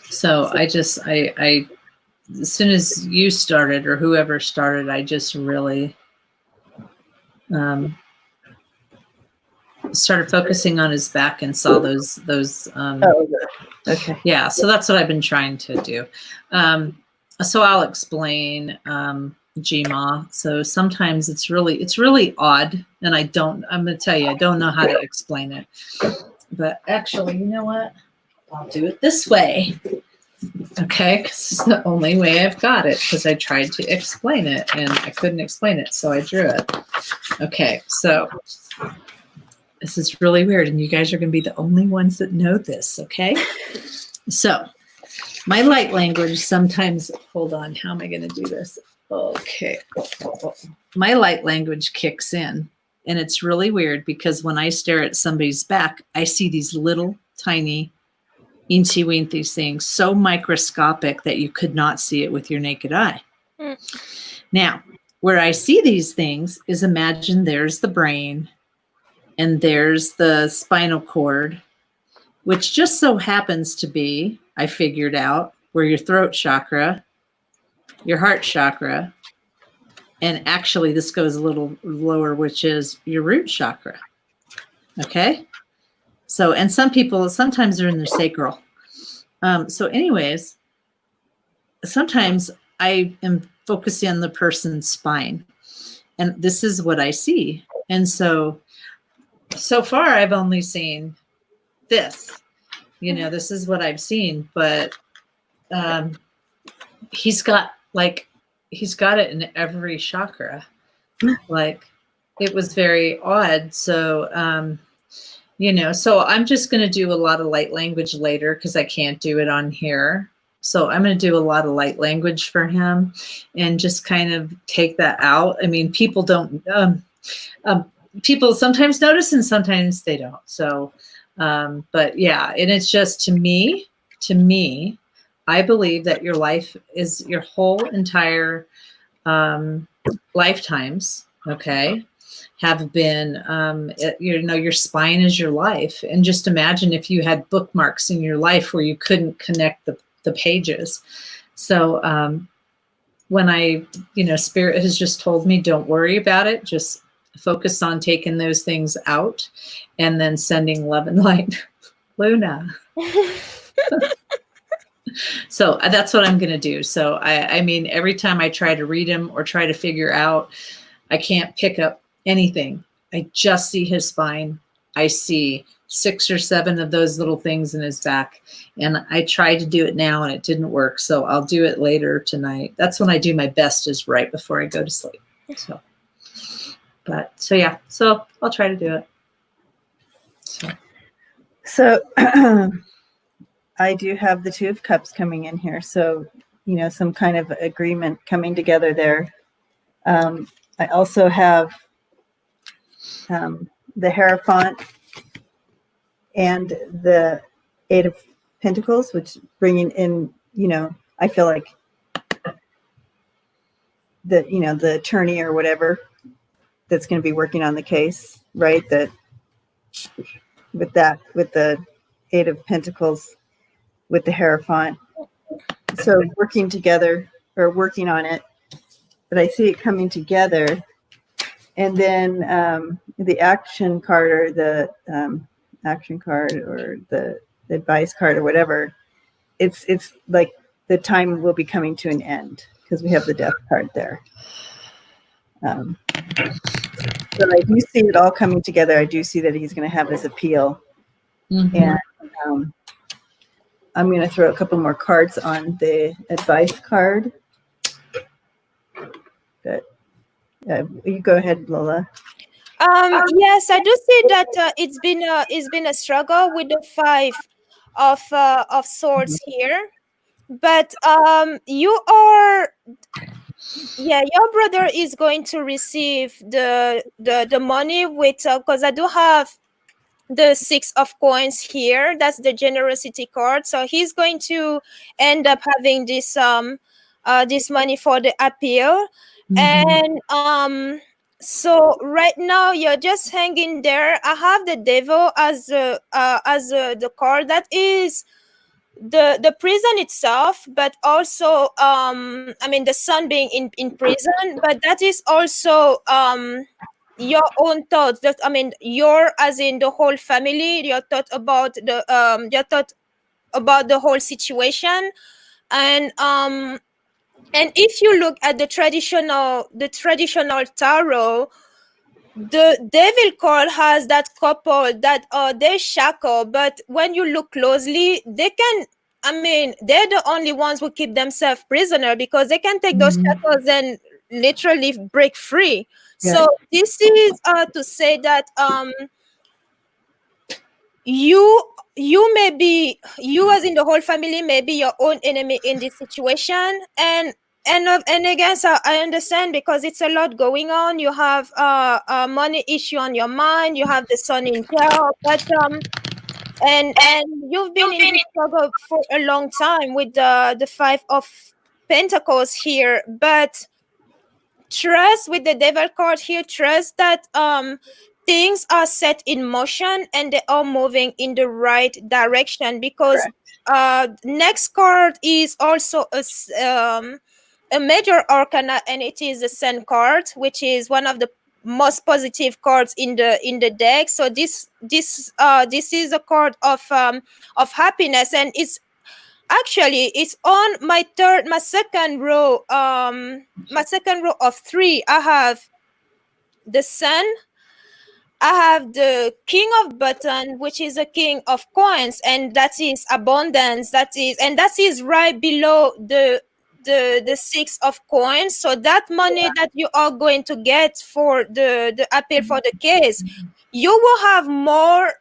So I as soon as you started or whoever started, I just really started focusing on his back and saw those. Okay. Yeah, so that's what I've been trying to do. So I'll explain GMA. So sometimes it's really odd, and I'm going to tell you, I don't know how to explain it. But actually, you know what? I'll do it this way. Okay, 'cause it's the only way I've got it, because I tried to explain it and I couldn't explain it, so I drew it. Okay, so this is really weird, and you guys are going to be the only ones that know this, okay? So my light language sometimes, hold on, how am I going to do this? Okay. My light language kicks in, and it's really weird because when I stare at somebody's back, I see these little tiny eensy weensy things, so microscopic that you could not see it with your naked eye. Mm. Now, where I see these things is, imagine there's the brain and there's the spinal cord, which just so happens to be, I figured out, where your throat chakra, your heart chakra, and actually this goes a little lower, which is your root chakra. Okay? So, and some people, sometimes they're in their sacral. So anyways, sometimes I am focusing on the person's spine, and this is what I see. And so far I've only seen this, this is what I've seen, but he's got it in every chakra. Like, it was very odd. So, so I'm just going to do a lot of light language later because I can't do it on here. So I'm going to do a lot of light language for him and just kind of take that out. I mean, people don't, people sometimes notice and sometimes they don't. So, but yeah, and it's just to me, I believe that your life is your whole entire lifetimes, okay, have been, your spine is your life. And just imagine if you had bookmarks in your life where you couldn't connect the pages. So when Spirit has just told me, don't worry about it, just focus on taking those things out and then sending love and light. Luna. So that's what I'm going to do. So I mean, every time I try to read him or try to figure out, I can't pick up anything. I just see his spine. I see 6 or 7 of those little things in his back. And I tried to do it now and it didn't work. So I'll do it later tonight. That's when I do my best, is right before I go to sleep. So yeah, so I'll try to do it. So I do have the 2 of Cups coming in here. So, some kind of agreement coming together there. I also have the Hierophant and the 8 of Pentacles, which bringing in, I feel like the attorney or whatever that's going to be working on the case, right? That with the 8 of Pentacles, with the Hierophant. So working together or working on it, but I see it coming together. And then the action card or the action card or the advice card or whatever, it's like the time will be coming to an end because we have the Death card there. So I do see it all coming together. I do see that he's going to have his appeal. Mm-hmm. And I'm going to throw a couple more cards on the advice card. Good. You go ahead, Lola. Yes, I do see that it's been a struggle with the 5 of swords here, but your brother is going to receive the money with because I do have the 6 of coins here. That's the generosity card. So he's going to end up having this money for the appeal. Mm-hmm. And so right now you're just hanging there. I have the Devil as the card. That is the prison itself, but also I mean the son being in prison, but that is also your own thoughts. That I mean, your as in the whole family, your thought about the whole situation, and if you look at the traditional tarot, the Devil card has that couple that they're shackled, but when you look closely, they can I mean, they're the only ones who keep themselves prisoner because they can take those shackles and literally break free. Yeah. So this is to say that you may be, you as in the whole family may be your own enemy in this situation. And again, so I understand because it's a lot going on. You have a money issue on your mind, you have the son in jail, but and you've been in this struggle for a long time with the Five of Pentacles here. But trust with the Devil card here, trust that things are set in motion and they are moving in the right direction, because next card is also a major arcana, and it is the Sun card, which is one of the most positive cards in the deck. So this is a card of happiness, and it's actually it's on my second row, my second row of 3. I have the Sun, I have the King of Button, which is a king of coins, and that is abundance. That is right below the 6 of coins. So that money that you are going to get for the appeal for the case, you will have more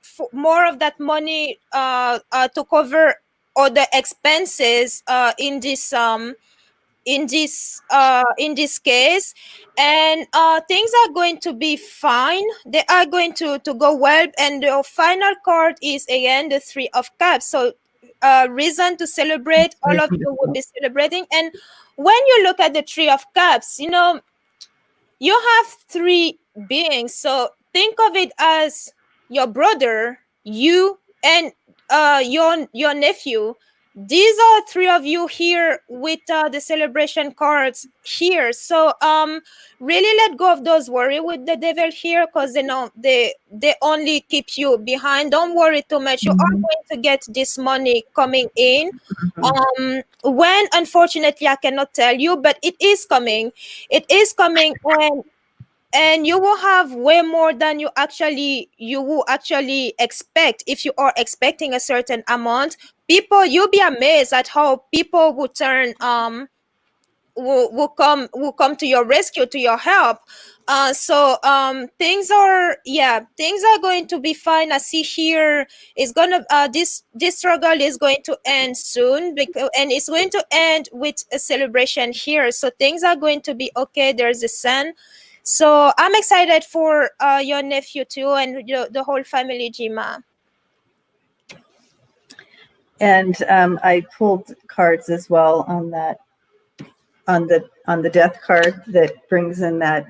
of that money to cover other expenses in this case. And things are going to be fine. They are going to go well. And the final card is again the 3 of Cups. So reason to celebrate. All of you will be celebrating. And when you look at the 3 of Cups, you know, you have 3 beings. So think of it as your brother, you, and your nephew. These are 3 of you here with the celebration cards here. So really let go of those worry with the Devil here, because they know they only keep you behind. Don't worry too much. You are going to get this money coming in. When, unfortunately, I cannot tell you, but it is coming. It is coming. And you will have way more than you will actually expect. If you are expecting a certain amount, you'll be amazed at how people will turn will come to your rescue, to your help. So things are going to be fine. I see here is gonna this struggle is going to end soon, and it's going to end with a celebration here. So things are going to be okay. There's the Sun. So I'm excited for your nephew too, and the whole family, Jima. And I pulled cards as well on that, on the Death card, that brings in that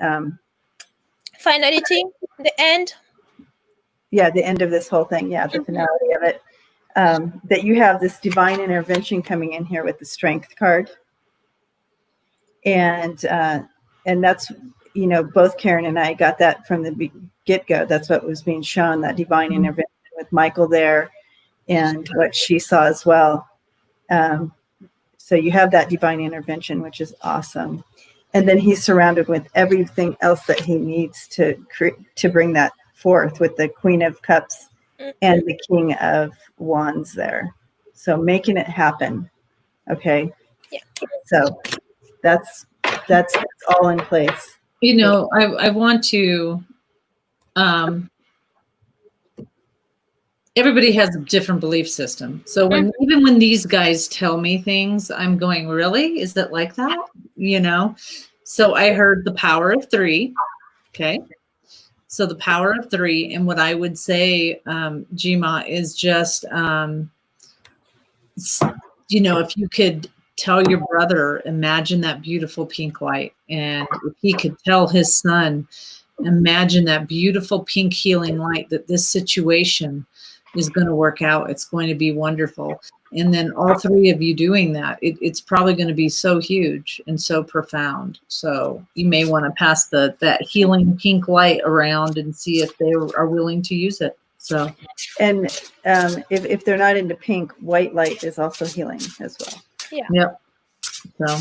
finality, the end. Yeah, the end of this whole thing. Yeah, the finality of it. That you have this divine intervention coming in here with the Strength card, and that's, you know, both Karen and I got that from the get-go. That's what was being shown, that divine intervention with Michael there, and what she saw as well. So you have that divine intervention, which is awesome. And then he's surrounded with everything else that he needs to bring that forth, with the Queen of Cups and the King of Wands there. So making it happen. Okay. Yeah. So that's all in place. You know, I want to, everybody has a different belief system. So even when these guys tell me things, I'm going, really? Is it like that? You know? So I heard the power of 3. Okay. So the power of 3. And what I would say, Jima, is just, you know, if you could tell your brother, imagine that beautiful pink light. And if he could tell his son, imagine that beautiful pink healing light, that this situation is going to work out. It's going to be wonderful. And then all 3 of you doing that, it's probably going to be so huge and so profound. So you may want to pass that healing pink light around and see if they are willing to use it. So, and if they're not into pink, white light is also healing as well. Yeah. Yep. So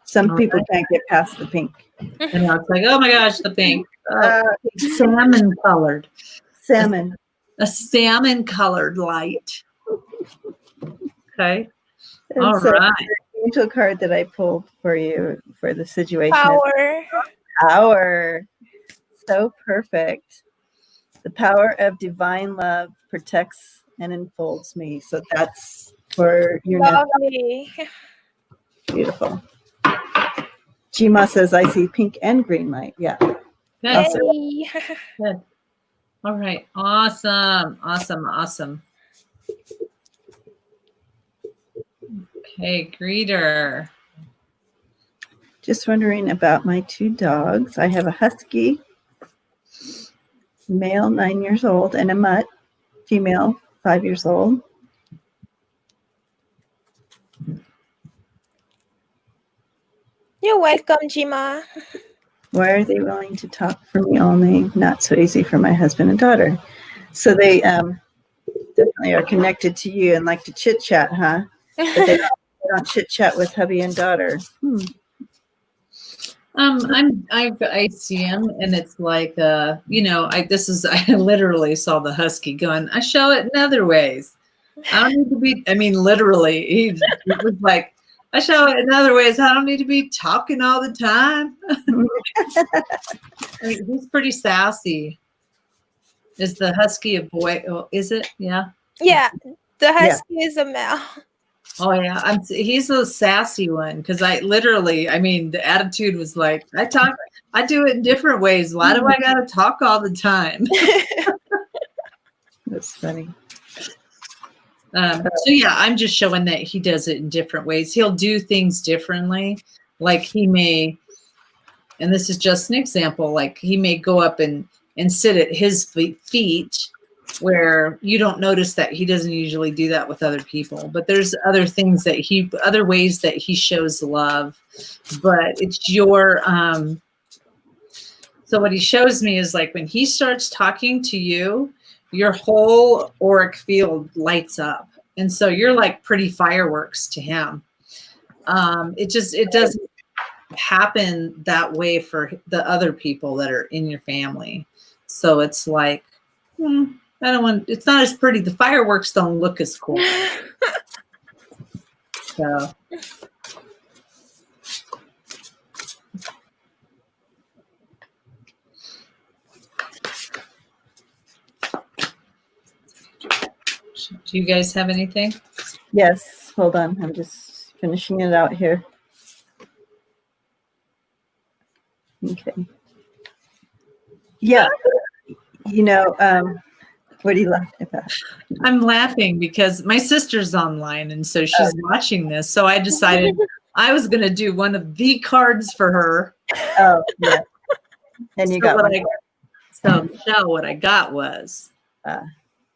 some people can't get past the pink. And it's like, oh my gosh, the pink. Salmon colored. Salmon. A salmon colored light. Okay. And All so right. the angel card that I pulled for you for the situation Power. is power. So perfect. The power of divine love protects and enfolds me. So that's for your nephew. Lovely. Beautiful. Jima says, I see pink and green light. Yeah. Good. Yay. Good. All right. Awesome. Awesome. Awesome. Okay, greeter. Just wondering about my 2 dogs. I have a husky, male 9 years old, and a mutt, female 5 years old. You're welcome, Jima. Why are they willing to talk for me only? Not so easy for my husband and daughter. So they definitely are connected to you and like to chit chat, huh? But they don't chit chat with hubby and daughter. I see him, and it's like, I literally saw the husky going, I show it in other ways. I don't need to be, I mean, literally, he was like, I show it in other ways. I don't need to be talking all the time. I mean, he's pretty sassy. Is the husky a boy? Oh, is it? Yeah. Yeah, the husky is a male. Oh yeah, he's a sassy one because the attitude was like, I do it in different ways. Why do I gotta talk all the time? That's funny. So yeah, I'm just showing that he does it in different ways. He'll do things differently. Like he may, and this is just an example, like he may go up and sit at his feet where you don't notice that he doesn't usually do that with other people. But there's other ways that he shows love. But it's your, so what he shows me is like when he starts talking to you, your whole auric field lights up. And so you're like pretty fireworks to him. It doesn't happen that way for the other people that are in your family. So it's like, it's not as pretty. The fireworks don't look as cool. So. Do you guys have anything? Yes. Hold on. I'm just finishing it out here. Okay. Yeah. What are you laughing about? I'm laughing because my sister's online, and so she's watching this. So I decided I was going to do one of the cards for her. Oh, yeah. And you got one. So Michelle, what I got was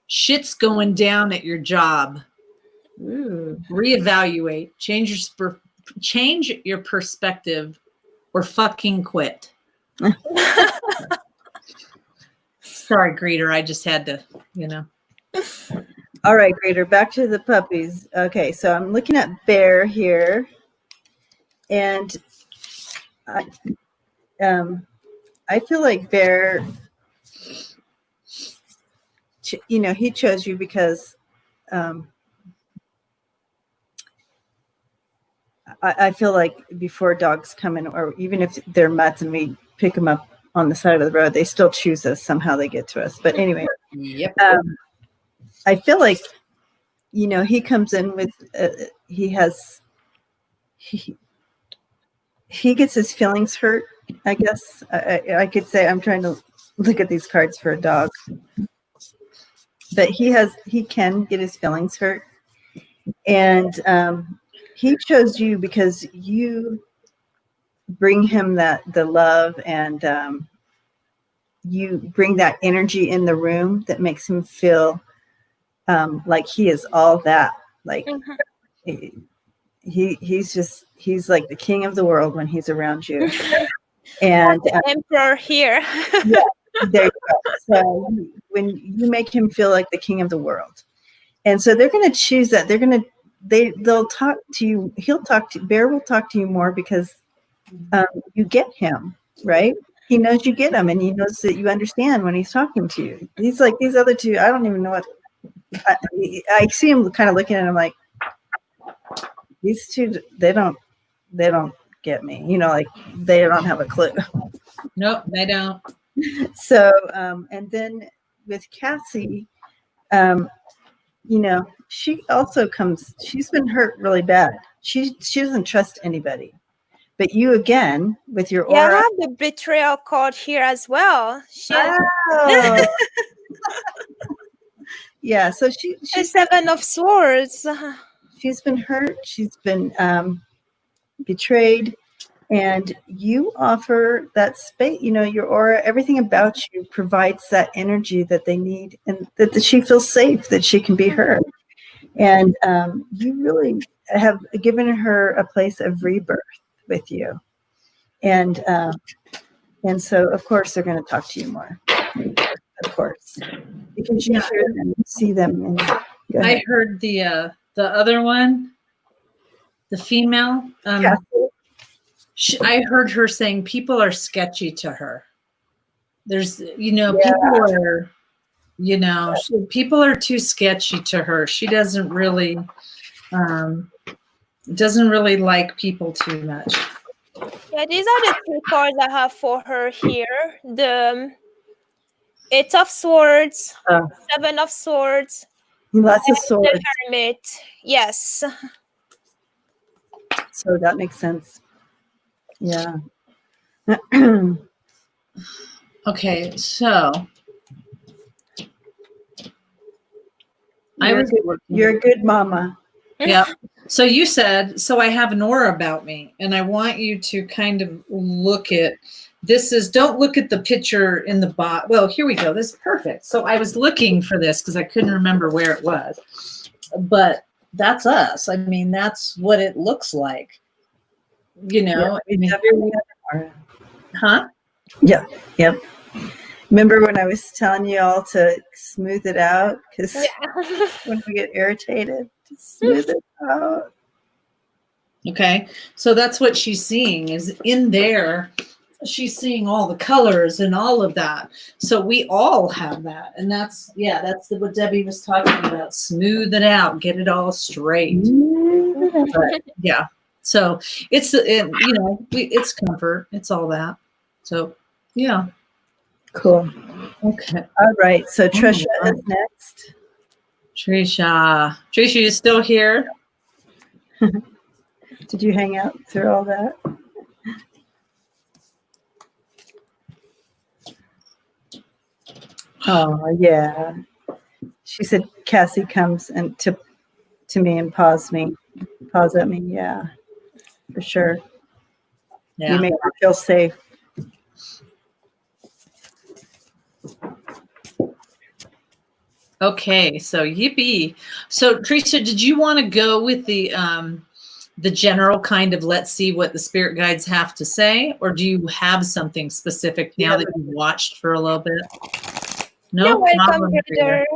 shit's going down at your job. Ooh. Reevaluate, change your perspective, or fucking quit. Sorry, greeter. I just had to, All right, greeter. Back to the puppies. Okay, so I'm looking at Bear here, and I feel like Bear, he chose you because I feel like before dogs come in, or even if they're mutts and we pick them up on the side of the road, they still choose us. Somehow they get to us. But anyway, yep. I feel like, he comes in with, he gets his feelings hurt, I guess. I could say, I'm trying to look at these cards for a dog. But he can get his feelings hurt. And he chose you because you bring him the love, and you bring that energy in the room that makes him feel like he is all that. Like he's like the king of the world when he's around you. And the emperor here. Yeah, there you go. So when you make him feel like the king of the world, and so they're going to choose that. They'll talk to you. Bear will talk to you more because you get him, right? He knows you get him, and he knows that you understand when he's talking to you. He's like these other two. I don't even know what. I see him kind of looking at him like, these two, they don't get me. You know, like they don't have a clue. Nope, they don't. So, and then with Cassie, you know, she also comes. She's been hurt really bad. She doesn't trust anybody. But you again with your Yeah, I aura. have the betrayal card here as well. Oh. Yeah, so The she's Seven of Swords. been hurt. She's been betrayed, and you offer that space. You know, your aura, everything about you provides that energy that they need, and that she feels safe, that she can be her. And you really have given her a place of rebirth with you, and so of course they're going to talk to you more. Of course, because you hear them, you see them. And I heard the other one, the female. I heard her saying people are sketchy to her. There's, people are, people are too sketchy to her. She doesn't really like people too much. Yeah, these are the two cards I have for her here. The Eight of Swords, Seven of Swords, lots of swords. The Hermit. Yes. So that makes sense. Yeah. Okay, so you're a good mama. Yeah. So you said, so I have an aura about me, and I want you to kind of look at don't look at the picture in the bot. Well, here we go. This is perfect. So I was looking for this because I couldn't remember where it was, but that's us. I mean, that's what it looks like. Yeah, huh? Yeah. Yep. Remember when I was telling you all to smooth it out? Because when we get irritated, just smooth it out. Okay. So that's what she's seeing is in there. She's seeing all the colors and all of that. So we all have that. And that's what Debbie was talking about. Smooth it out, get it all straight. But, yeah. So it's, it's comfort. It's all that. So, yeah. Cool. Okay. All right. So Trisha is next. Trisha, you still here? Did you hang out through all that? Oh, yeah. She said Cassie comes and to me and paws at me. Yeah, for sure. Yeah. You make her feel safe. Okay, so yippee. So Trisha, did you want to go with the general kind of let's see what the spirit guides have to say, or do you have something specific now that you've watched for a little bit? No, you're welcome, brother.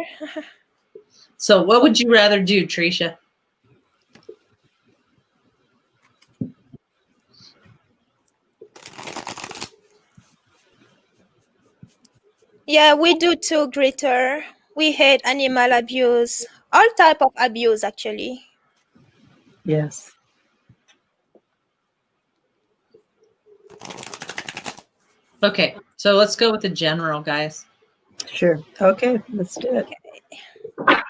So what would you rather do, Trisha? Yeah, we do too, Greater. We hate animal abuse, all type of abuse, actually. Yes. Okay, so let's go with the general, guys. Sure. Okay, let's do it. Okay.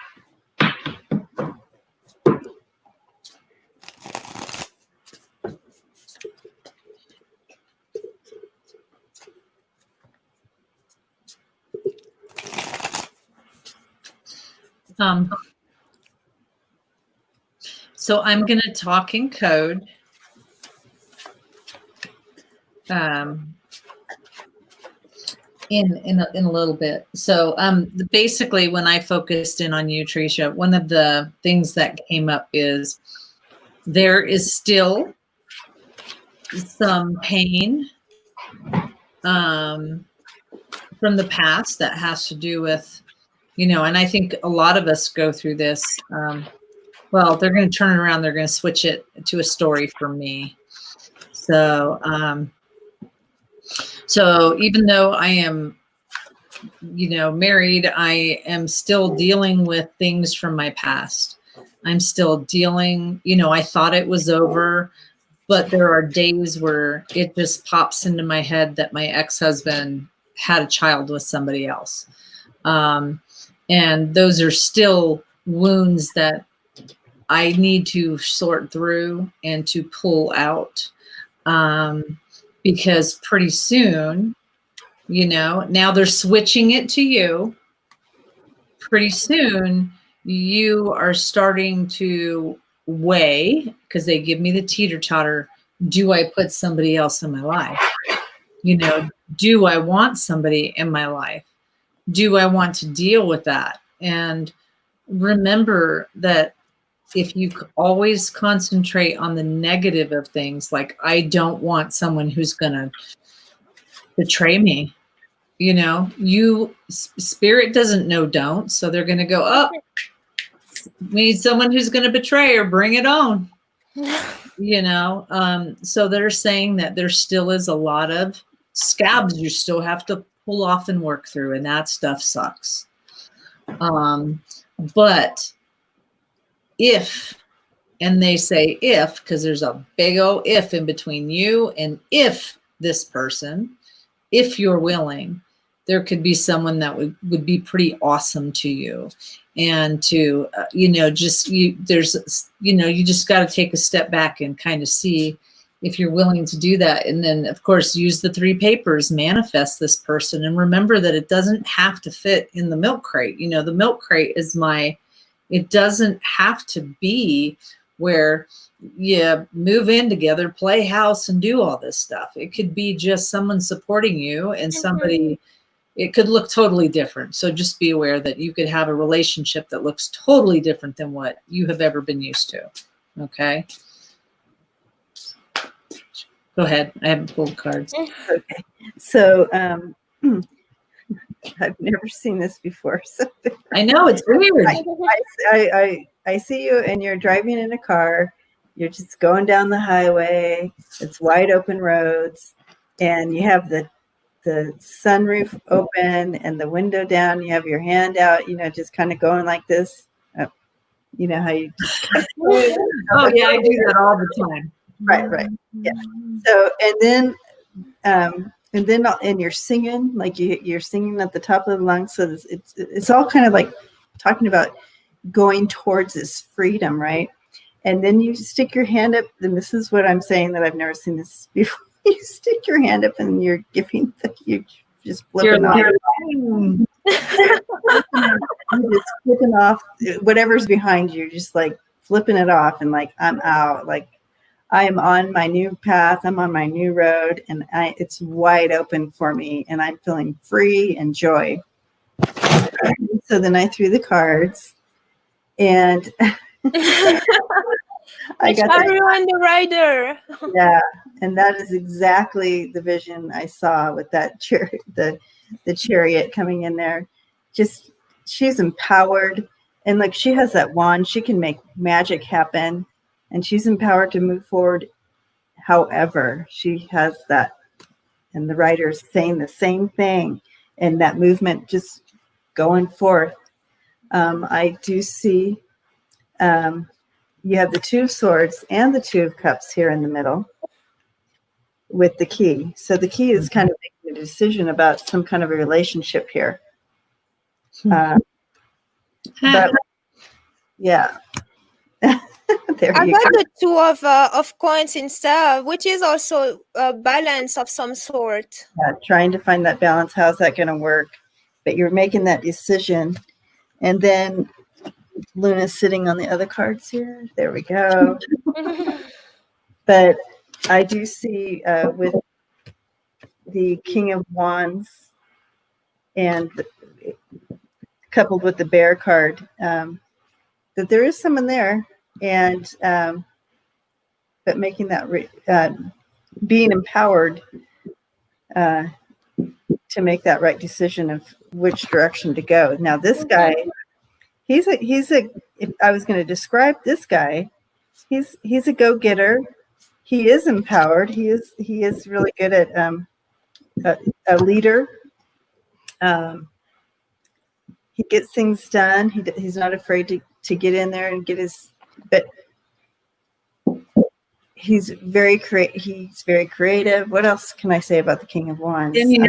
So I'm going to talk in code. In a little bit. So basically when I focused in on you, Trisha, one of the things that came up is there is still some pain from the past that has to do with, and I think a lot of us go through this. Well, they're going to turn it around. They're going to switch it to a story for me. So, so even though I am, married, I am still dealing with things from my past. I'm still dealing, I thought it was over, but there are days where it just pops into my head that my ex-husband had a child with somebody else. And those are still wounds that I need to sort through and to pull out. Because pretty soon, now they're switching it to you. Pretty soon, you are starting to weigh, because they give me the teeter-totter, do I put somebody else in my life? Do I want somebody in my life? Do I want to deal with that? And remember that if you always concentrate on the negative of things, like I don't want someone who's going to betray me, spirit doesn't know don't, so they're going to go, oh, we need someone who's going to betray her, bring it on. So they're saying that there still is a lot of scabs you still have to pull off and work through, and that stuff sucks. But if, and they say if, because there's a big old if in between you and if this person, if you're willing, there could be someone that would be pretty awesome to you. And to, you just got to take a step back and kind of see if you're willing to do that. And then, of course, use the 3 papers, manifest this person. And remember that it doesn't have to fit in the milk crate. The milk crate is it doesn't have to be where you move in together, play house, and do all this stuff. It could be just someone supporting you and somebody, it could look totally different. So just be aware that you could have a relationship that looks totally different than what you have ever been used to. Okay. Go ahead. I haven't pulled cards. Okay. So I've never seen this before. So I know, it's weird. I see you and you're driving in a car. You're just going down the highway. It's wide open roads, and you have the sunroof open and the window down. You have your hand out, just kind of going like this. You know how you just oh yeah, I do that all the time. Right. Yeah. So and then you're singing, like you're singing at the top of the lungs. So it's all kind of like talking about going towards this freedom, right? And then you stick your hand up, and this is what I'm saying that I've never seen this before. You stick your hand up, and you're giving you just flipping off. You're just flipping off whatever's behind you, just like flipping it off, and like I'm out, like I am on my new path, I'm on my new road, and it's wide open for me, and I'm feeling free and joy. So then I threw the cards, and I got the rider. Yeah, and that is exactly the vision I saw with that the chariot coming in there. Just she's empowered, and like she has that wand, she can make magic happen, and she's empowered to move forward. However, she has that, and the rider's saying the same thing, and that movement just going forth. I do see. You have the 2 of Swords and the 2 of Cups here in the middle with the key. So the key is kind of making a decision about some kind of a relationship here. But yeah. There I you got go. the 2 of coins instead, which is also a balance of some sort. Yeah, trying to find that balance. How's that going to work? But you're making that decision. And then Luna's sitting on the other cards here. There we go. But I do see with the King of Wands and coupled with the Bear card that there is someone there, and but making that being empowered to make that right decision of which direction to go. Now this guy, he's a if I was going to describe this guy, he's a go-getter. He is empowered. He is really good at a leader. He gets things done. He's not afraid to get in there and get his but he's very creative. What else can I say about the King of Wands? I mean,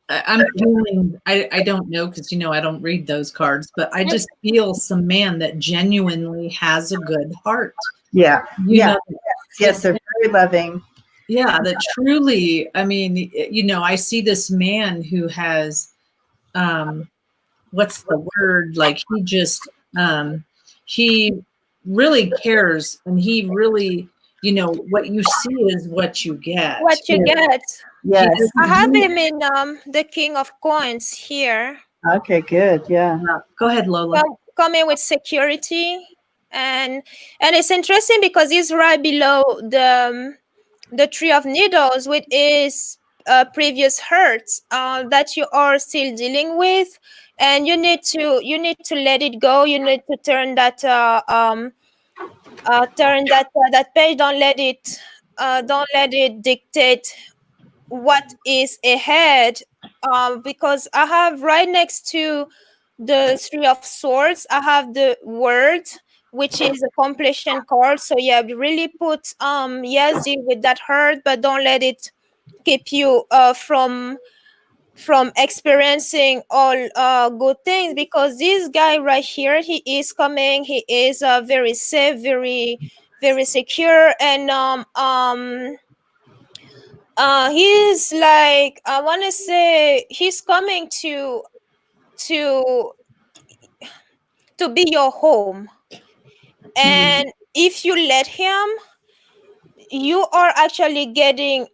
I'm feeling, I don't know, because, I don't read those cards, but I just feel some man that genuinely has a good heart. Yeah. You know, Yes, they're very loving. Yeah, that truly, I mean, I see this man who has, what's the word? Like he really cares, and he really, what you see is what you get. What you get. Yes. I have him in the King of Coins here. Okay, good. Yeah. Go ahead, Lola. Coming with security, and it's interesting because he's right below the Three of Needles, which is previous hurts that you are still dealing with, and you need to let it go. You need to turn that that page. Don't let it dictate what is ahead, because I have right next to the Three of Swords, I have the Word, which is a completion card. So yeah, really put yes, deal with that hurt, but don't let it keep you from experiencing all good things, because this guy right here, he is coming, he is very safe, very very secure, and he's like, I want to say, he's coming to be your home, and if you let him, you are actually getting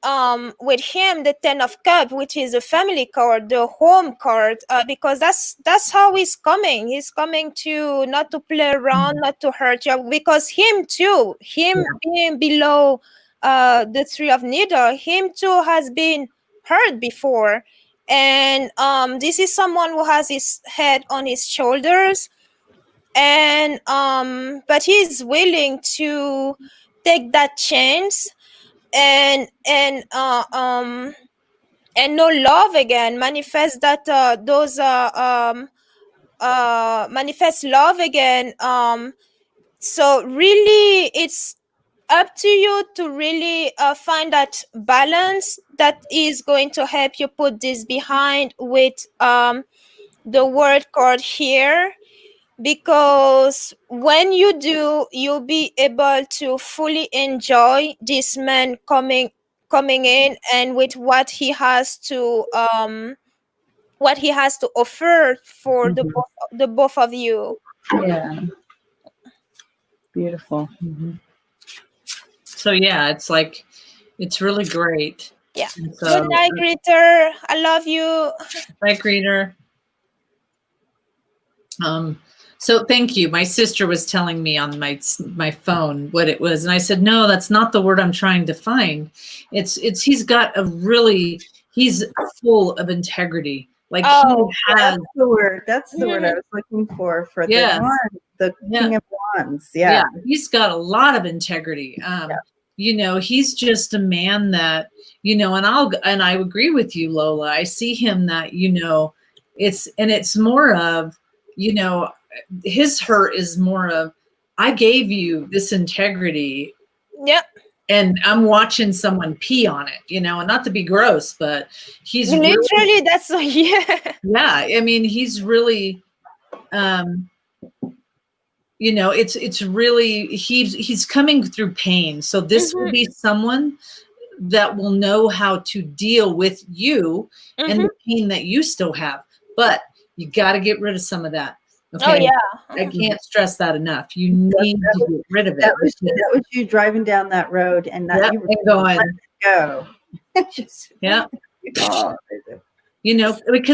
with him the Ten of Cups, which is a family card, the home card, because that's how he's coming. He's coming to not to play around, not to hurt you, because him being below the Three of Needles, him too has been hurt before, and this is someone who has his head on his shoulders, and but he's willing to take that chance and no love again, manifest that manifest love again. So really it's up to you to really find that balance that is going to help you put this behind with the word card here, because when you do, you'll be able to fully enjoy this man coming in, and with what he has to offer for the both of you. Yeah. Beautiful. So yeah, it's like, it's really great. Yeah. So, good night, Greeter. I love you. Bye, Greeter. So thank you. My sister was telling me on my phone what it was, and I said, no, that's not the word I'm trying to find. It's he's full of integrity. Like, he has, that's the word. That's the word I was looking for the King of Wands. Yeah. He's got a lot of integrity. He's just a man that, and I agree with you, Lola. I see him that, it's more of, his hurt is more of, I gave you this integrity. Yep. And I'm watching someone pee on it, and not to be gross, but he's literally really, that's yeah. Yeah. I mean, he's really, it's really, he's coming through pain. So this will be someone that will know how to deal with you and the pain that you still have, but you got to get rid of some of that. Okay. Oh yeah. I can't stress that enough. You need to get rid of it. That was you driving down that road and not you were going, go. Yeah. Because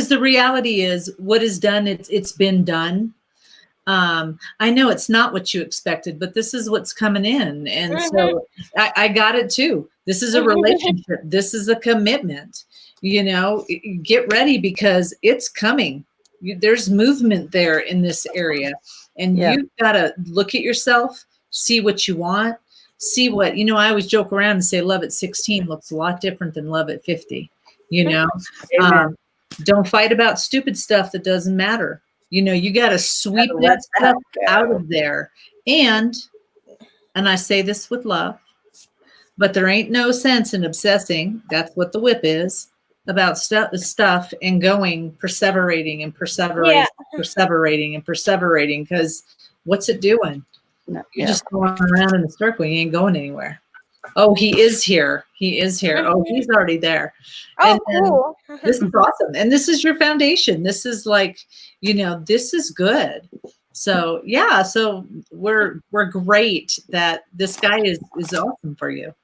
the reality is, what is done, it's been done. I know it's not what you expected, but this is what's coming in. And so I got it too. This is a relationship. This is a commitment. Get ready, because it's coming. There's movement there in this area, and you've got to look at yourself, see what you want, see what, I always joke around and say love at 16 looks a lot different than love at 50. Don't fight about stupid stuff that doesn't matter. You got to sweep Gotta let that stuff that out go. of there. And I say this with love, but there ain't no sense in obsessing. That's what the whip is about stuff and going perseverating and perseverating, perseverating and perseverating. Because what's it doing? No, You're just going around in a circle. You ain't going anywhere. Oh, he is here. He is here. Oh, he's already there. Oh, cool. This is awesome. And this is your foundation. This is like, this is good. So yeah, so we're great that this guy is awesome for you.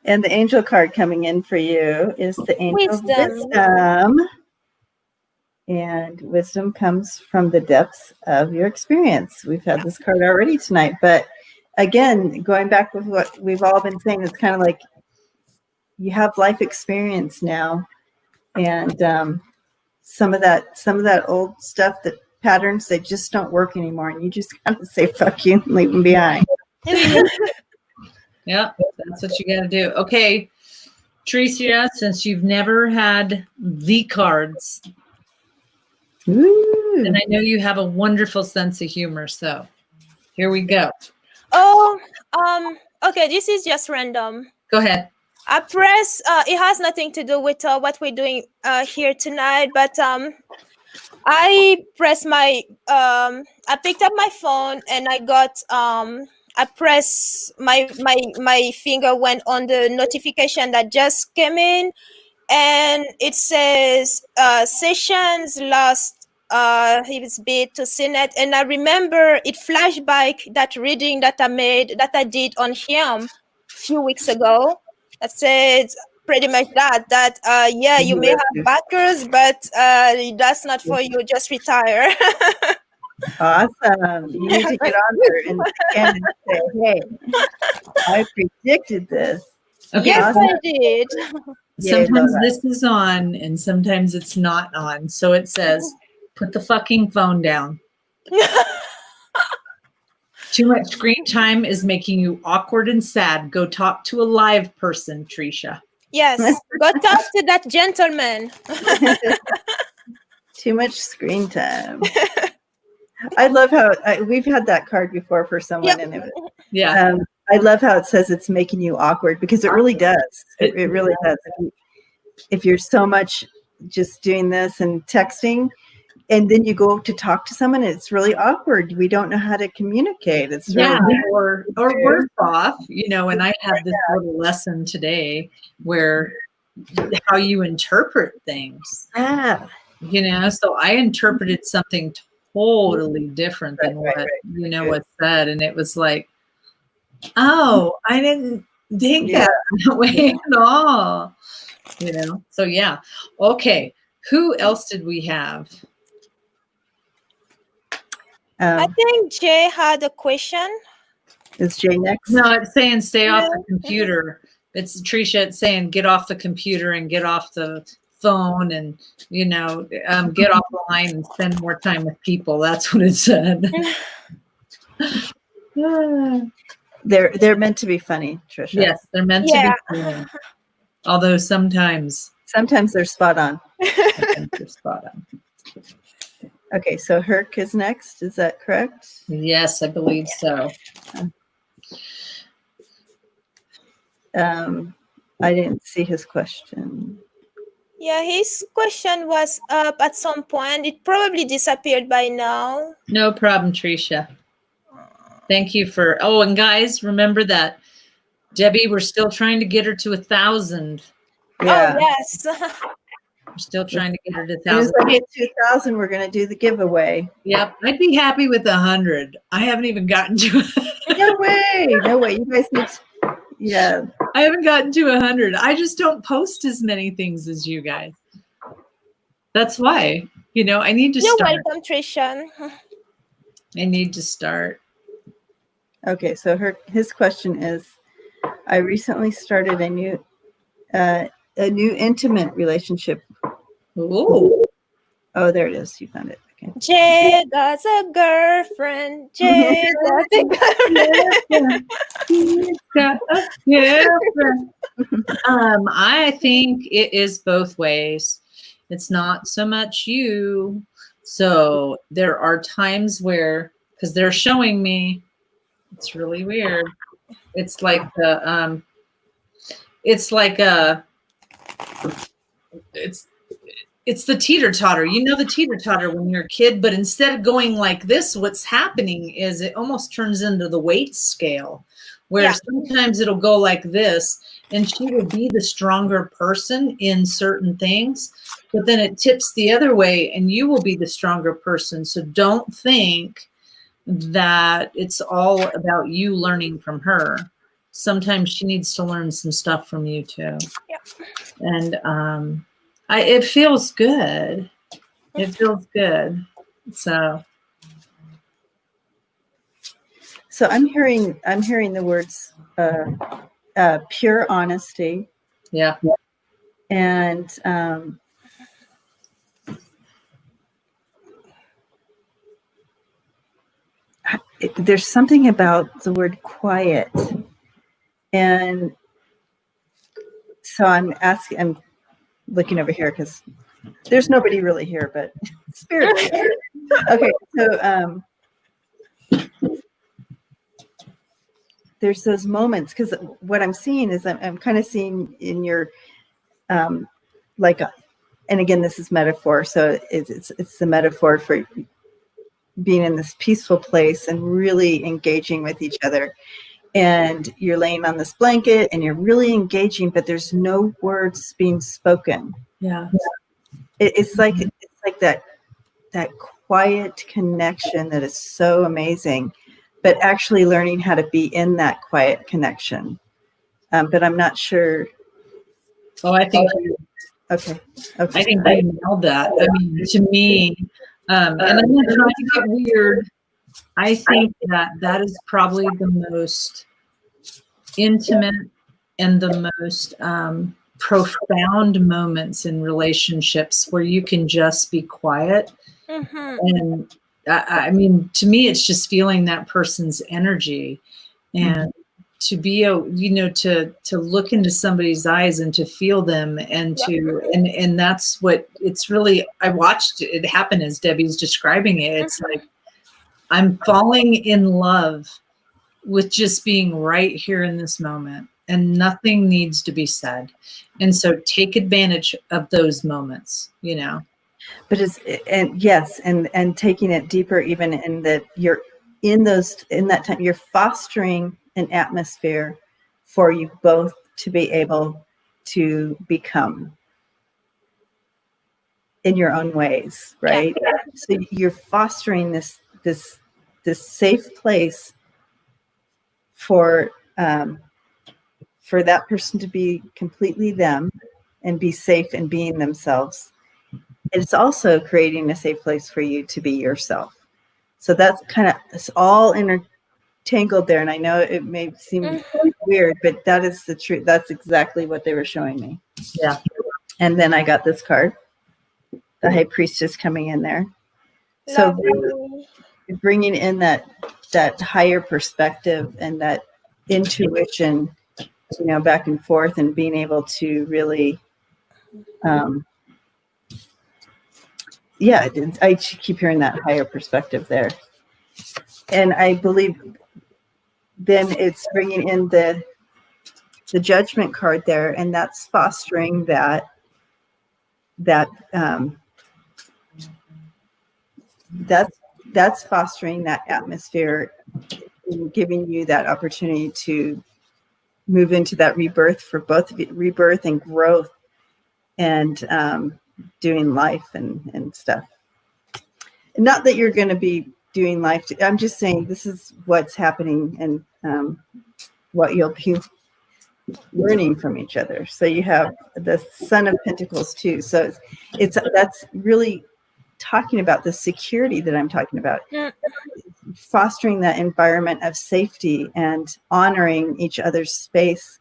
And the angel card coming in for you is the angel of wisdom. And wisdom comes from the depths of your experience. We've had this card already tonight, but again, going back with what we've all been saying, it's kind of like you have life experience now, and some of that old stuff, that patterns, they just don't work anymore, and you just kind of say fuck you and leave them behind. Yeah, that's what you got to do. Okay, Tricia, since you've never had the cards, and I know you have a wonderful sense of humor, so here we go. Oh, okay, this is just random. Go ahead. I press, it has nothing to do with what we're doing here tonight, but I press my, I picked up my phone and I got, I press my finger went on the notification that just came in, and it says sessions lost his bid to Senate, and I remember it flashed back that reading that I did on him a few weeks ago. That said pretty much that yeah, you may have backers, but that's not for you. Just retire. Awesome. You need to get on there and say, hey, I predicted this. Okay. Yes, I did. Sometimes this is on and sometimes it's not on. So it says, put the fucking phone down. Too much screen time is making you awkward and sad. Go talk to a live person, Tricia. Yes, go talk to that gentleman. Too much screen time. I love how we've had that card before for someone, and I love how it says it's making you awkward, because it really does. It really does. If you're so much just doing this and texting, and then you go to talk to someone, it's really awkward. We don't know how to communicate. It's or worse off, and I had this little lesson today where how you interpret things. So I interpreted something totally different than what was said, and it was like, oh, I didn't think that way at all. So yeah. Okay, who else did we have? I think Jay had a question. Is Jay next? No, it's saying stay off the computer. It's Tricia. It's saying get off the computer and get off the phone and get off the line and spend more time with people. That's what it said. They're meant to be funny, Tricia. Yes, they're meant to be funny. Although sometimes they're spot on. Sometimes they're spot on. Okay, so Herc is next. Is that correct? Yes, I believe so. I didn't see his question. Yeah, his question was up at some point. It probably disappeared by now. No problem, Tricia. Thank you for. Oh, and guys, remember that Debbie, we're still trying to get her to 1,000. Yeah. Oh, yes. We're still trying to get her to 1,000. As soon as I get 2,000, we're going to do the giveaway. Yep, I'd be happy with 100. I haven't even gotten to it. No way. You guys need to, yeah. I haven't gotten to 100. I just don't post as many things as you guys. That's why, I need to start. You're welcome, Trisha. I need to start. Okay, so his question is, I recently started a new intimate relationship. Ooh. Oh, there it is. You found it. Okay. Jay got a girlfriend. Jay got a girlfriend. I think it is both ways. It's not so much you. So there are times where, because they're showing me, it's really weird. It's like the it's like a it's the teeter-totter. You know the teeter-totter when you're a kid, but instead of going like this, what's happening is it almost turns into the weight scale, where sometimes it'll go like this, and she will be the stronger person in certain things, but then it tips the other way, and you will be the stronger person. So don't think that it's all about you learning from her. Sometimes she needs to learn some stuff from you too. And it feels good. It feels good. So I'm hearing the words pure honesty. Yeah. And there's something about the word quiet. And so I'm looking over here because there's nobody really here, but spirit. Okay, so there's those moments, because what I'm seeing is I'm kind of seeing in your and again, this is metaphor, so it's the metaphor for being in this peaceful place and really engaging with each other. And you're laying on this blanket and you're really engaging, but there's no words being spoken. Yeah. It's like that quiet connection that is so amazing, but actually learning how to be in that quiet connection. But I'm not sure. Oh, I think. Okay. I think they nailed that. I mean, to me, and I'm not trying to get weird. I think that is probably the most intimate and the most profound moments in relationships where you can just be quiet. And I mean, to me, it's just feeling that person's energy, and to be to look into somebody's eyes and to feel them, and and that's what it's really. I watched it happen as Debbie's describing it. It's like I'm falling in love with just being right here in this moment, and nothing needs to be said. And so take advantage of those moments, But and taking it deeper, even in that you're in that time, you're fostering an atmosphere for you both to be able to become in your own ways, right? Yeah. So you're fostering this safe place for that person to be completely them and be safe in being themselves. It's also creating a safe place for you to be yourself. So that's it's all intertangled there. And I know it may seem weird, but that is the truth. That's exactly what they were showing me. Yeah. And then I got this card, the High Priestess coming in there. So bringing in that higher perspective and that intuition, back and forth, and being able to really, I keep hearing that higher perspective there. And I believe then it's bringing in the Judgment card there, and that's fostering that's fostering that atmosphere and giving you that opportunity to move into that rebirth for both of you, rebirth and growth, and doing life and stuff. Not that you're going to be doing life. I'm just saying this is what's happening, and what you'll be learning from each other. So you have the Son of Pentacles too. So that's really talking about the security that I'm talking about. Fostering that environment of safety and honoring each other's space,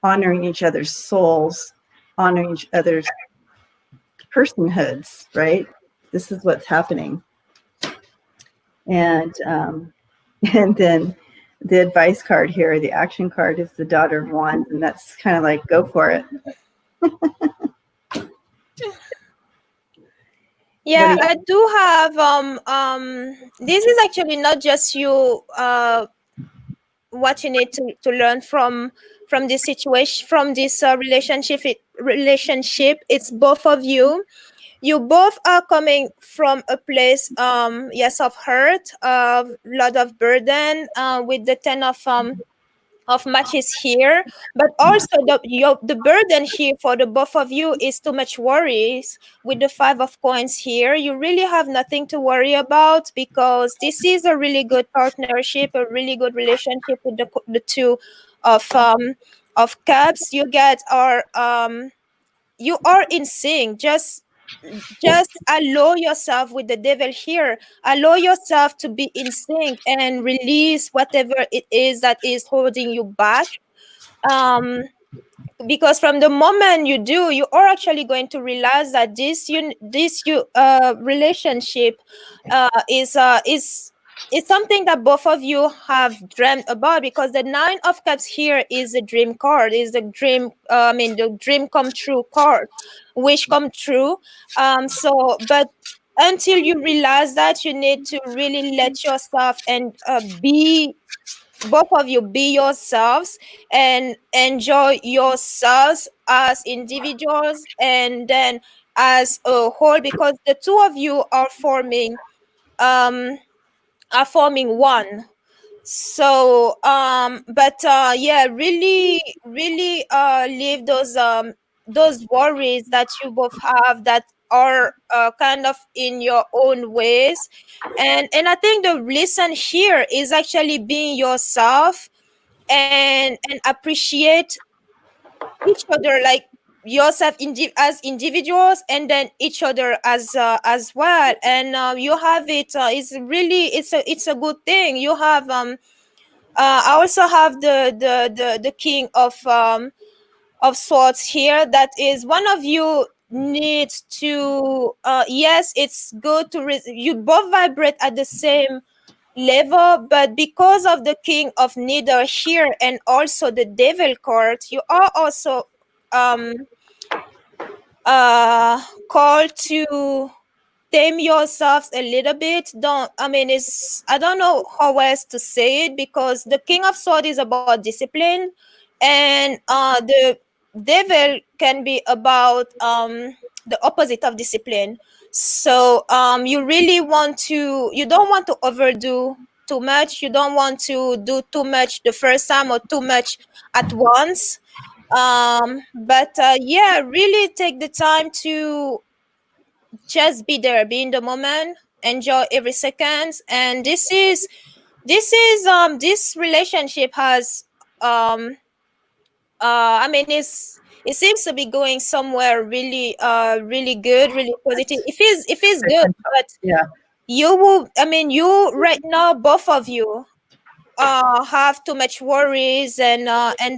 honoring each other's souls, honoring each other's personhoods, right? This is what's happening. And then the advice card here, the action card, is the Daughter of Wands, and that's kind of like, go for it. Yeah, I do have this is actually not just you what you need to learn from this situation, from this relationship. It's both of you. You both are coming from a place, yes, of hurt, of lot of burden, with the 10 of matches here, but also the burden here for the both of you is too much worries. With the 5 of coins here, you really have nothing to worry about, because this is a really good partnership, a really good relationship with the two of cups. You get are you are in sync. Just allow yourself with the devil here, allow yourself to be in sync and release whatever it is that is holding you back. um because from the moment you do, you are actually going to realize that this relationship is something that both of you have dreamt about, because the 9 of cups here is a dream card, is the dream, the dream come true card, wish come true. But until you realize that, you need to really let yourself and be both of you, be yourselves and enjoy yourselves as individuals and then as a whole, because the two of you um are forming one. So but yeah, really really leave those worries that you both have that are kind of in your own ways. And I think the lesson here is actually being yourself and appreciate each other, like yourself as individuals, and then each other as well. And you have it, it's really, it's a good thing. You have I also have the king of swords here. That is, one of you needs to yes, it's good to you both vibrate at the same level, but because of the king of neither here and also the devil card, you are also um called to tame yourselves a little bit. Don't I mean it's I don't know how else to say it, because the king of sword is about discipline, and the devil can be about the opposite of discipline. So you don't want to overdo too much. You don't want to do too much the first time or too much at once. But yeah, really take the time to just be there, be in the moment, enjoy every second. And this relationship has it seems to be going somewhere really really good, really positive. It feels good. But Yeah. you right now, both of you have too much worries, and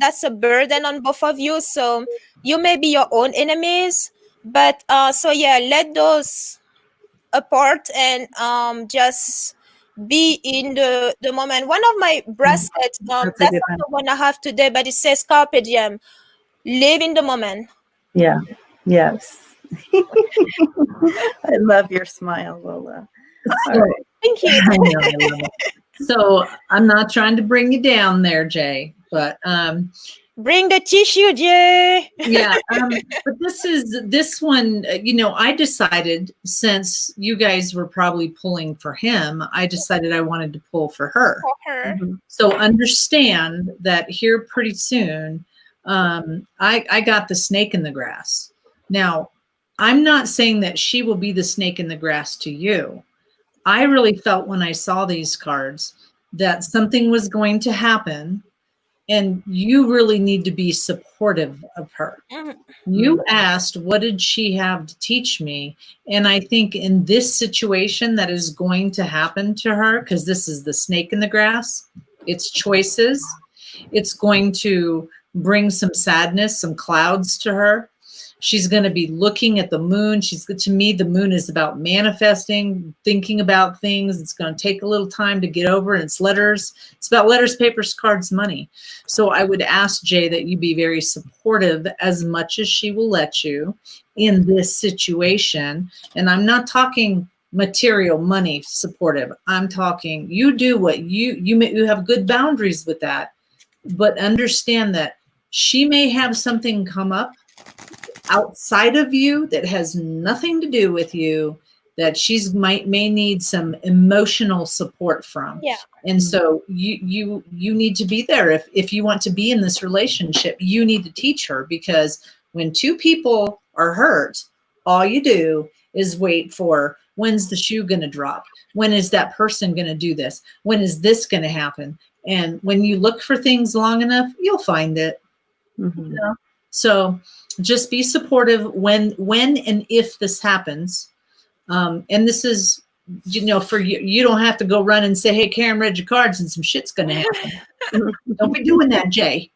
that's a burden on both of you. So you may be your own enemies, but so yeah, let those apart and just be in the moment. One of my bracelets, That's a that's good not one. the one I have today, but it says carpe diem, live in the moment. Yeah. Yes. I love your smile, Lola. All So, right. Thank you. I know, I love it. So I'm not trying to bring you down there, Jay, but Bring the tissue, Jay. yeah, but this one, I decided, since you guys were probably pulling for him, I decided I wanted to pull for her. For her. So understand that here pretty soon, I got the snake in the grass. Now, I'm not saying that she will be the snake in the grass to you. I really felt when I saw these cards that something was going to happen, and you really need to be supportive of her. You asked, what did she have to teach me? And I think in this situation that is going to happen to her, because this is the snake in the grass, it's choices. It's going to bring some sadness, some clouds to her. She's going to be looking at the moon. To me, the moon is about manifesting, thinking about things. It's going to take a little time to get over. And it's letters. It's about letters, papers, cards, money. So I would ask Jay that you be very supportive as much as she will let you in this situation. And I'm not talking material money supportive. I'm talking you do what you have good boundaries with that, but understand that she may have something come up outside of you that has nothing to do with you that may need some emotional support from. Yeah. And so you need to be there. If you want to be in this relationship, you need to teach her, because when two people are hurt, all you do is wait for, when's the shoe going to drop? When is that person going to do this? When is this going to happen? And when you look for things long enough, you'll find it. Mm-hmm. You know? So just be supportive when and if this happens. And this is, for you, you don't have to go run and say, hey, Karen read your cards and some shit's going to happen. Don't be doing that, Jay.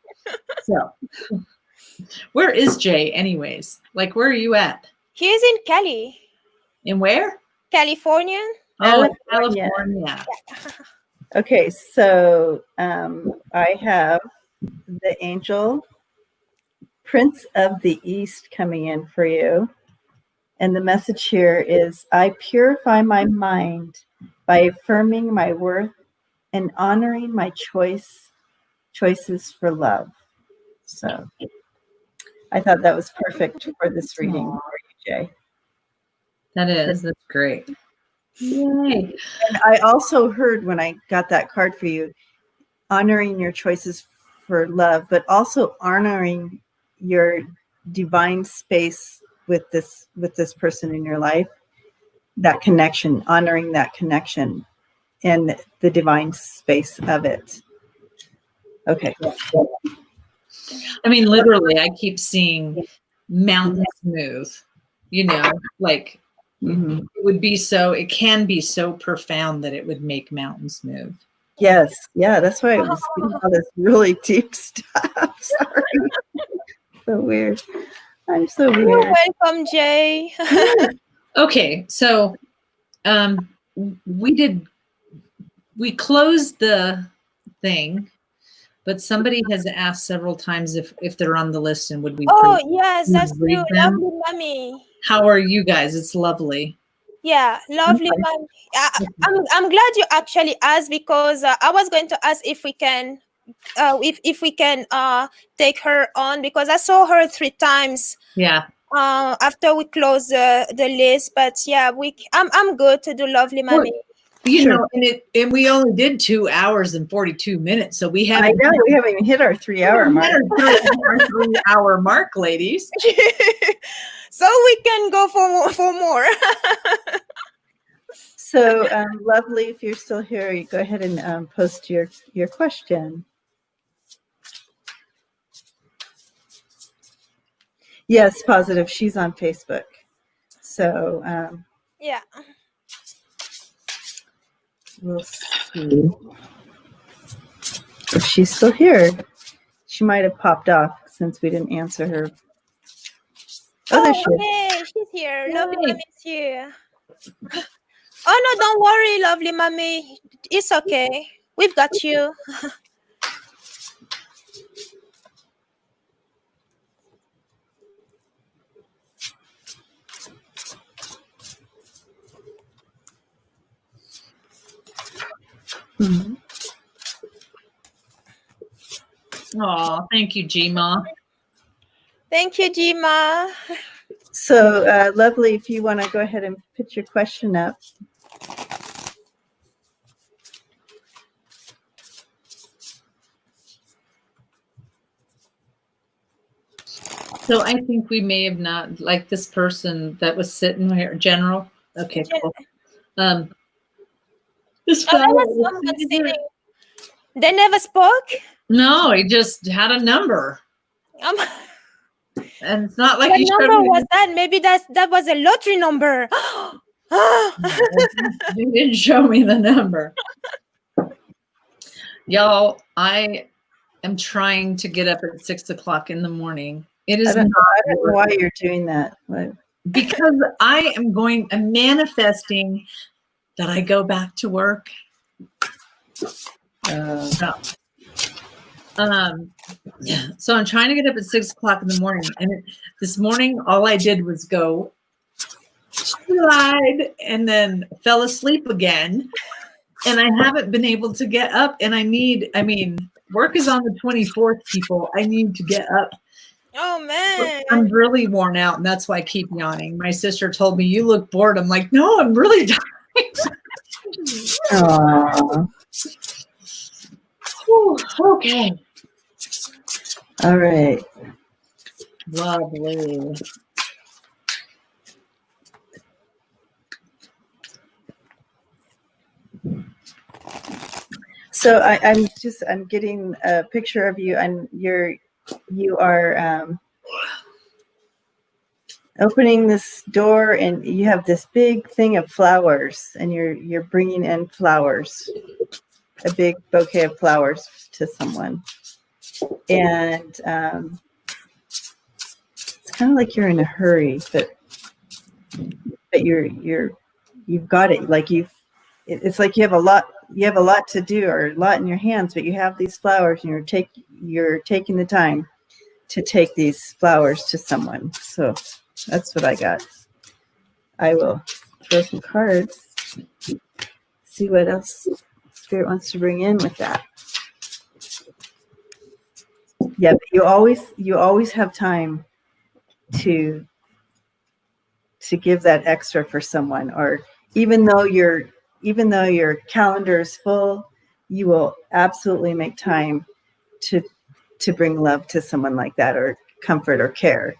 So where is Jay anyways? Like, where are you at? He's in Cali. In where? California. Oh, California. Okay, so I have the angel Prince of the East coming in for you. And the message here is, I purify my mind by affirming my worth and honoring my choices for love. So I thought that was perfect for this reading for you, Jay. That's great. Yay. And I also heard when I got that card for you, honoring your choices for love, but also honoring your divine space with this person in your life, that connection, honoring that connection and the divine space of it. Okay. I mean, literally, I keep seeing mountains move, like it can be so profound that it would make mountains move. Yes. Yeah. That's why I was speaking all this really deep stuff. Sorry. So weird. I'm so weird. You're welcome, Jay. Okay. So, we closed the thing, but somebody has asked several times if they're on the list and would we yes, that's true. Lovely mommy. How are you guys? It's lovely. Yeah, lovely mommy. I'm glad you actually asked, because I was going to ask if we can if we can take her on, because I saw her 3 times. Yeah. After we close the list, but yeah, I'm good to do lovely mommy. And we only did 2 hours and 42 minutes, so we haven't. I know we haven't even hit our 3-hour mark. Our 3-hour mark, ladies. So we can go for more. So lovely, if you're still here, you go ahead and post your question. Yes, positive. She's on Facebook. So yeah. We'll see if she's still here. She might have popped off since we didn't answer her. Yay, she's here. Yay. Lovely mommy's here. Oh no, don't worry, lovely mommy. It's okay. We've got you. Mm-hmm. Oh, thank you, Gma. Thank you, Gma. So, lovely, if you want to go ahead and put your question up. So I think we may have not, like this person that was sitting here, General. Okay, cool. This they never spoke? No, he just had a number. And it's not like what number was that? Maybe that was a lottery number. He didn't show me the number. Y'all, I am trying to get up at 6 o'clock in the morning It is I not don't know why you're doing that. What? because I'm manifesting that I go back to work. So, so I'm trying to get up at 6 o'clock in the morning. And this morning, all I did was go slide and then fell asleep again. And I haven't been able to get up. And work is on the 24th, people. I need to get up. Oh man. I'm really worn out, and that's why I keep yawning. My sister told me, "You look bored." I'm like, "No, I'm really tired." Aww. Whew, okay. All right. Lovely. So I'm getting a picture of you, and you are opening this door, and you have this big thing of flowers, and you're bringing in flowers, a big bouquet of flowers to someone, and it's kind of like you're in a hurry, but you've got it. Like it's like you have a lot to do, or a lot in your hands, but you have these flowers, and you're taking the time to take these flowers to someone. So that's what I got. I will throw some cards, see what else Spirit wants to bring in with that. Yeah, but you always have time to give that extra for someone, or even though your calendar is full, you will absolutely make time to bring love to someone like that, or comfort or care.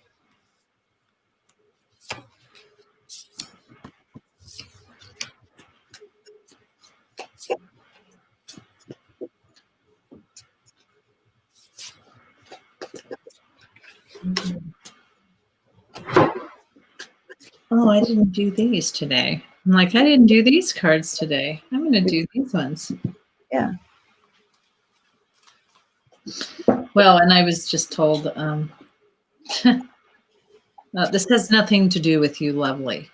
Oh, I didn't do these today. I'm like, I didn't do these cards today. I'm going to do these ones. Yeah. Well, and I was just told, this has nothing to do with you, lovely.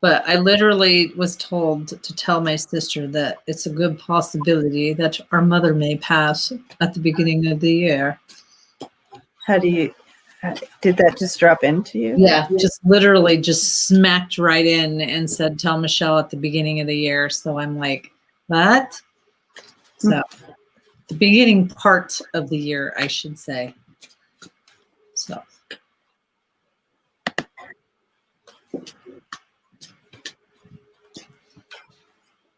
But I literally was told to tell my sister that it's a good possibility that our mother may pass at the beginning of the year. Did that just drop into you? Yeah, just literally just smacked right in and said, tell Michelle at the beginning of the year. So I'm like, what? So the beginning part of the year, I should say. So.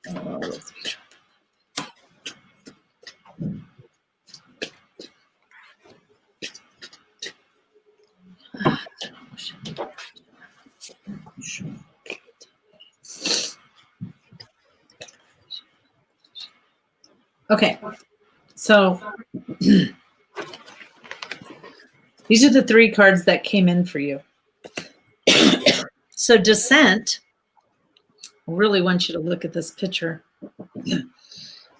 Oh, let's be sure. Okay, so these are the 3 cards that came in for you. So descent, I really want you to look at this picture,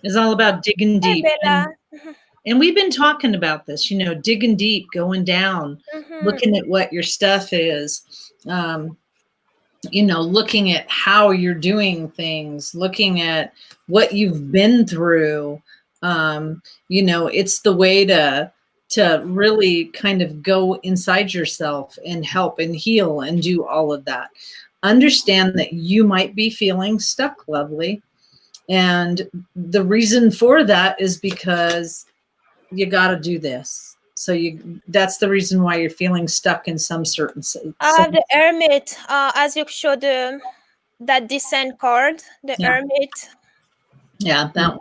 is all about digging deep. And we've been talking about this, digging deep, going down, looking at what your stuff is, looking at how you're doing things, looking at what you've been through. It's the way to really kind of go inside yourself and help and heal and do all of that. Understand that you might be feeling stuck, lovely. And the reason for that is because you got to do this. So that's the reason why you're feeling stuck in some certain. I have the Hermit, as you showed that descent card, the Hermit. Yeah, that one.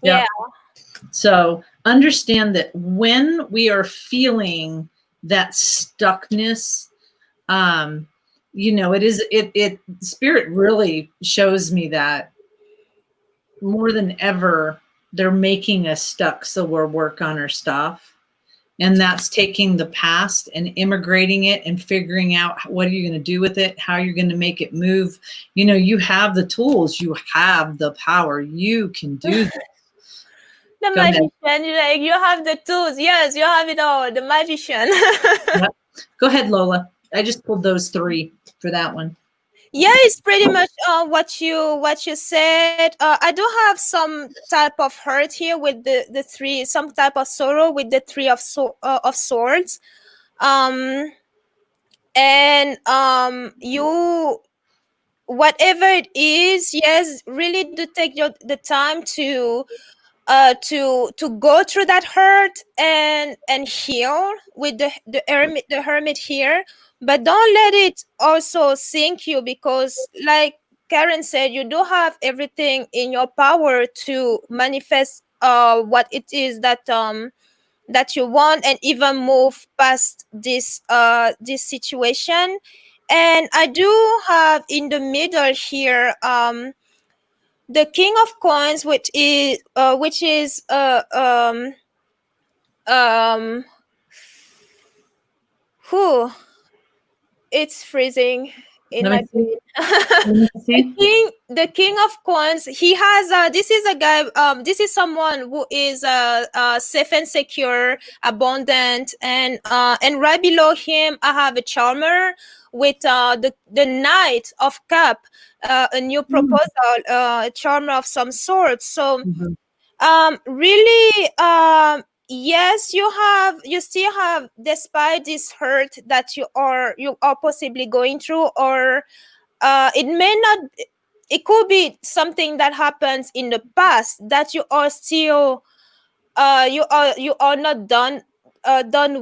Yeah. So understand that when we are feeling that stuckness, Spirit really shows me that more than ever, they're making us stuck. So we'll work on our stuff. And that's taking the past and immigrating it and figuring out what are you going to do with it, how you're going to make it move. You have the tools, you have the power, you can do this. The Go ahead. magician, like you have the tools. Yes, you have it all. The magician. Yep. Go ahead, Lola. I just pulled those 3 for that one. Yeah, it's pretty much what you said. I do have some type of hurt here with the 3, some type of sorrow with the 3 of swords. And you, whatever it is, yes, really do take the time to go through that hurt and heal with the hermit here, but don't let it also sink you, because like Karen said, you do have everything in your power to manifest what it is that you want, and even move past this situation. And I do have in the middle here the King of Coins, which is um who it's freezing in Let my me see. brain. Let me see. The king of coins, he has this is a guy, this is someone who is safe and secure, abundant, and right below him I have a charmer with the knight of cup, a new proposal, a charmer of some sort. So Mhm. really, yes, you still have, despite this hurt that you are possibly going through, or it may not, it could be something that happens in the past that you are still you are not done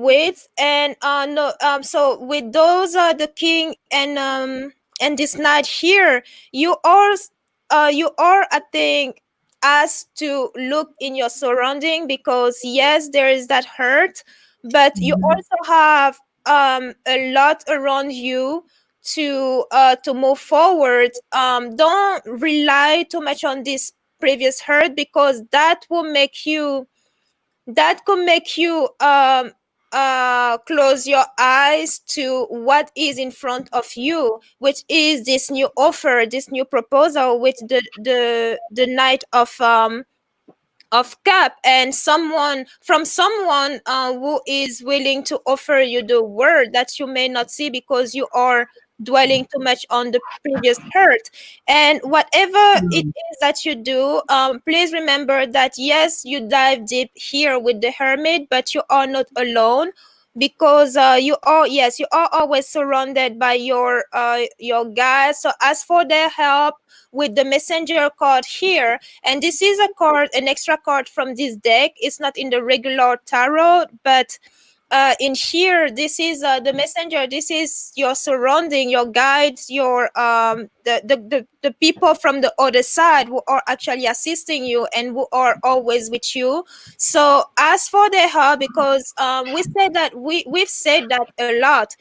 with. And no so with those the king and this knight here, you are I think asked to look in your surrounding, because yes, there is that hurt, but you Mhm. also have a lot around you to move forward. Don't rely too much on this previous hurt, because that could make you close your eyes to what is in front of you, which is this new offer, this new proposal with the knight of cup, and someone who is willing to offer you the word that you may not see, because you are dwelling too much on the previous hurt. And whatever it Mhm. is that you do, please remember that yes, you dive deep here with the hermit, but you are not alone, because you are always surrounded by your guys. So ask for their help with the messenger card here. And this is a card, an extra card from this deck. It's not in the regular tarot, but in here, this is the messenger. This is your surrounding, your guides, your the people from the other side who are actually assisting you and who are always with you. So ask for their help, because we've said that a lot.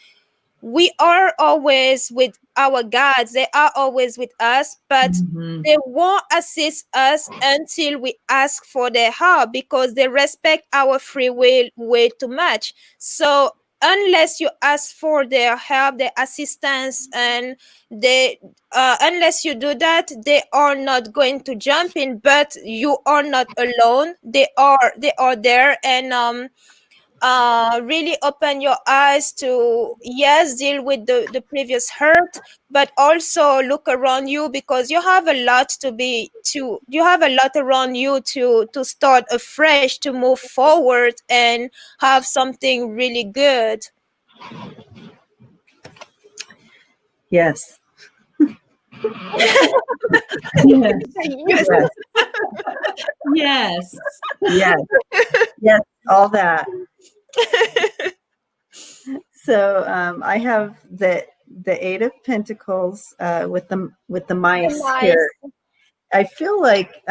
We are always with our gods, they are always with us, but Mhm. they won't assist us until we ask for their help, because they respect our free will way too much. So unless you ask for their help, their assistance, and they unless you do that, they are not going to jump in. But you are not alone, they are there. And really open your eyes to, yes, deal with the previous hurt, but also look around you, because you have a lot around you to start afresh, to move forward and have something really good. Yes. Yes. Yes. Yes. Yes. Yes. Yes. All that. So I have the Eight of Pentacles with the mice Nice. here. I feel like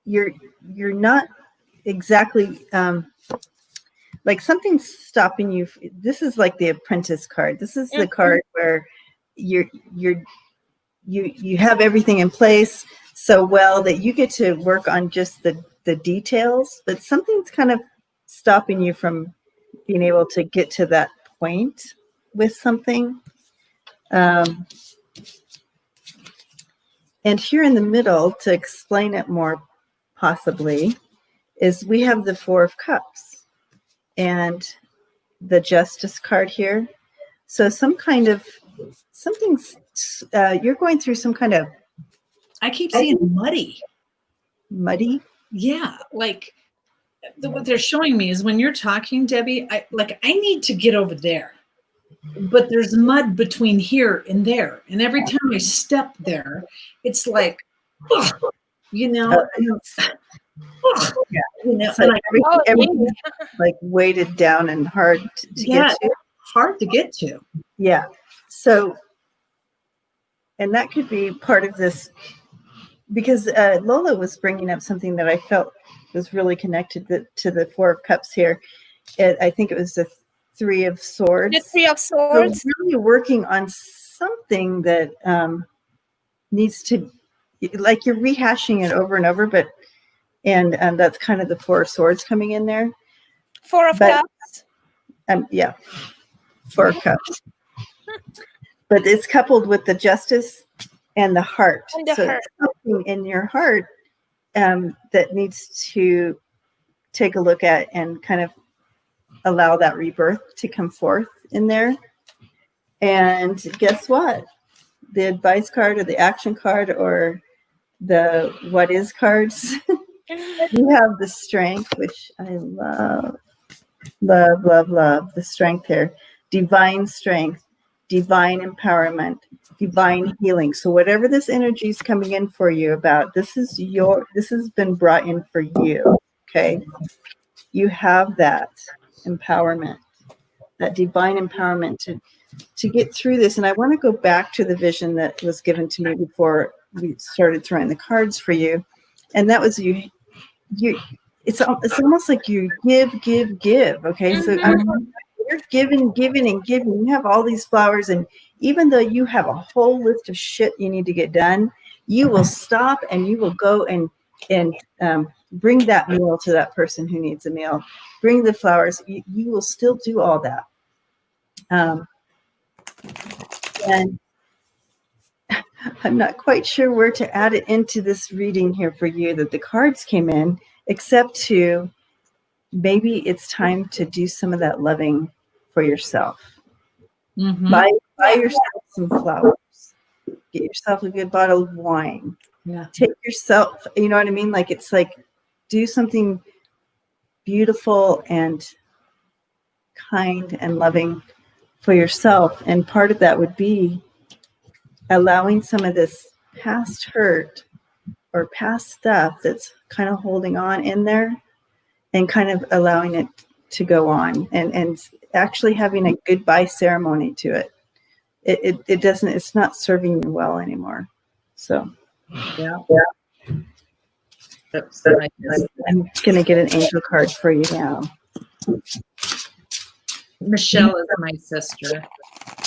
you're not exactly like something's stopping you. This is like the Apprentice card. This is the card where you're you have everything in place so well that you get to work on just the details, but something's kind of stopping you from being able to get to that point with something. And here in the middle, to explain it more possibly, is we have the Four of Cups and the Justice card here. So something, you're going through some kind of. I keep seeing muddy. Yeah, like what they're showing me is when you're talking, Debbie, I need to get over there, but there's mud between here and there, and every time I step there, it's like, ugh, you know, ugh, Yeah. you know, It's like Oh, everything's like weighted down and hard to yeah, get to. hard to get to. Yeah. So, and that could be part of this, because Lola was bringing up something that I felt was really connected to the Four of Cups here. I think it was the Three of Swords. the Three of So Swords. really working on something that needs to, like, you're rehashing it over and over, but and that's kind of the Four of Swords coming in there. Four of But- Cups. Yeah, Four of Cups. But it's coupled with the Justice and the Heart. And the so Heart. it's something in your heart that needs to take a look at and kind of allow that rebirth to come forth in there. And guess what? The advice card or the action card or the what is cards, you have the Strength, which I love, love, love, love. The Strength here. Divine strength, divine empowerment, divine healing. So whatever this energy is coming in for you about, this has been brought in for you. Okay. You have that empowerment, that divine empowerment to get through this. And I want to go back to the vision that was given to me before we started throwing the cards for you. And that was you it's almost like you give. Okay. So you're giving and giving. You have all these flowers, and even though you have a whole list of shit you need to get done, you will stop and you will go and bring that meal to that person who needs a meal. Bring the flowers. You will still do all that. And I'm not quite sure where to add it into this reading here for you that the cards came in, except to maybe it's time to do some of that loving for yourself. Mm-hmm. Buy yourself some flowers. Get yourself a good bottle of wine. Yeah. Take yourself, you know what I mean? Like, it's like, do something beautiful and kind and loving for yourself. And part of that would be allowing some of this past hurt or past stuff that's kind of holding on in there and kind of allowing it to go on and actually having a goodbye ceremony to it. It's not serving you well anymore. So Yeah. I'm going to get an angel card for you now. Michelle is my sister.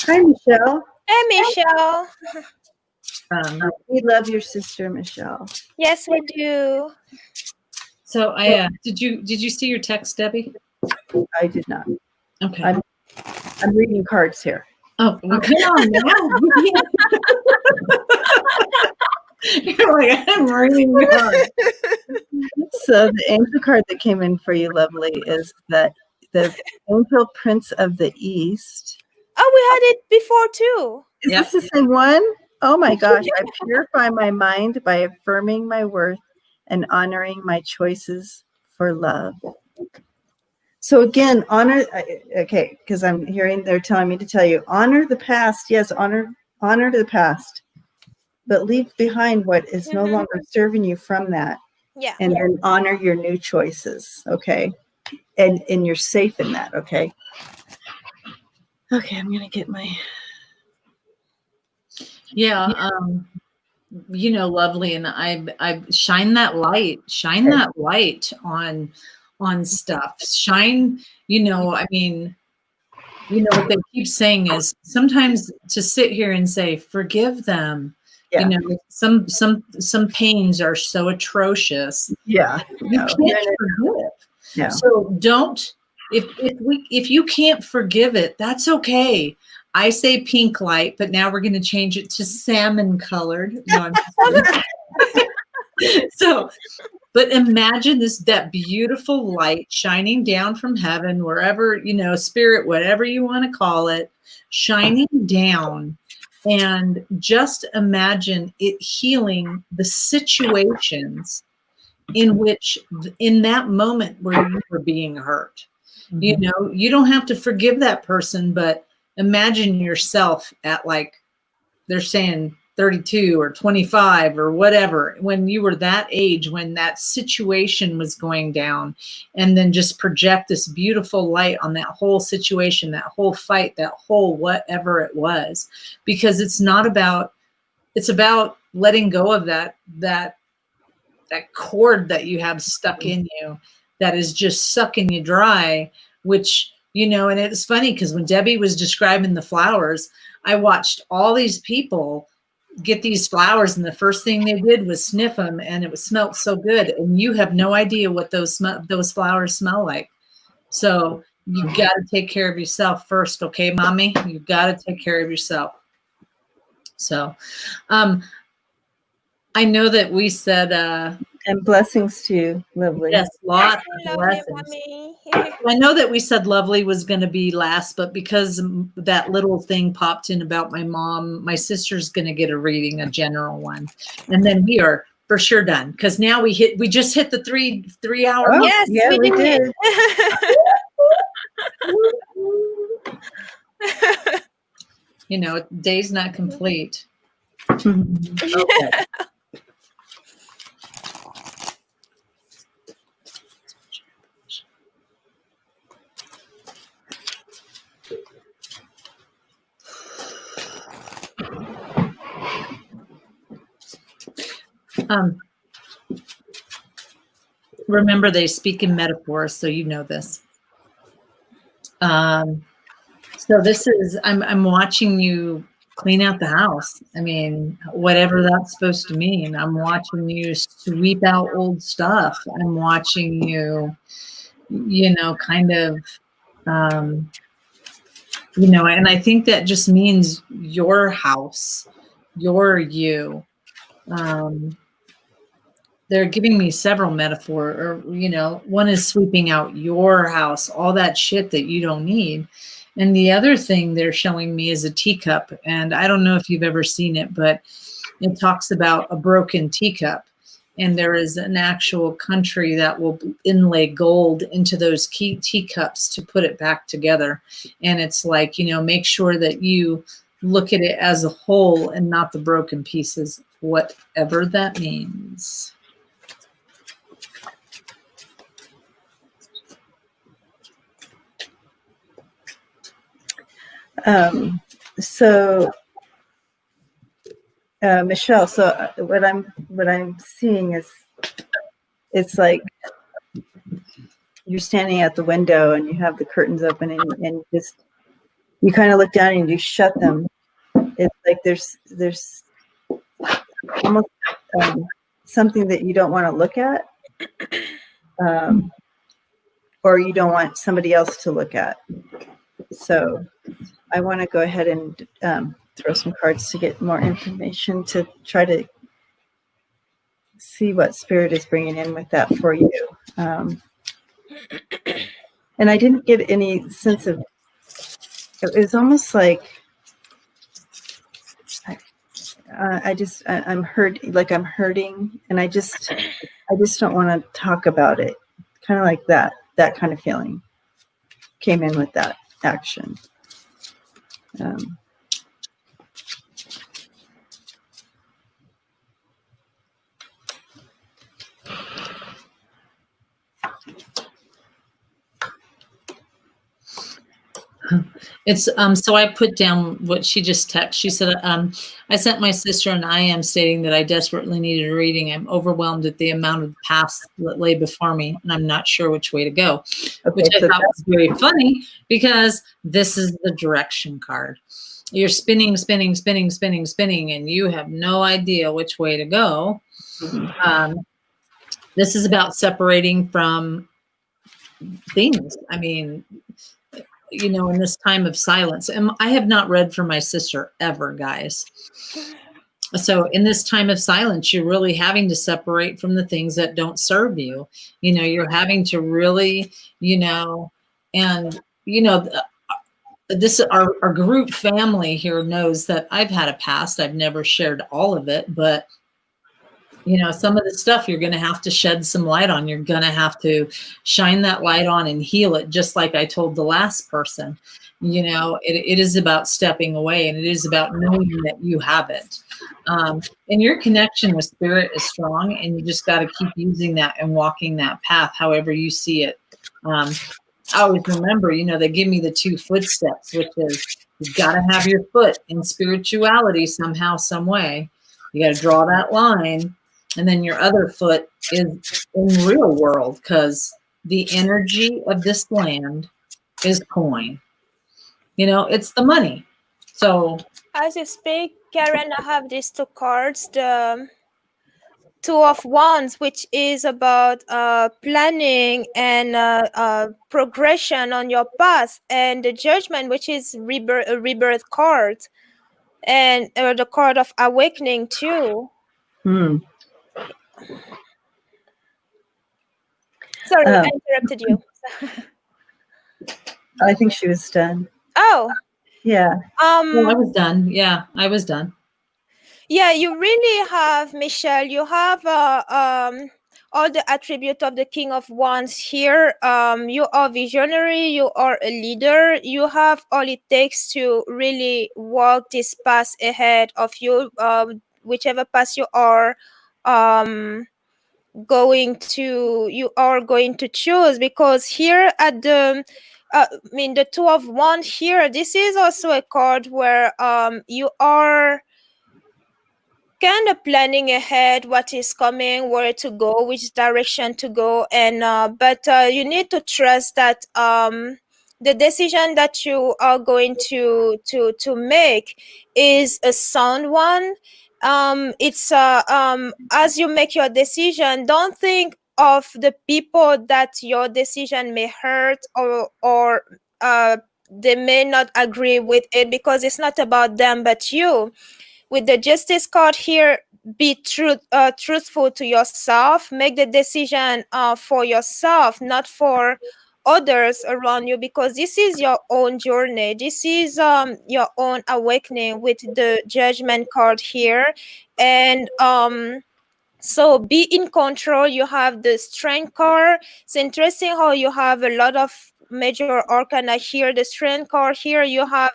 Hi, Michelle. Hey, Michelle. We love your sister, Michelle. Yes, we do. So I did you see your text, Debbie? I did not. Okay. I'm reading cards here. Oh, well, come on now. You're like, I'm reading cards. So the angel card that came in for you, lovely, is that the Angel Prince of the East. Oh, we had it before too. Is Yep. this the same one? Oh my gosh. I purify my mind by affirming my worth and honoring my choices for love. So again, honor, okay, because I'm hearing they're telling me to tell you, honor the past. Yes, honor the past, but leave behind what is no longer serving you from that. Yeah. And then honor your new choices, okay? And you're safe in that, okay? Okay, I'm gonna get my. Yeah, lovely, and I shine that light on stuff. Shine, I mean, what they keep saying is sometimes to sit here and say, forgive them. Yeah. Some pains are so atrocious. Yeah. You can't forgive. No. So don't, if you can't forgive it, that's okay. I say pink light, but now we're going to change it to salmon colored. No, I'm just kidding. So But imagine that beautiful light shining down from heaven, wherever, spirit, whatever you want to call it, shining down. And just imagine it healing the situations in that moment where you were being hurt. Mm-hmm. You don't have to forgive that person, but imagine yourself at, like, they're saying 32 or 25 or whatever, when you were that age, when that situation was going down, and then just project this beautiful light on that whole situation, that whole fight, that whole whatever it was. Because it's about letting go of that cord that you have stuck in you that is just sucking you dry, which, and it's funny because when Debbie was describing the flowers, I watched all these people get these flowers, and the first thing they did was sniff them, and it smelled so good. And you have no idea what those flowers smell like. So you got to take care of yourself first. Okay, mommy, you got to take care of yourself. So, I know that we said, and blessings to you, Lovely. Yes, lots of Lovely, blessings. mommy. I know that we said Lovely was going to be last, but because that little thing popped in about my mom, my sister's going to get a reading, a general one, and then we are for sure done, because now we just hit the 3 hour. Oh, Yes, yeah, we did. Day's not complete. Mm-hmm. Okay. Remember, they speak in metaphors, so you know this. So this is, I'm watching you clean out the house. I mean, whatever that's supposed to mean. I'm watching you sweep out old stuff. I'm watching you, kind of, and I think that just means your house, your you. They're giving me several metaphor, or, one is sweeping out your house, all that shit that you don't need. And the other thing they're showing me is a teacup. And I don't know if you've ever seen it, but it talks about a broken teacup. And there is an actual country that will inlay gold into those key teacups to put it back together. And it's like, make sure that you look at it as a whole and not the broken pieces, whatever that means. So Michelle, so what I'm seeing is, it's like you're standing at the window and you have the curtains open, and just, you kind of look down and you shut them. It's like there's almost something that you don't want to look at, or you don't want somebody else to look at. So I want to go ahead and throw some cards to get more information, to try to see what Spirit is bringing in with that for you. And I didn't get any sense of, it was almost like, I'm hurting, and I just don't want to talk about it. Kind of like that kind of feeling came in with that action. It's so I put down what she just texted. She said, I sent my sister an IM stating that I desperately needed a reading. I'm overwhelmed at the amount of paths that lay before me, and I'm not sure which way to go. Okay, which I thought was very funny, because this is the direction card. You're spinning, and you have no idea which way to go. Mm-hmm. This is about separating from things. I mean, in this time of silence. And I have not read for my sister ever, guys. So in this time of silence, you're really having to separate from the things that don't serve you. You're having to really, and this our group family here knows that I've had a past. I've never shared all of it, but some of the stuff you're going to have to shed some light on. You're going to have to shine that light on and heal it, just like I told the last person. It is about stepping away, and it is about knowing that you have it. And your connection with spirit is strong, and you just got to keep using that and walking that path however you see it. I always remember, they give me the 2 footsteps, which is you've got to have your foot in spirituality somehow, some way. You got to draw that line. And then your other foot is in real world, because the energy of this land is coin. It's the money. So as you speak, Karen, I have these 2 cards. The 2 of Wands, which is about planning and progression on your path, and the Judgment, which is a rebirth card, and the card of awakening too. Sorry, I interrupted you. I think she was done. Oh. Yeah. Well, I was done. Yeah, I was done. Yeah, you really have, Michelle, you have all the attributes of the King of Wands here. You are visionary, you are a leader, you have all it takes to really walk this path ahead of you, whichever path you are going to choose, because here at the the 2 of Wands here, this is also a card where you are kind of planning ahead what is coming, where to go, which direction to go, and but you need to trust that the decision that you are going to make is a sound one. It's as you make your decision, don't think of the people that your decision may hurt, or they may not agree with it, because it's not about them but you. With the Justice card here, be truthful to yourself. Make the decision for yourself, not for others around you, because this is your own journey. This is your own awakening with the Judgment card here. And so be in control. You have the Strength card. It's interesting how you have a lot of major arcana here. The Strength card here, you have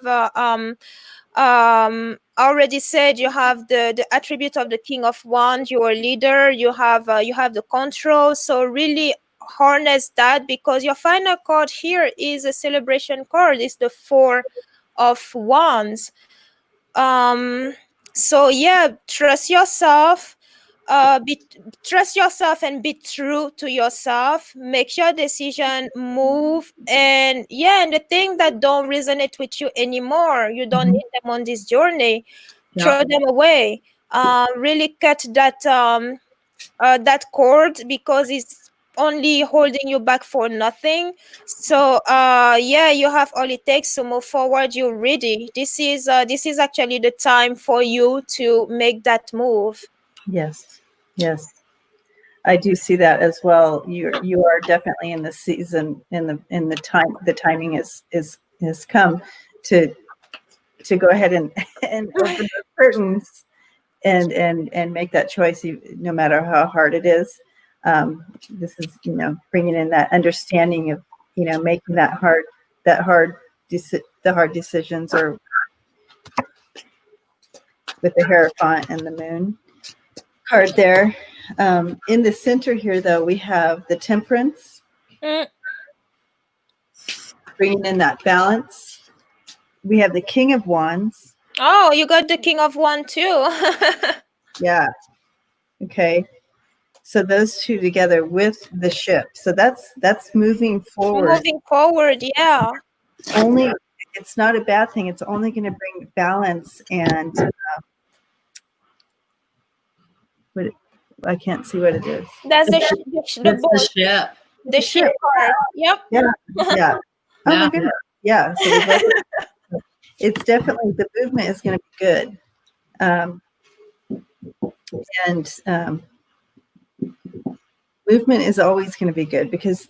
already said you have the attribute of the King of Wands. You're a leader, you have the control, so really harness that, because your final card here is a celebration card. It's the 4 of Wands. So yeah, trust yourself, trust yourself and be true to yourself. Make your decision, move, and and the thing that don't resonate with you anymore, you don't need them on this journey. Throw them away. Really cut that that cord, because it's only holding you back for nothing. So you have all it takes to move forward. You're ready. This is actually the time for you to make that move. Yes. I do see that as well. You are definitely in the season, in the time. The timing has come to go ahead and open the curtains and make that choice, no matter how hard it is. This is bringing in that understanding of making the hard decisions, or with the Hierophant and the Moon card there. In the center here, though, we have the Temperance, bringing in that balance. We have the King of Wands. Oh, you got the King of Wands too. Yeah. Okay. So those 2 together with the Ship. So that's moving forward. Moving forward, yeah. It's not a bad thing. It's only going to bring balance and I can't see what it is. That's the ship. The ship card. Yep. Yeah. Oh my goodness. Yeah. So it's definitely, the movement is going to be good. And movement is always going to be good, because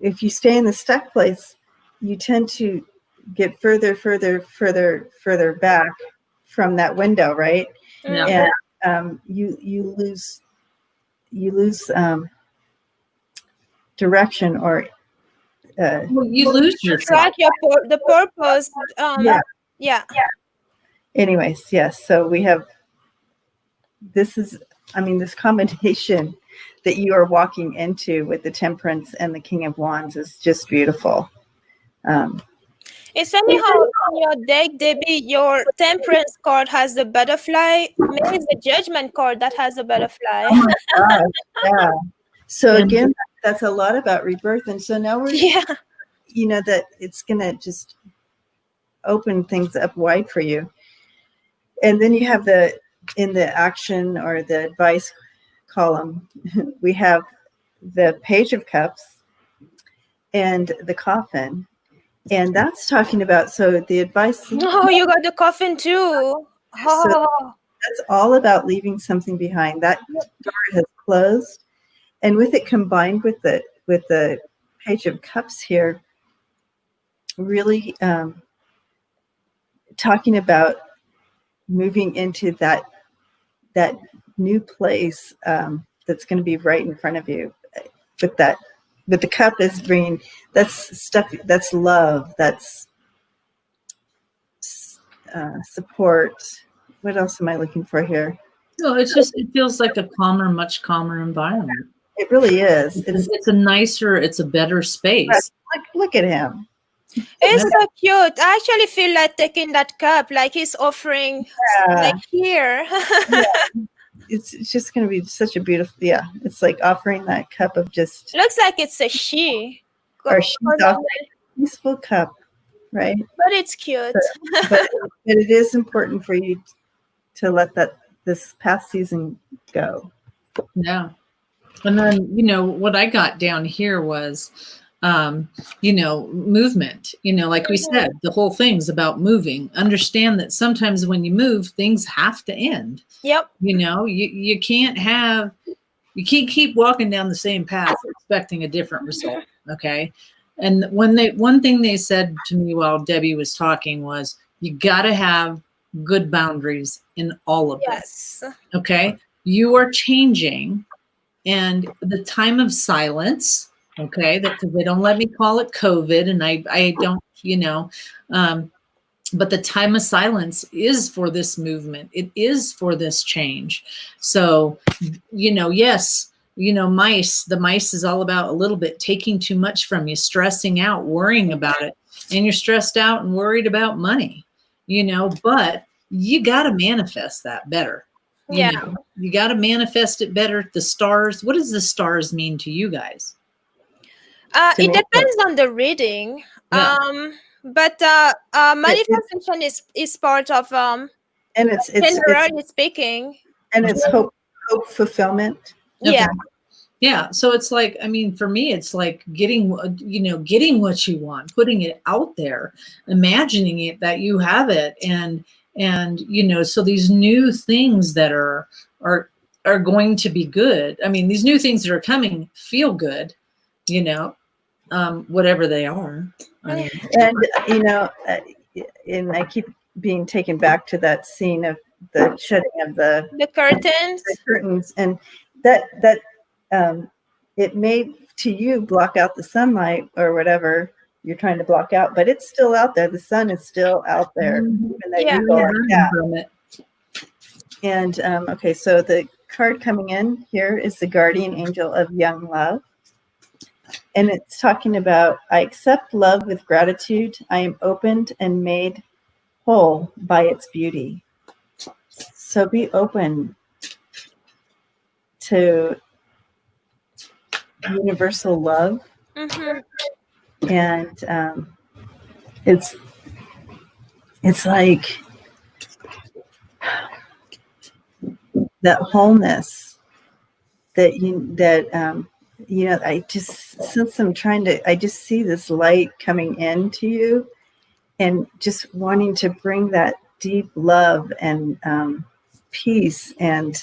if you stay in the stuck place, you tend to get further back from that window, right? Yeah. And you lose direction, or Well, you lose yourself. Track the purpose. Yeah. Anyways, yes. So we have this combination that you are walking into with the Temperance and the King of Wands is just beautiful. It's funny how in your deck, Debbie, your Temperance card has the butterfly. Maybe it's the Judgment card that has the butterfly. Oh my God. Yeah. So again, that's a lot about rebirth. And so now we're, that it's going to just open things up wide for you. And then you have in the action or the advice column, we have the Page of Cups and the Coffin. And that's talking about, so the advice. Oh, you got the coffin too. So that's all about leaving something behind. That door has closed. And with it combined with the Page of Cups here, really talking about moving into that new place that's going to be right in front of you. But the cup is bringing, that's stuff, that's love, that's support. What else am I looking for here? No, it feels like a much calmer environment. It really is. It's a better space. Look at him. It's so cute. I actually feel like taking that cup, like he's offering, like here. Yeah. It's just going to be such a beautiful, it's like offering that cup of just. Looks like it's a she. Or she's offering a peaceful cup, right? But it's cute. But it is important for you to let this past season go. Yeah. And then, what I got down here was, movement, like we said, the whole thing's about moving. Understand that sometimes when you move, things have to end. Yep. You can't keep walking down the same path expecting a different result. Okay. And one thing they said to me while Debbie was talking was, you got to have good boundaries in all of this. Okay. You are changing, and the time of silence. Okay. Because they don't let me call it COVID, and I don't, but the time of silence is for this movement. It is for this change. So, yes, the mice is all about a little bit taking too much from you, stressing out, worrying about it. And you're stressed out and worried about money, but you got to manifest that better. You got to manifest it better. The stars, what does the stars mean to you guys? It depends on the reading. Yeah. But manifestation is part of and it's generally speaking. And it's hope fulfillment. Okay. Yeah. So it's like, for me, it's like getting what you want, putting it out there, imagining it that you have it. And so these new things that are going to be good. These new things that are coming feel good, whatever they are. And I keep being taken back to that scene of the shutting of the curtains, and that it may to you block out the sunlight or whatever you're trying to block out, but it's still out there. The sun is still out there. And okay, so the card coming in here is the Guardian Angel of Young Love. And it's talking about, I accept love with gratitude. I am opened and made whole by its beauty. So be open to universal love. Mm-hmm. And it's like that wholeness I just, since I just see this light coming into you, and just wanting to bring that deep love and peace and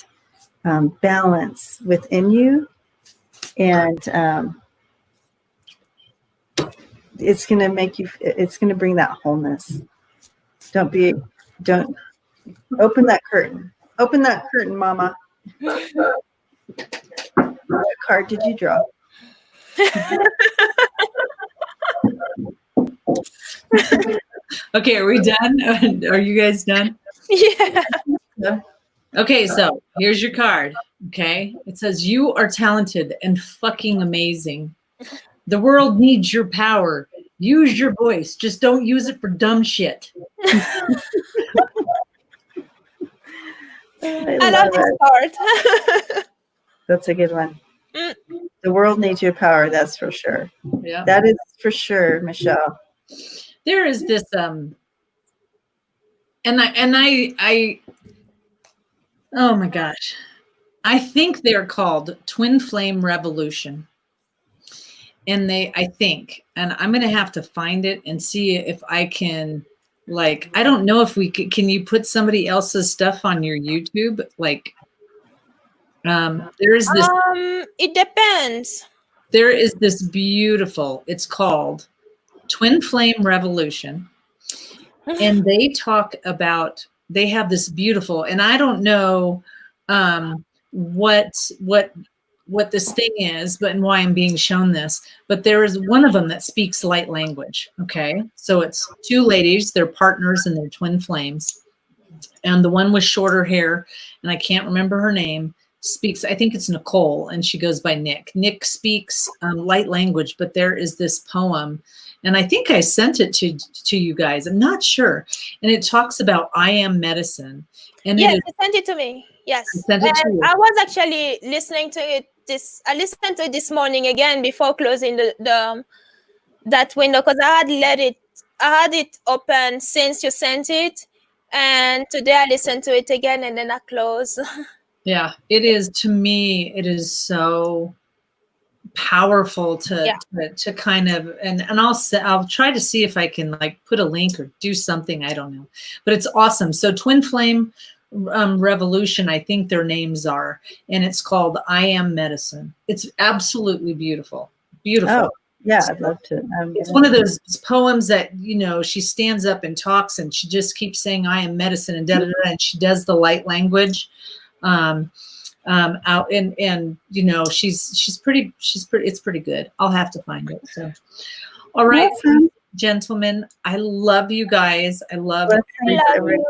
balance within you, and it's going to make you. It's going to bring that wholeness. Don't open that curtain. Open that curtain, Mama. What card did you draw? Okay, are we done? Are you guys done? Yeah. No? Okay, so here's your card. Okay, it says you are talented and fucking amazing. The world needs your power. Use your voice. Just don't use it for dumb shit. I love this part. That's a good one. Mm. The world needs your power. That's for sure. Yeah, That is for sure, Michelle. there is this and I oh my gosh, I think they're called Twin Flame Revolution. And I think, and I'm going to have to find it and see if I can, like, I don't know if we can you put somebody else's stuff on your YouTube? Like, there is this, It depends. there is this beautiful, it's called Twin Flame Revolution. And they talk about, they have this beautiful, and I don't know what this thing is, but and why I'm being shown this. But there is one of them that speaks light language. Okay, so it's two ladies, they're partners and they're twin flames, and the one with shorter hair, and I can't remember her name, speaks. I think it's Nicole, and she goes by Nick. Nick speaks light language, but there is this poem. And I think I sent it to you guys. I'm not sure. And it talks about I am medicine. And yes, you sent it to me. Yes. I sent it to you. I was actually listening to it I listened to it this morning again before closing the that window, because I had it open since you sent it. And today I listened to it again and then I close. Yeah, it is, to me, it is so powerful to kind of, and I'll try to see if I can like put a link or do something. I don't know, but it's awesome. So Twin Flame Revolution, I think their names are, and it's called I Am Medicine. It's absolutely beautiful. Beautiful. Oh, yeah, I'd love to. It's one of those poems that, you know, she stands up and talks and she just keeps saying I am medicine and and she does the light language. Out and you know, she's pretty, it's pretty good. I'll have to find it. So, all right, awesome. Gentlemen, I love you guys. I love everyone.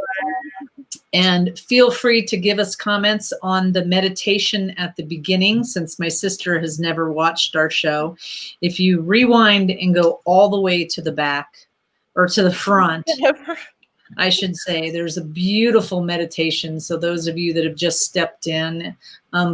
And feel free to give us comments on the meditation at the beginning, since my sister has never watched our show. If you rewind and go all the way to the back, or to the front, I should say, there's a beautiful meditation. So those of you that have just stepped in,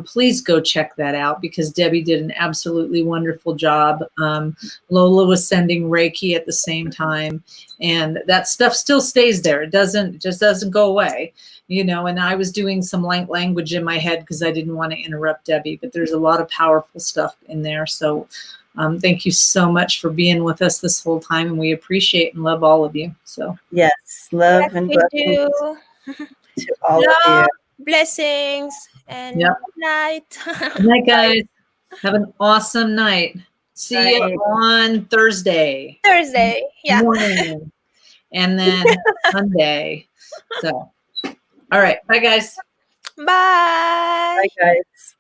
please go check that out, because Debbie did an absolutely wonderful job. Lola was sending Reiki at the same time, and that stuff still stays there. It just doesn't go away, you know. And I was doing some light language in my head because I didn't want to interrupt Debbie, but there's a lot of powerful stuff in there. So thank you so much for being with us this whole time, and we appreciate and love all of you. So yes, love and blessings to all of you. Blessings and good night. Good night, guys. Have an awesome night. See you on Thursday. Yeah. Morning. And then Sunday. So, all right. Bye, guys. Bye. Bye, guys.